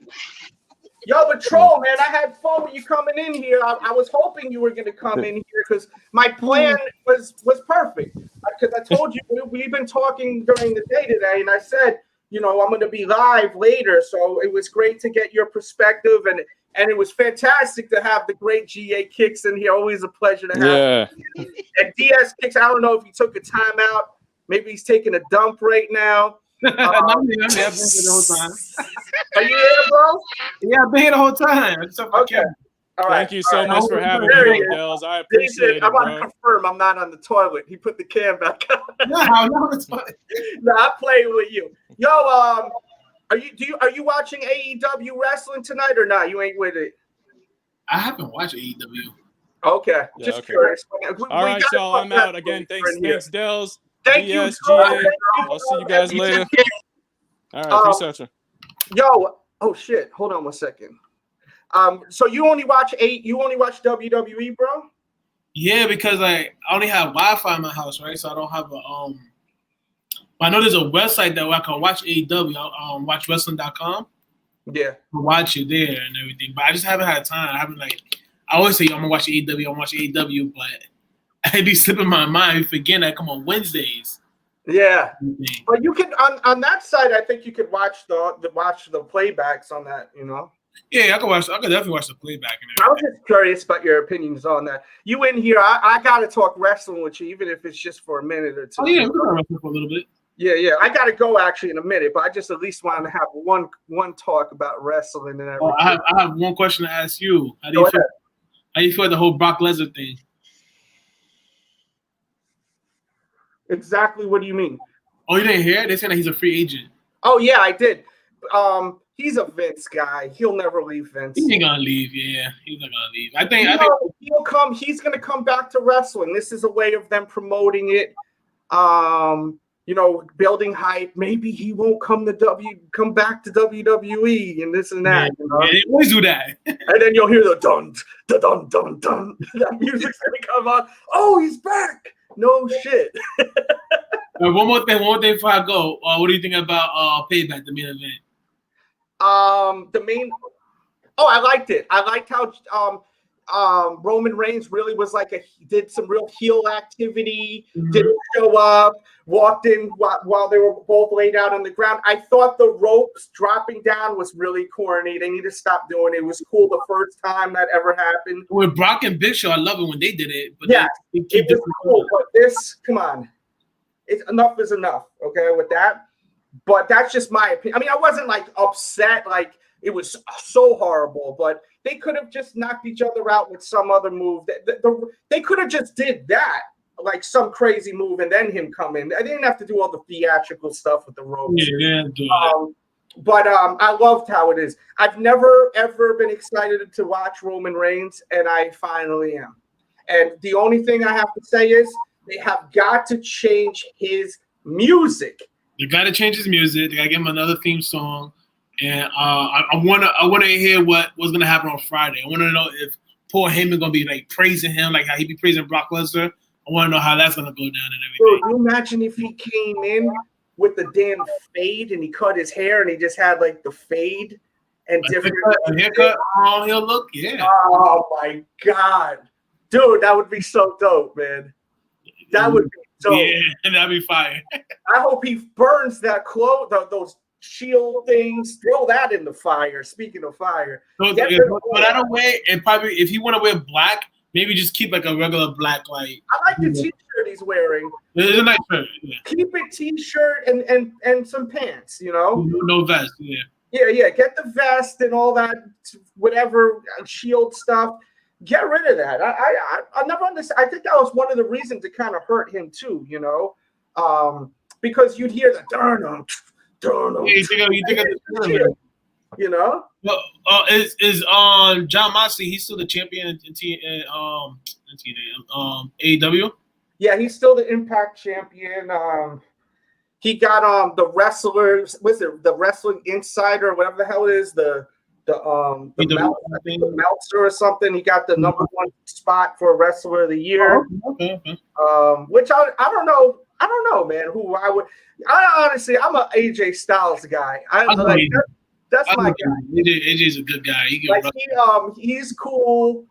Yo, but Troll, man, I had fun with you coming in here. I was hoping you were going to come in here because my plan was perfect. Because I told you we've been talking during the day today, and I said, I'm going to be live later. So it was great to get your perspective, and it was fantastic to have the great GA Kicks in here. Always a pleasure to have. Yeah. And DS Kicks, I don't know if he took a timeout. Maybe he's taking a dump right now. I've been here the whole time. Are you here, bro? Yeah, I've been here the whole time. Okay. All right. Thank you so much for having me, Delz. I appreciate it, I want to confirm I'm not on the toilet. He put the can back on. No, I'm not on the toilet. No, I'm playing with you. Yo, are you watching AEW wrestling tonight or not? You ain't with it. I haven't watched AEW. Okay, just curious. All right, y'all. I'm out again. Thanks, Delz. Thank you. I'll see you guys later. All right, peace out. Yo, oh shit. Hold on one second. So you only watch WWE, bro? Yeah, because I only have Wi-Fi in my house, right? So I don't have a I know there's a website that I can watch AEW, watchwrestling.com. Yeah. Watch it there and everything. But I just haven't had time. I always say I'm gonna watch AEW, but I be slipping my mind, forgetting I come on Wednesdays. Yeah, but you can on that side. I think you could watch the playbacks on that. Yeah, I could definitely watch the playback. I was just curious about your opinions on that. You in here? I gotta talk wrestling with you, even if it's just for a minute or two. Oh yeah, we can wrestle for a little bit. Yeah. I gotta go actually in a minute, but I just at least wanted to have one talk about wrestling and everything. I have one question to ask you. How do you feel the whole Brock Lesnar thing? Exactly. What do you mean? Oh, you didn't hear it? They said that he's a free agent. Oh yeah, I did. He's a Vince guy. He'll never leave Vince. He ain't gonna leave. Yeah, he's not gonna leave. I think he'll come. He's gonna come back to wrestling. This is a way of them promoting it. Building hype. Maybe he won't come back to WWE and this and that. Yeah, they always do that. And then you'll hear the dun dun dun dun dun. That music's gonna come on. Oh, he's back. No shit. One more thing before I go. What do you think about Payback, the main event? I liked it. I liked how Roman Reigns really was did some real heel activity, didn't show up, walked in while they were both laid out on the ground. I thought the ropes dropping down was really corny. They need to stop doing it. It was cool the first time that ever happened. With Brock and Big Show, I love it when they did it. But yeah, it was cool. But this, come on. Enough is enough, okay, with that. But that's just my opinion. I mean, I wasn't upset, it was so horrible, but they could have just knocked each other out with some other move. They could have just did that, some crazy move, and then him come in. I didn't have to do all the theatrical stuff with the ropes. Yeah, but I loved how it is. I've never, ever been excited to watch Roman Reigns, and I finally am. And the only thing I have to say is they have got to change his music. They got to change his music. They got to give him another theme song. And I want to hear what's gonna happen on Friday. I want to know if Paul Heyman gonna be praising him how he be praising Brock Lesnar. I want to know how that's gonna go down and everything. Bro, can you imagine if he came in with the damn fade and he cut his hair and he just had the fade and different haircut? Oh, he'll look, yeah. Oh my god, dude, that would be so dope, man. That would be dope. Yeah, and that'd be fire. I hope he burns that those shield things, throw that in the fire. Speaking of fire, but that way, and probably if he want to wear black, maybe just keep a regular black. I like the t-shirt he's wearing. It's a nice shirt. Yeah. Keep it t-shirt and some pants. No vest. Yeah. Yeah. Get the vest and all that, whatever shield stuff. Get rid of that. I never understand. I think that was one of the reasons it kind of hurt him too. Because you'd hear the darn. Yeah, you think of the Well, is John Moxley? He's still the champion in AEW. Yeah, he's still the Impact champion. He got the wrestlers. Was it the Wrestling Insider, whatever the hell it is, the Meltzer or something? He got the #1 spot for Wrestler of the Year. Okay. Which I don't know. I don't know, man. Who I would. I honestly, I'm an AJ Styles guy. That's my guy. AJ's a good guy. He's cool.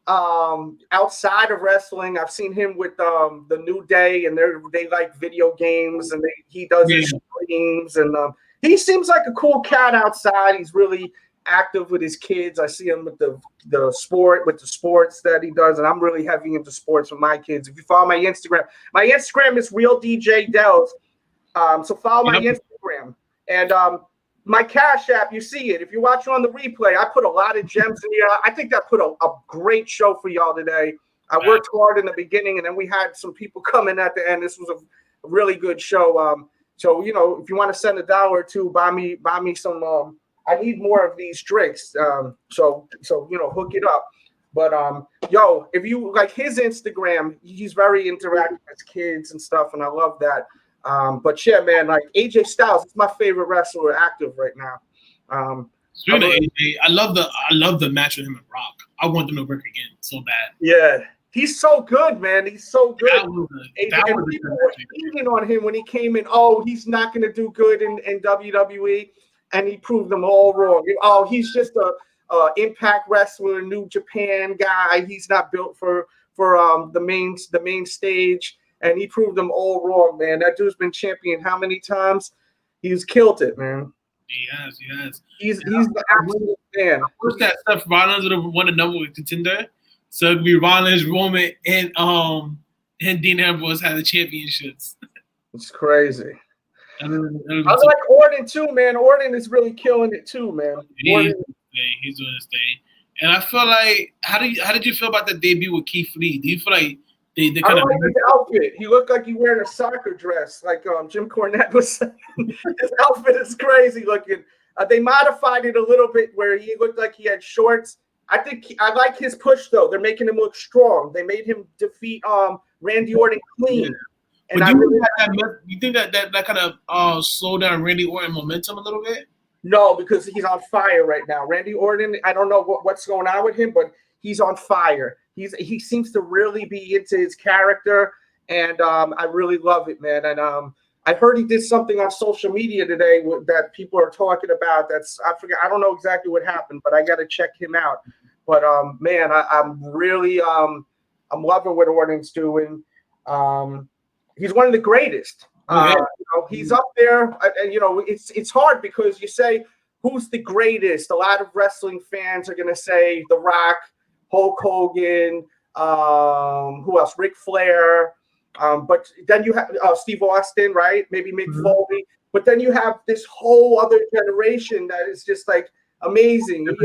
Outside of wrestling, I've seen him with the New Day, and they like video games, and he does his streams, and he seems like a cool cat outside. He's really active with his kids. I see him with the sports that he does, and I'm really heavy into sports with my kids. If you follow my Instagram is RealDJDELZ. So follow my Instagram and my Cash App. You see it if you're watching on the replay. I put a lot of gems in here. I think I put a great show for y'all today. I worked hard in the beginning, and then we had some people come in at the end. This was a really good show. So if you want to send $1 or $2, buy me some. I need more of these drinks. So hook it up. But if you like his Instagram, he's very interactive with kids and stuff, and I love that. But yeah, man, AJ Styles is my favorite wrestler active right now. Speaking of AJ, I love the match with him and Rock. I want them to work again so bad. Yeah, he's so good, man. He's so good. People were hating on him when he came in. Oh, he's not going to do good in WWE. And he proved them all wrong. Oh, he's just a Impact wrestler, New Japan guy. He's not built for the main stage. And he proved them all wrong, man. That dude's been champion how many times? He's killed it, man. He has. He's the absolute man. I wish that Seth Rollins would have won the #1 contender. So it'd be Rollins, Roman, and Dean Ambrose had the championships. It's crazy. I like Orton too, man. Orton is really killing it too, man. He's doing his thing. And I feel like, how did you feel about the debut with Keith Lee? Do you feel like they kind of like his outfit? He looked like he wearing a soccer dress, like Jim Cornette was saying. His outfit is crazy looking. They modified it a little bit where he looked like he had shorts. I like his push though. They're making him look strong. They made him defeat Randy Orton clean. Yeah. And you think that kind of slowed down Randy Orton momentum a little bit? No, because he's on fire right now. Randy Orton, I don't know what's going on with him, but he's on fire. He seems to really be into his character, and I really love it, man. And I heard he did something on social media today that people are talking about. I don't know exactly what happened, but I got to check him out. But man, I'm really I'm loving what Orton's doing. He's one of the greatest. He's up there. It's hard because you say who's the greatest. A lot of wrestling fans are gonna say The Rock, Hulk Hogan, who else? Ric Flair. But then you have Steve Austin, right? Maybe Mick Foley. But then you have this whole other generation that is just like amazing. You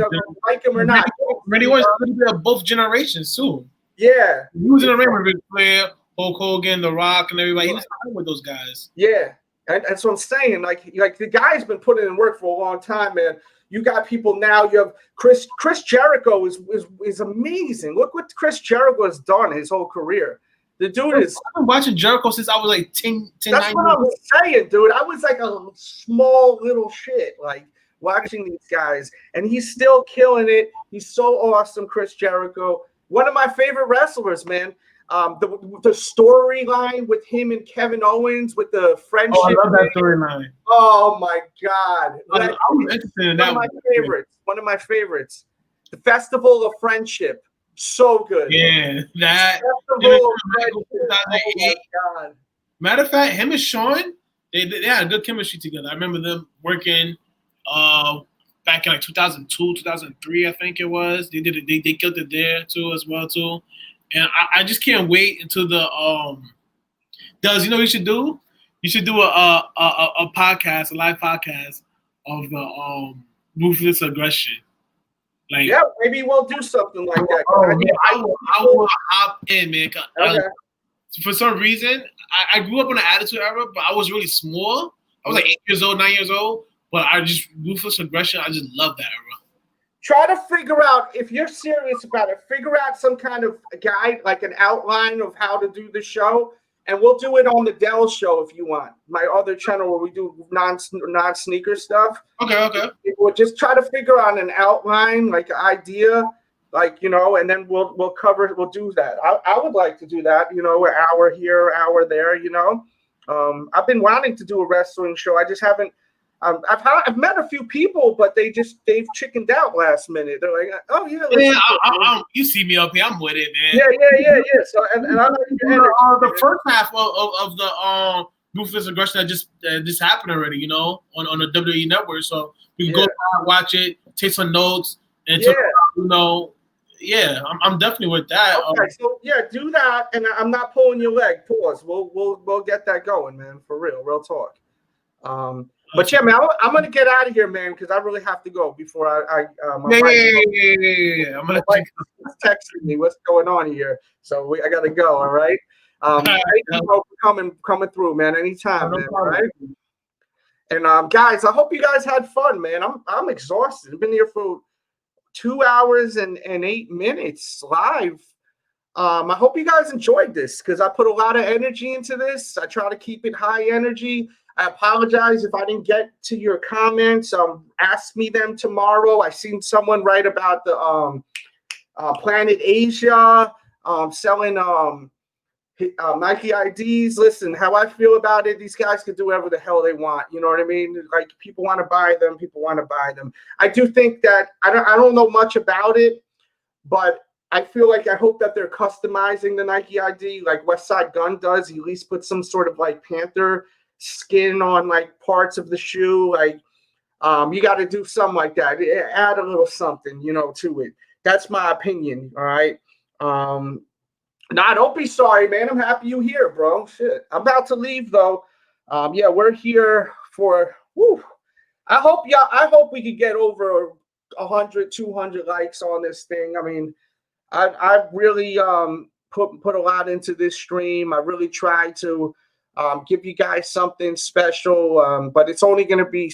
like him or not. Randy Orton's a little bit of both generations too. Yeah, he was in the ring with Ric Flair, Hulk Hogan, The Rock, and everybody. He was with those guys. Yeah, and that's what I'm saying. Like the guy's been putting in work for a long time, man. You got people now. You have Chris Jericho is amazing. Look what Chris Jericho has done his whole career. The dude is. I've been watching Jericho since I was like 10 That's what I was saying, dude. I was like a small little shit, like watching these guys, and he's still killing it. He's so awesome, Chris Jericho. One of my favorite wrestlers, man. The storyline with him and Kevin Owens with the friendship. Oh, I love that storyline. Oh my God. I was interested in that. One of my favorites. The Festival of Friendship. So good. Yeah, that. Festival of Friendship. Oh my God. Matter of fact, him and Sean, they had a good chemistry together. I remember them working back in like 2002, 2003, I think it was. They did it. They killed it there too as well too. And I just can't wait until the Does you know what you should do? You should do a podcast, a live podcast of the ruthless aggression. Like, yeah, maybe we'll do something like that. I will hop in, man. Okay. For some reason, I grew up in the Attitude Era, but I was really small. I was like 8 years old, 9 years old. But ruthless aggression, I just love that era. Try to figure out, if you're serious about it, figure out some kind of guide, like an outline of how to do the show. And we'll do it on the Dell show if you want. My other channel where we do non-sneaker stuff. Okay. We'll just try to figure out an outline, like an idea, like, and then we'll do that. I would like to do that, an hour here, hour there, I've been wanting to do a wrestling show. I just haven't. I've met a few people, but they've chickened out last minute. They're like, oh yeah, you see me up here, I'm with it, man. Yeah. So and I like the first half of the ruthless aggression that just happened already, on the WWE network. So you can go back, watch it, take some notes, and I'm definitely with that. Okay, so do that, and I'm not pulling your leg. Pause. We'll get that going, man. For real talk. But yeah, man, I'm gonna get out of here, man, because I really have to go before my wife I'm gonna texting me what's going on here, so I gotta go. All right. Thank you for coming through, man. Anytime, man. All right. And guys, I hope you guys had fun, man. I'm exhausted. I've been here for 2 hours and 8 minutes live. I hope you guys enjoyed this because I put a lot of energy into this. I try to keep it high energy. I apologize if I didn't get to your comments. Ask me them tomorrow. I seen someone write about the Planet Asia selling Nike IDs. Listen, how I feel about it, these guys can do whatever the hell they want. You know what I mean? Like, people want to buy them. People want to buy them. I do think that I don't know much about it, but I feel like I hope that they're customizing the Nike ID like Westside Gun does. He at least put some sort of like Panther skin on like parts of the shoe. Like, you got to do something like that. Add a little something, to it. That's my opinion. All right. Nah, don't be sorry, man. I'm happy you're here, bro. Shit. I'm about to leave though. Yeah, we're here for, whew, I hope we could get over 100, 200 likes on this thing. I mean, I really put a lot into this stream. I really tried to give you guys something special, but it's only going to be,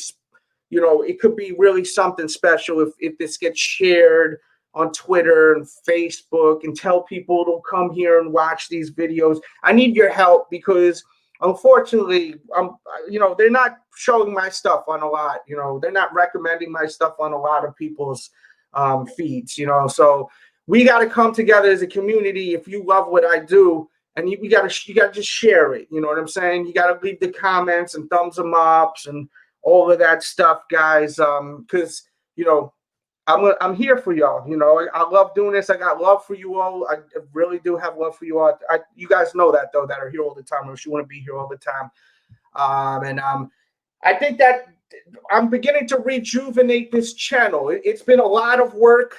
it could be really something special if this gets shared on Twitter and Facebook, and tell people to come here and watch these videos. I need your help because unfortunately, they're not showing my stuff on a lot. They're not recommending my stuff on a lot of people's feeds. So we got to come together as a community. If you love what I do, and you got to just share it. You know what I'm saying? You got to leave the comments and thumbs them ups and all of that stuff, guys. Because I'm here for y'all. I love doing this. I got love for you all. I really do have love for you all. You guys know that, though, that are here all the time, or if you want to be here all the time. I think that I'm beginning to rejuvenate this channel. It's been a lot of work.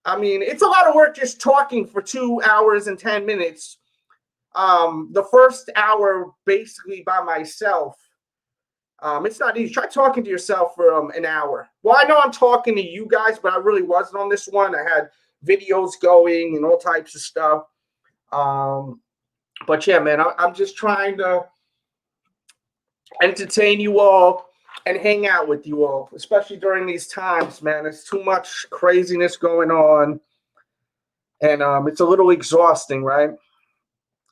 I mean, it's a lot of work just talking for 2 hours and 10 minutes. The first hour basically by myself. It's not easy. Try talking to yourself for an hour. Well, I know I'm talking to you guys, but I really wasn't on this one. I had videos going and all types of stuff. But yeah, man, I'm just trying to entertain you all and hang out with you all, especially during these times, man. There's too much craziness going on, and it's a little exhausting, right?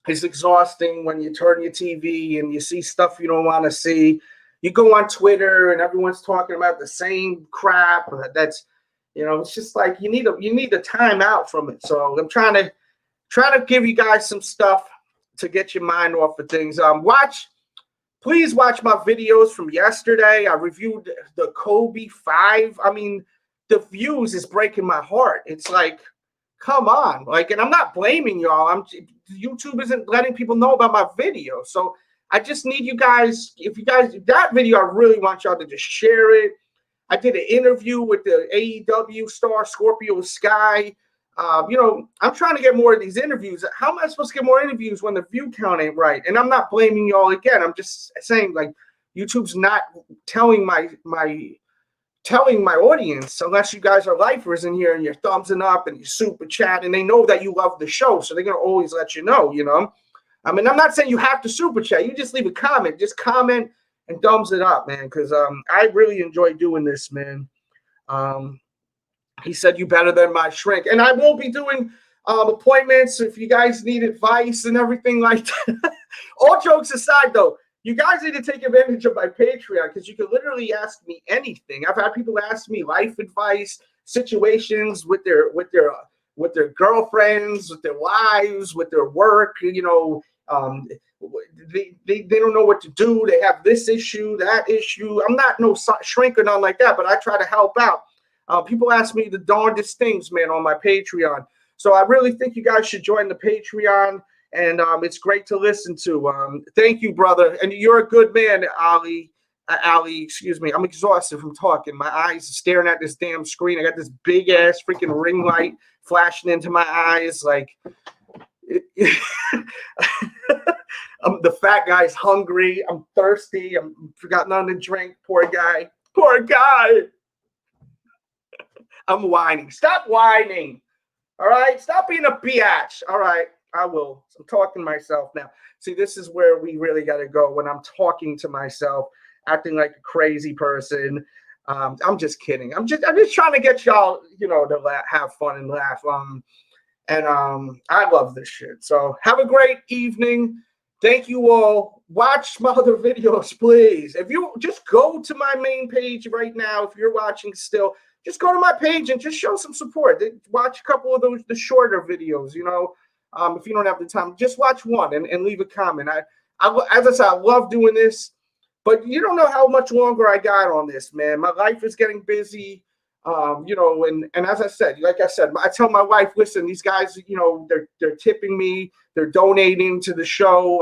It's exhausting when you turn your TV and you see stuff you don't want to see. You go on Twitter and everyone's talking about the same crap. That's, it's just like you need a time out from it. So I'm trying to give you guys some stuff to get your mind off of things. Please watch my videos from yesterday. I reviewed the Kobe 5. I mean, the views is breaking my heart. It's like, come on, and I'm not blaming y'all. YouTube isn't letting people know about my video. So I just need you guys, that video, I really want y'all to just share it. I did an interview with the AEW star Scorpio Sky. I'm trying to get more of these interviews. How am I supposed to get more interviews when the view count ain't right? And I'm not blaming y'all again. I'm just saying, YouTube's not telling my audience, unless you guys are lifers in here and you're thumbsing up and you super chat, and they know that you love the show, so they're gonna always let you know. I mean, I'm not saying you have to super chat. You just leave a comment. Just comment and thumbs it up, man, because I really enjoy doing this, man. He said you better than my shrink, and I will be doing appointments if you guys need advice and everything like that. All jokes aside, though, you guys need to take advantage of my Patreon, because you can literally ask me anything. I've had people ask me life advice, situations with their girlfriends, with their wives, with their work. They don't know what to do. They have this issue, that issue. I'm not no shrink or nothing like that, but I try to help out. People ask me the darndest things, man, on my Patreon. So I really think you guys should join the Patreon, and it's great to listen to. Thank you, brother. And you're a good man, Ali. Ali, excuse me. I'm exhausted from talking. My eyes are staring at this damn screen. I got this big ass freaking ring light flashing into my eyes. The fat guy's hungry. I'm thirsty. I'm forgot nothing to drink. Poor guy. Poor guy. I'm whining. Stop whining. All right? Stop being a biatch. All right. I will. I'm talking to myself now. See, this is where we really got to go, when I'm talking to myself, acting like a crazy person. I'm just kidding. I'm just trying to get y'all, to have fun and laugh. I love this shit. So have a great evening. Thank you all. Watch my other videos, please. If you just go to my main page right now, if you're watching still, just go to my page and just show some support. Watch a couple of the shorter videos, if you don't have the time, just watch one and leave a comment. As I said, I love doing this, but you don't know how much longer I got on this, man. My life is getting busy. And as I said, I tell my wife, listen, these guys, they're tipping me, they're donating to the show.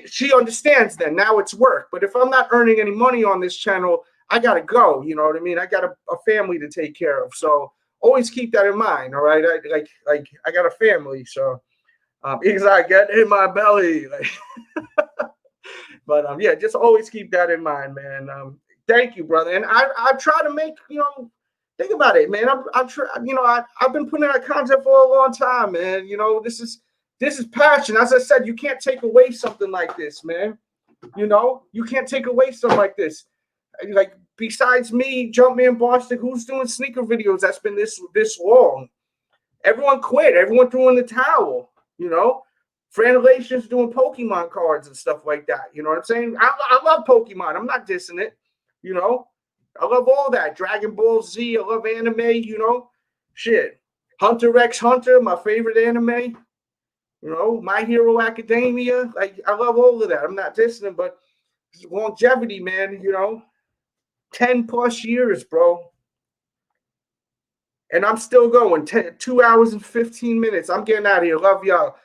She understands that now it's work. But if I'm not earning any money on this channel, I gotta go. You know what I mean? I got a family to take care of. So always keep that in mind. All right. I got a family. So because I get in my belly. But yeah, just always keep that in mind, man. Thank you, brother. And I try to make, think about it, man. I've been putting out content for a long time, man. This is passion. As I said, you can't take away something like this, man. You can't take away something like this. Like, besides me, Jumpman Boston, who's doing sneaker videos that's been this long? Everyone quit. Everyone threw in the towel. Franelation's doing Pokemon cards and stuff like that. You know what I'm saying? I love Pokemon. I'm not dissing it. I love all that. Dragon Ball Z. I love anime. Shit. Hunter x Hunter, my favorite anime. My Hero Academia. Like, I love all of that. I'm not dissing it, but longevity, man. 10 plus years, bro. And I'm still going. 2 hours and 15 minutes. I'm getting out of here. Love y'all.